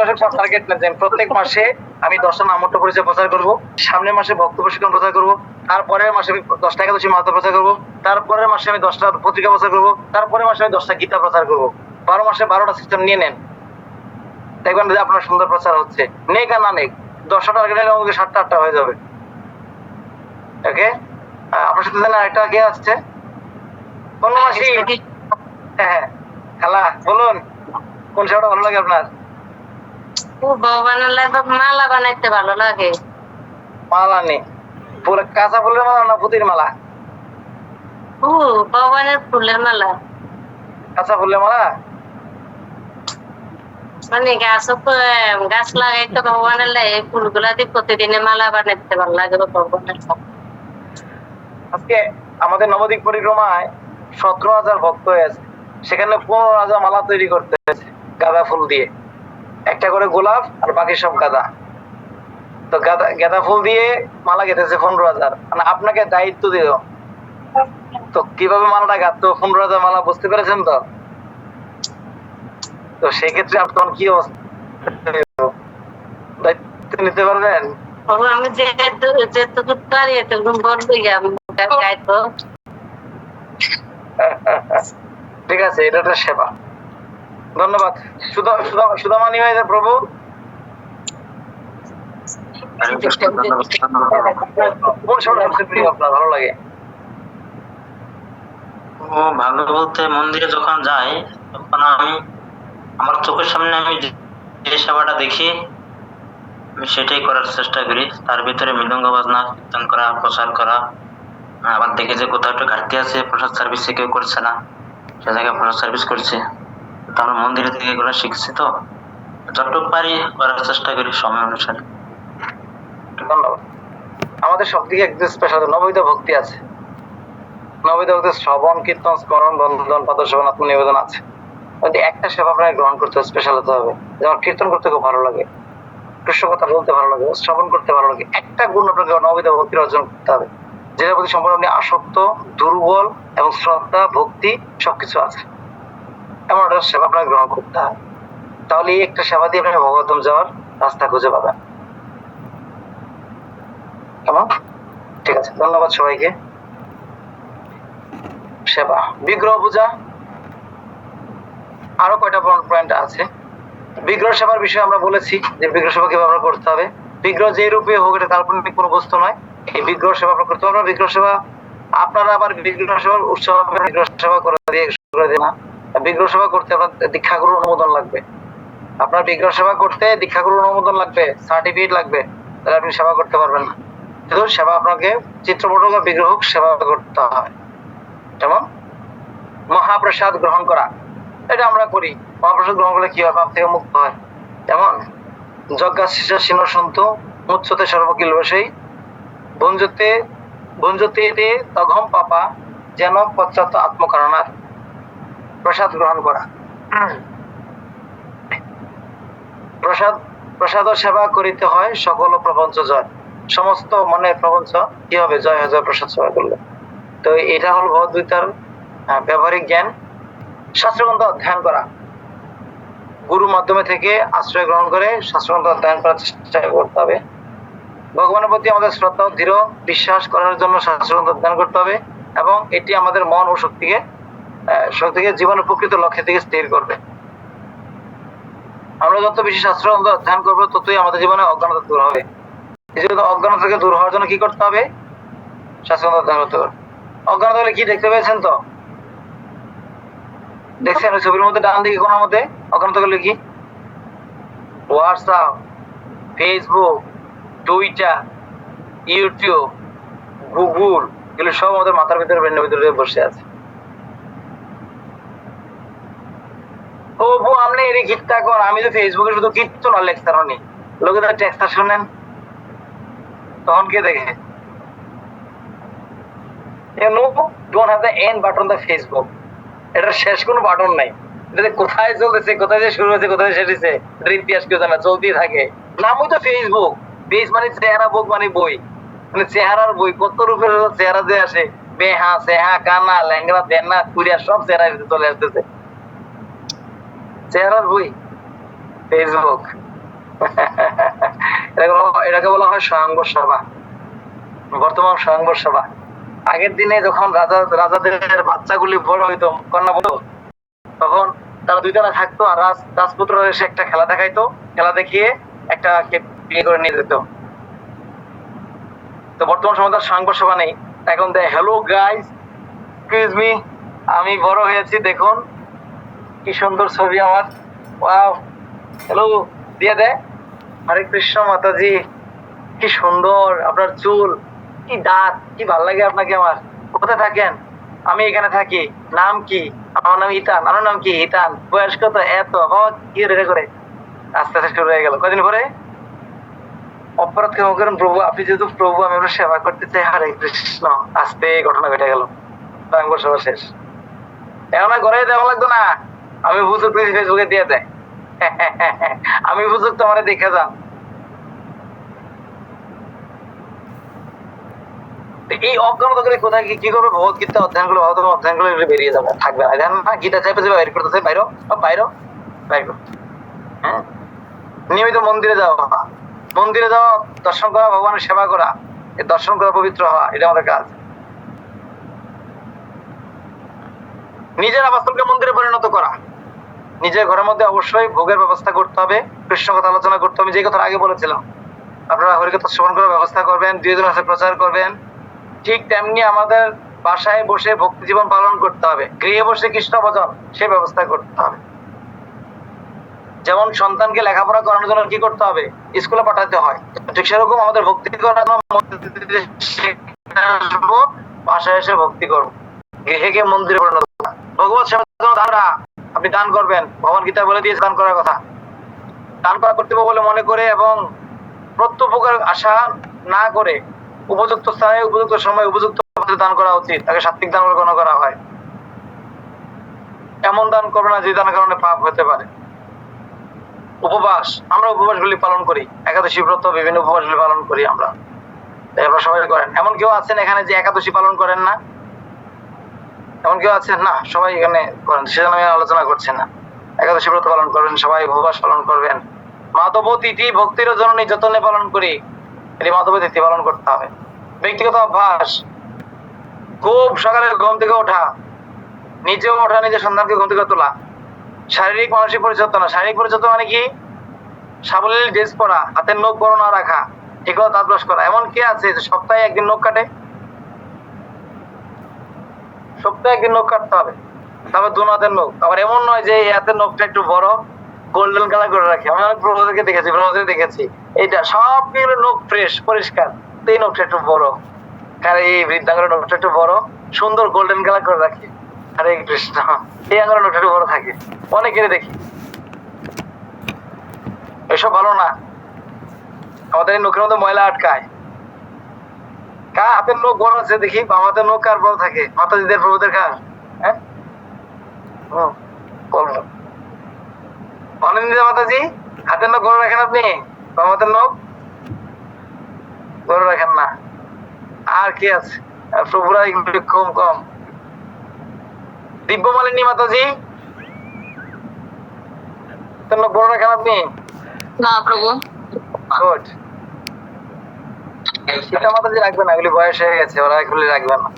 মাসে টার্গেট নেন, প্রত্যেক মাসে আমি 10টা নামমাত্র পরিচয় প্রচার করব, সামনের মাসে ভক্ত প্রশিক্ষণ প্রচার করব, তারপরের মাসে আমি 10টা একাদশী মাহাত্ম প্রচার করব, তারপরের মাসে আমি 10টা পত্রিকা প্রচার করব, তারপরের মাসে আমি 10টা গীতা প্রচার করব। 12 মাসে 12টা সিস্টেম নিয়ে নেন, দেখবেন যে আপনার সুন্দর প্রচার হচ্ছে। নেক আর না নেক, 10টা টার্গেট নিলে আমাকে 7টা 8টা হয়ে যাবে। ওকে, আপনার সাথে জানেন আরেকটা কে আসছে? কোন মাসি? হ্যাঁ, খালা বলুন, কোন সেবাটা ভালো লাগে আপনার? ভগবানের লাগে মালা বানাইতে ভালো লাগে। মালা নেই, পুরো কাঁচা ফুলের মালা না পুতির মালা? ভগবানের ফুলের মালা, কাঁচা ফুলের মালা। মানে গাছ লাগাইতে ভগবানের লাগে ফুলগুলা দিয়ে প্রতিদিনে মালা বানাইতে ভালো লাগে ভগবানের। আজকে আমাদের নবদ্বীপ পরিক্রমায় 17,000 ভক্ত হয়েছে, সেখানে 15,000 মালা তৈরি করতে হয়েছে গাঁদা ফুল দিয়ে, একটা করে গোলাপ আর বাকি সব গাঁদা। তো গাঁদা ফুল দিয়ে মালা গেঁথেছে 15,000। মানে আপনাকে দায়িত্ব দিল, তো কিভাবে মালাটা গাঁথতো 15,000 মালা, বুঝতে পেরেছেন তো? তো সেক্ষেত্রে আপনার কি অবস্থা, দায়িত্ব নিতে পারবেন? আমি যেটুকু পারি এতটুকু বলবো গাইতো। ঠিক আছে, এটা একটা সেবা। ধন্যবাদ। সুদামানি হয়েছে প্রভু। কোন সেবাটা সবচেয়ে প্রিয় আপনার, ভালো লাগে? ও ভালো বলতে, মন্দিরে যখন যাই তখন আমি আমার চোখের সামনে আমি যে সেবাটা দেখি আমি সেটাই করার চেষ্টা করি। তার ভিতরে মৃদঙ্গ বাজনা, কীর্তন করা, প্রচার করা। আবার দেখে যে কোথাও একটু ঘাটতি আছে, প্রসাদ সার্ভিসে কেউ করছে না, সে জায়গায় প্রসাদ সার্ভিস করছে। তো আমরা মন্দিরে থেকে এগুলো শিখছি, তো যতটুকু পারি করার চেষ্টা করি সময় অনুসারে। ধন্যবাদ। আমাদের সব দিকে একদম স্পেশাল নববিধ ভক্তি আছে। নববিধ ভক্তি শ্রবণ, কীর্তন, স্মরণ, বন্ধন, পাদসেবন, আত্মনিবেদন আছে। একটা সেবা আপনাকে গ্রহণ করতে হবে, স্পেশাল হতে হবে। যেমন কীর্তন করতে খুব ভালো লাগে, কৃষ্ণ কথা বলতে ভালো লাগে, শ্রবণ করতে ভালো লাগে। একটা গুণ আপনাকে নববিধ ভক্তির অর্জন করতে হবে, যেটার প্রতি সম্পূর্ণ আপনি আসক্ত, দুর্বল এবং শ্রদ্ধা, ভক্তি সবকিছু আছে, এমন একটা সেবা আপনাকে গ্রহণ করতে হবে। তাহলে এই একটা সেবা দিয়ে আপনি ভগবতম যাওয়ার রাস্তা খুঁজে পাবেন। কেমন? ঠিক আছে, ধন্যবাদ সবাইকে। সেবা, বিগ্রহ পূজা, আরো কয়টা পয়েন্ট আছে। বিগ্রহ সেবার বিষয়ে আমরা বলেছি যে বিগ্রহ সেবা কিভাবে করতে হবে। বিগ্রহ যে রূপে হোক, এটা কাল্পনিক কোনো বস্তু নয়, এই বিগ্রহ সেবা আপনারা করতে পারবেন। বিগ্রহ সেবা আপনারা আবার বিগ্রহ সেবার উৎসব বিগ্রহ সেবা করে দিয়ে না, বিগ্রহ সেবা করতে আপনার দীক্ষাগুরুর অনুমোদন লাগবে। আপনার বিগ্রহ সেবা করতে দীক্ষাগুরুর অনুমোদন লাগবে, সার্টিফিকেট লাগবে, তাহলে আপনি সেবা করতে পারবেন না। কিন্তু সেবা আপনাকে চিত্রপট বা বিগ্রহ সেবা করতে হয়। যেমন মহাপ্রসাদ গ্রহণ করা, এটা আমরা করি। মহাপ্রসাদ গ্রহণ করলে কি হয়? পাপ থেকে মুক্ত হয়। যেমন যজ্ঞাশিষা সিনো সন্তু মুচ্ছতে সর্বকিল বসেই ভঞ্জতে তঘম পাপা যেন পশ্চাৎ আত্মকারণার। প্রসাদ গ্রহণ করা, প্রসাদ সেবা করিতে হয় সকল প্রপঞ্চ জয়। সমস্ত মনের প্রপঞ্চ কি হবে? জয় হয়ে যায় প্রসাদ সেবা করলে। তো এটা হল ভগবদ্গীতার ব্যবহারিক জ্ঞান। শাস্ত্রগ্রন্থ অধ্যয়ন করা, গুরু মাধ্যমে থেকে আশ্রয় গ্রহণ করে শাস্ত্রগ্রন্থ অধ্যয়ন করার চেষ্টা করতে হবে। ভগবানের প্রতি আমাদের শ্রদ্ধা ও দৃঢ় বিশ্বাস করার জন্য শাস্ত্রগ্রন্থ অধ্যয়ন করতে হবে, এবং এটি আমাদের মন ও শক্তিকে জীবনের প্রকৃত লক্ষ্যের দিকে স্থির করবে। আমরা যত বেশি শাস্ত্রগ্রন্থ অধ্যয়ন করবো, ততই আমাদের জীবনে অজ্ঞানতা দূর হবে। অজ্ঞানতা থেকে দূর হওয়ার জন্য কি করতে হবে? শাস্ত্রগ্রন্থ অধ্যয়ন করতে হবে। অজ্ঞানতা হলে কি দেখতে পেয়েছেন? তো দেখছেন ওই ছবির মধ্যে ডান দিকে কোনার মধ্যে অজ্ঞানতা করলে কি? WhatsApp, Facebook, Twitter, YouTube, Google, এগুলো সব আমাদের মাথার ভিতরে ব্রেনের ভিতরে বসে আছে। ও বউ, আপনি এর গীতটা কর, আমি তো ফেসবুকে শুধু কীর্তন আর লেকচার হনি, লোকেদের টেক্সটা শুনেন, তখন কে দেখে? Don't have the end button the Facebook. এটার শেষ কোনো বাটন নাই। এটা কোথায় চলতেছে, কোথায় যে শুরু হয়েছে, কোথায় শেষ হয়েছে, ইতিহাস কেউ জানা, চলতেই থাকে। নামই তো ফেসবুক। বেশ মানে চেহারা, বুক মানে বই, মানে চেহারার বই, কত রূপের চেহারা যে আসে, বেহা চেহা কানা ল্যাংরা দেনা কুড়িয়া সব চেহারা চলে আসতেছে, চেহারার বই ফেসবুক। এটাকে বলা হয় স্বয়ংবর সভা, বর্তমান স্বয়ংবর সভা। আগের দিনে যখন রাজাদের বাচ্চাগুলি বড় হইতো, কন্যা বড়, তখন তারা দুইজনে থাকতো, আর রাজপুত্র এসে একটা খেলা দেখাইতো, খেলা দেখিয়ে একটা বিয়ে করে নিয়ে যেত। তো বর্তমান সময় তার স্বয়ংবর সভা নেই, এখন দেয় হ্যালো গাইস এক্সকিউজ মি, আমি বড় হয়েছি, দেখুন কি সুন্দর ছবি আমার, ওয়াও হ্যালো দিয়ে দেয়। হরে কৃষ্ণ মাতাজি, কি সুন্দর আপনার চুল, কি দাঁত, কি ভাল লাগে আপনাকে আমার, কোথায় থাকেন? আমি এখানে থাকি, নাম কি? আমার নাম ইতান। আমার নাম কি? ইতান। বয়স কত? এত। বাবা কি রে করে আস্তে আস্তে শুরু হয়ে গেল। কদিন পরে অপরাধ ক্ষমা করেন প্রভু, আপনি যেহেতু প্রভু, আমি আপনার সেবা করতে চাই। হরে কৃষ্ণ। আস্তে ঘটনা ঘটে গেল, স্বয়ংবর সভা শেষ। এখন ঘরে দেওয়া লাগতো না, আমি হুজুর ফেসবুকে দিয়ে দেয়। আমি হুজুর তো আমার দেখে যান। এই অজ্ঞানত করে কোথায় কি করবে? ভগবত গীতা অধ্যয়ন করে বেরিয়ে যাবে, থাকবে না। জানেন না, গীতা চাইবে বাইর করতেছে, বাইরো বাইরো বাইর করতে। হ্যাঁ, নিয়মিত মন্দিরে যাওয়া, মন্দিরে যাওয়া, দর্শন করা, ভগবানের সেবা করা, এই দর্শন করা, পবিত্র হওয়া, এটা আমাদের কাজ। নিজের আবাসস্থলকে মন্দিরে পরিণত করা, নিজের ঘরের মধ্যে অবশ্যই ভোগের ব্যবস্থা করতে হবে, কৃষ্ণ কথা আলোচনা করতে হবে। যে কথা আগে বলেছিলাম, আপনারা হরিকথা শ্রবণ করার ব্যবস্থা করবেন, দুইজন আছে প্রচার করবেন। ঠিক তেমনি আমাদের বাসায় বসে ভক্তি জীবন পালন করতে হবে, গৃহে বসে কৃষ্ণ ভজন সে ব্যবস্থা করতে হবে। যেমন সন্তানকে লেখাপড়া করানোর জন্য কি করতে হবে? স্কুলে পাঠাতে হয়, ঠিক সেরকম আমাদের ভক্তি করানো, বাসায় এসে ভক্তি করবো, গৃহে গিয়ে মন্দিরে পরিণত করা। ভগবত সেবা দানরা আপনি দান করবেন, ভগবান গীতা বলে দিয়েছে দান করার কথা। দান করা কর্তব্য বলে মনে করে এবং প্রত্যুপকার আশা না করে উপযুক্ত স্থানে, উপযুক্ত সময়, উপযুক্ত দান করা উচিত। তাকে সাত্বিক দান গণনা করা হয়। এমন দান করবে না যে দানের কারণে পাপ হতে পারে। উপবাস, আমরা উপবাসগুলি পালন করি, একাদশী ব্রত, বিভিন্ন উপবাসগুলি পালন করি আমরা, আপনারা সবাই করেন। এমন কেউ আছেন এখানে যে একাদশী পালন করেন না? এমন কেউ আছেন? না, সবাই এখানে করেন, সেজন্য আমি আলোচনা করছি না। একাদশী ব্রত পালন করবেন, সবাই উপবাস পালন করবেন। মাধব তিথি ভক্তির জননী যতনে পালন করি, এটি মাধব তিথি পালন করতে হবে। ব্যক্তিগত অভ্যাস, খুব সকালে ঘুম থেকে ওঠা, নিজেও ওঠা, নিজের সন্তানকে ঘুম থেকে তোলা। শারীরিক মানসিক পরিচর্যা, শারীরিক পরিচর্যা মানে কি? সাবলীল ড্রেস পরা, হাতের নখ বড় না রাখা, ঠিক মতো দাঁত ব্রাশ করা। এমন কে আছে যে সপ্তাহে একদিন নখ কাটে? সপ্তাহে একদিন নখ কাটতে হবে, তারপর দু হাতের নখ। আবার এমন নয় যে এই হাতের নখটা একটু বড়, গোল্ডেন কালার করে রাখে। আমি অনেক প্রভাবকে দেখেছি, প্রভাবকে দেখেছি, এইটা সবগুলো নখ ফ্রেশ পরিষ্কার, এই নখটা একটু বড়, কারণ এই বৃদ্ধাঙ্গের নখটা একটু বড়, সুন্দর গোল্ডেন কালার করে রাখে। হরে কৃষ্ণ। এই আঙ্গুলের নখটা একটু বড় থাকে, অনেকেরই দেখি। এসব ভালো না, আমাদের এই নখের মধ্যে ময়লা আটকায়। কার হাতের নখ বড় আছে দেখি? আমাদের নখ কার বড় থাকে? মাতাজিদের, প্রভুদের কার? হ্যাঁ, অনিন্দিতা মাতাজি হাতের নখ বড় রাখেন আপনি? আমাদের নখ বড় রাখেন না। আর কি আছে? প্রভুরা এগুলো কম কম। দিব্যমালিনী মাতাজি হাতের নখ বড় রাখেন আপনি? না প্রভু। গুড। সীতা মাতাজি রাখবে না, এগুলি বয়স হয়ে গেছে, ওরা এগুলি রাখবে না,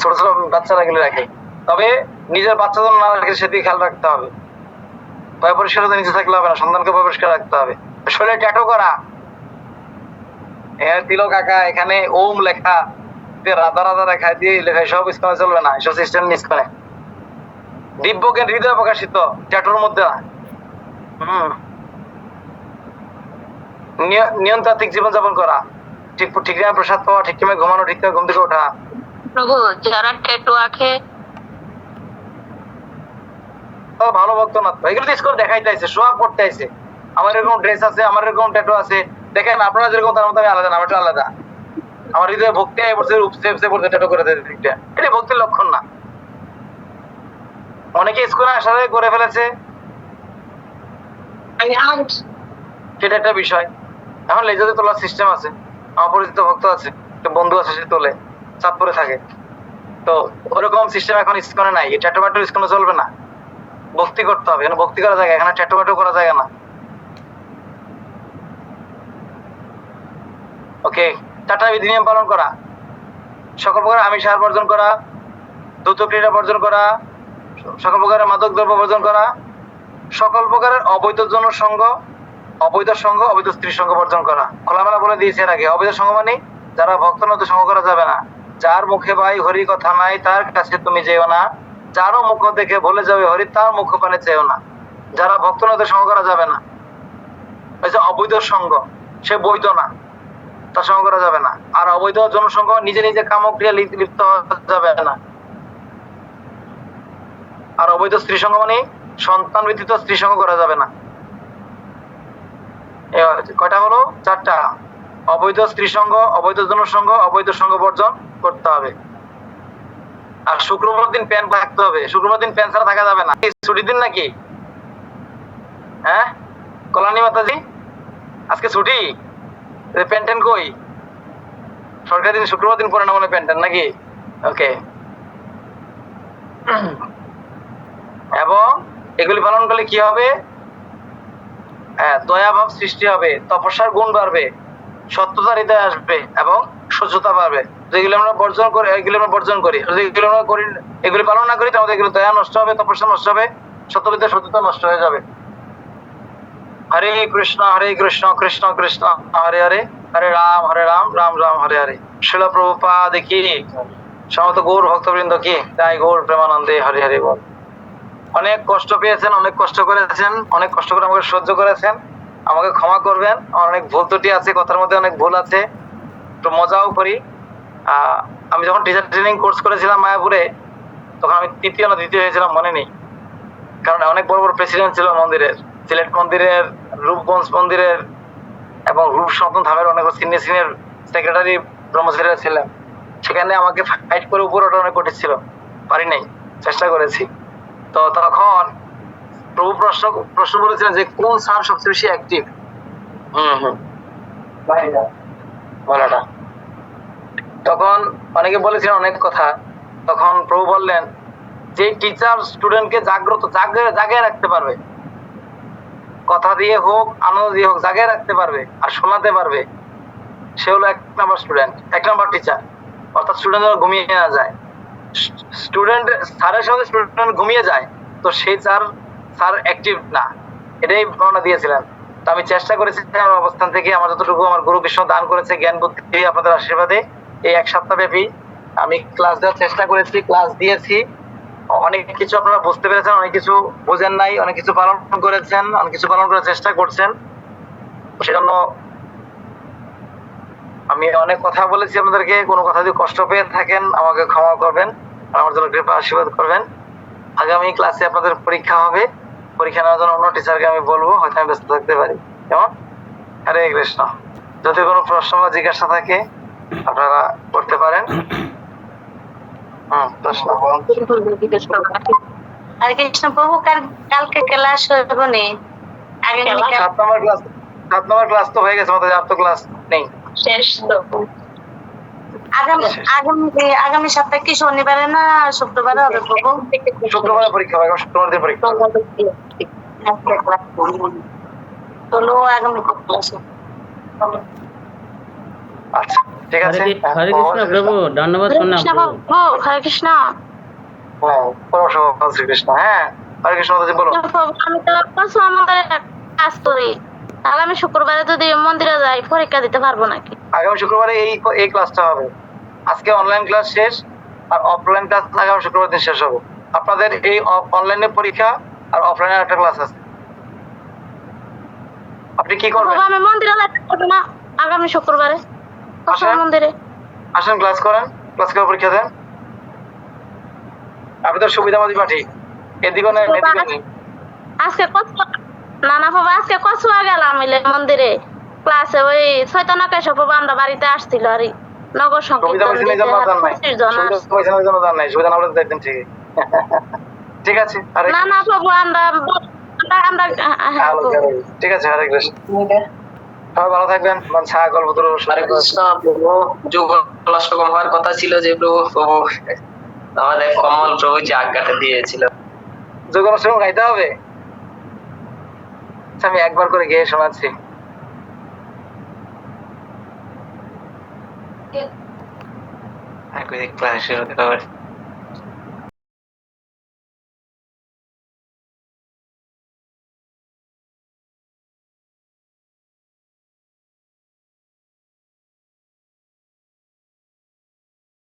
ছোট ছোট বাচ্চারা এগুলি রাখে। তবে নিজের বাচ্চা যেন না রাখে সেদিকে খেয়াল রাখতে হবে। পয় পরিষ্কার নিচে থাকলে হবে না, সন্তানকে পরিষ্কার রাখতে হবে। শরীরে ট্যাটু করা, তিলক আঁকা, এখানে ওম লেখা, রাধা রাধা লেখা দিয়ে লেখা, সব ইসলামে চলবে না, এসব সিস্টেম মিস করে। দিব্যজ্ঞান হৃদয় প্রকাশিত, ট্যাটুর মধ্যে নিয়ন্ত্রিত জীবনযাপন করা, ঠিক ঠিক টাইমে প্রসাদ পাওয়া, ঠিক টাইমে ঘুমানো, ঠিক টাইমে ঘুম থেকে ওঠা। প্রভু যারা ট্যাটু আঁকে ভালো ভক্ত না, এগুলো তো স্কুল দেখাইতে আইছে, শো আপ করতে আইছে। আমার এরকম ড্রেস আছে, আমার এরকম ট্যাটু আছে, দেখেন আপনারা যেরকম তার মধ্যে আমি আলাদা, আমার একটু আলাদা। আমার হৃদয়ে ভক্তি আয় পড়ছে, উপসে পড়ছে, ট্যাটু করে দেয়, এটা ভক্তির লক্ষণ না। অনেকে স্কুলে আসার আগে করে ফেলেছে, সেটা একটা বিষয়। এখন লেজারে তোলার সিস্টেম আছে, আমার পরিচিত ভক্ত আছে, একটা বন্ধু আছে, সে তোলে, চাঁদপুরে থাকে। তো ওরকম সিস্টেম এখন ইসকনে নাই, ট্যাটু ম্যাটু ইসকনে চলবে না, ভক্তি করতে হবে, এখানে ভক্তি করা যায়, এখানে ট্যাটু ম্যাটু করা যায় না। ওকে, 4টা বিধি নিয়ম পালন করা, সকল প্রকার আমিষ আহার বর্জন করা, দ্রুত ক্রীড়া বর্জন করা, সকল প্রকারের মাদক দ্রব্য বর্জন করা, সকল প্রকারের অবৈধ জনসংঘ, অবৈধ সঙ্গ, অবৈধ স্ত্রী সঙ্গ বর্জন করা। খোলামেলা বলে দিয়েছে এর আগে, অবৈধ সঙ্গ মানে যারা ভক্ত নয় সঙ্গ করা যাবে না, যার মুখে ভাই হরি কথা নাই তার কাছে তুমি যেও না, যারও মুখ দেখে বলে যাবে হরি তার মুখ পানে চেয়েও না। যারা ভক্ত নয় সঙ্গ করা যাবে না, ওই যে অবৈধ সঙ্গ, সে বৈধ না, তার সঙ্গ করা যাবে না। আর অবৈধ জনসংঘ, নিজে নিজে কামক্রিয়া লিপ্ত হওয়া যাবে না। আর অবৈধ স্ত্রী সঙ্গ মানে সন্তান ব্যতীত স্ত্রী সঙ্গ করা যাবে না। কয়টা হলো? 4টা। অবৈধ স্ত্রী সঙ্গ, অবৈধ জনসংঘ, অবৈধ সঙ্গ বর্জন করতে হবে। আর শুক্রবার দিন প্যান্ট থাকতে হবে, শুক্রবার দিন প্যান্ট ছাড়া থাকা যাবে না। ছুটির দিন নাকি? হ্যাঁ কল্যাণী মাতাজি, আজকে ছুটি, প্যান্ট কই? সরকারি দিন শুক্রবার দিন পরে না মনে প্যান্ট নাকি? ওকে। এবং এগুলি পালন করলে কি হবে? দয়াভাব সৃষ্টি হবে, তপস্যার গুণ বাড়বে, সত্যতা হৃদয় আসবে এবং সহ্যতা বাড়বে। যেগুলো আমরা বর্জন করি, এগুলো আমরা বর্জন করি, যেগুলো আমরা করি, এগুলি পালন না করি, তাহলে এগুলো দয়া নষ্ট হবে, তপস্যা নষ্ট হবে, সত্যতা সত্যতা নষ্ট হয়ে যাবে। হরে কৃষ্ণ কৃষ্ণ কৃষ্ণ হরে হরে, হরে রাম রাম রাম হরে হরে। শিল প্রভুপাদ কি, সমস্ত গৌর ভক্তবৃন্দ কি, তাই গৌর প্রেমানন্দে হরে হরে বল। অনেক কষ্ট পেয়েছেন, অনেক কষ্ট করেছেন, অনেক কষ্ট করে আমাকে সহ্য করেছেন, আমাকে ক্ষমা করবেন। আমার অনেক ভুল ত্রুটি আছে, কথার মধ্যে অনেক ভুল আছে, একটু মজাও করি। আমি যখন টিচার ট্রেনিং কোর্স করেছিলাম মায়াপুরে, তখন আমি 3য় না 2য় হয়েছিলাম মনে নেই, কারণ অনেক বড় বড় প্রেসিডেন্ট ছিল মন্দিরের, সিলেট মন্দিরের, রূপগঞ্জ মন্দিরের এবং রূপ সনাতন ধামের অনেক সিনিয়র সিনিয়র সেক্রেটারি ব্রহ্মচারীরা ছিলেন। সেখানে আমাকে ফাইট করে উপর ওঠা অনেক কঠিন ছিল, পারি নাই, চেষ্টা করেছি। তো তখন প্রভু প্রশ্ন বলেছিলেন যে কোন স্যার সবচেয়ে বেশি অ্যাক্টিভ। বলাটা তখন অনেকে বলেছিলেন অনেক কথা। তখন প্রভু বললেন যে টিচার স্টুডেন্টকে জাগিয়ে রাখতে পারবে, কথা দিয়ে হোক, আনন্দ দিয়ে হোক, জাগিয়ে রাখতে পারবে আর শোনাতে পারবে, সে হলো 1 নাম্বার স্টুডেন্ট, 1 নাম্বার টিচার। অর্থাৎ স্টুডেন্ট যেন ঘুমিয়ে না যায়, স্টুডেন্ট স্যারের সাথে স্টুডেন্ট ঘুমিয়ে যায়, তো সেই স্যার অ্যাক্টিভ না, এটাই বর্ণনা দিয়েছিলেন। তো আমি চেষ্টা করেছি আমার অবস্থান থেকে, আমার যতটুকু আমার গুরু কৃষ্ণ দান করেছে জ্ঞান বুদ্ধি, আপনাদের আশীর্বাদে এই 1 সপ্তাহ ব্যাপী আমি ক্লাস দেওয়ার চেষ্টা করেছি, ক্লাস দিয়েছি। অনেক কিছু আপনারা বুঝতে পেরেছেন, অনেক কিছু বোঝেন নাই, অনেক কিছু পালন করেছেন, অনেক কিছু পালন করার চেষ্টা করছেন। সেজন্য আমি অনেক কথা বলেছি আপনাদেরকে, কোনো কথা যদি কষ্ট পেয়ে থাকেন আমাকে ক্ষমা করবেন, আমার জন্য কৃপা আশীর্বাদ করবেন। আগামী ক্লাসে আপনাদের পরীক্ষা হবে, পরীক্ষা নেওয়ার জন্য অন্য টিচারকে আমি বলবো, হয়তো আমি ব্যস্ত থাকতে পারি। কেমন? হরে কৃষ্ণ। যদি কোনো প্রশ্ন বা জিজ্ঞাসা থাকে আপনারা করতে পারেন। প্রশ্ন হরে কৃষ্ণ প্রভু, কালকে ক্লাস হবে নি? 7 নম্বর ক্লাস তো হয়ে গেছে, আমাদের আর তো ক্লাস নেই, শেষ তো। আগামী সপ্তাহে কি শনিবারে না শুক্রবারে হবে প্রভু? শুক্রবারে পরীক্ষা হবে, শুক্রবার দিন পরীক্ষা। চলো আগামী ক্লাস। আচ্ছা ঠিক আছে। হরে কৃষ্ণ প্রভু, ধন্যবাদ প্রণাম প্রভু। হরে কৃষ্ণ। শ্রীকৃষ্ণ। হ্যাঁ হরে কৃষ্ণ, বলো। আমি তো আমাদের কাজ করি, তাহলে আমি শুক্রবারে যদি মন্দিরে যাই পরীক্ষা দিতে পারবো নাকি? আগামী শুক্রবারে এই ক্লাসটা হবে। আজকে অনলাইন ক্লাস শেষ, আর অফলাইন ক্লাস আগামী শুক্রবার দিন শেষ হবে। আপনাদের এই অনলাইনে পরীক্ষা আর অফলাইনে একটা ক্লাস আছে। আপনি কি করবেন? আমি মন্দিরে যাইতে পারবো না আগামী শুক্রবারে। মন্দিরে আসেন, ক্লাস করেন, ক্লাস করে পরীক্ষা দেন। আপনাদের সুবিধাবাদী পাঠি এদিকে নেই, এদিকে নেই। আজকে না বাবা, আজকে কচুয়া গেলাম মন্দিরে ক্লাসে, ওই চৈতন্য কেশব বাবা আমরা বাড়িতে আসছিল আর নগর সংকীর্তন ঠিক আছে। না না প্রভু, আমরা ঠিক আছে। হরে কৃষ্ণ। সবাই ভালো থাকবেন। ছাগল হরে কৃষ্ণ প্রভু। যুগ অষ্টকম হওয়ার কথা ছিল যে প্রভু আমাদের কমল প্রভু যে আজ্ঞাটা দিয়েছিল। যোগাসন গাইতে হবে। আমি একবার করে গিয়ে শোনাচ্ছি। ক্লাস শুরু করতে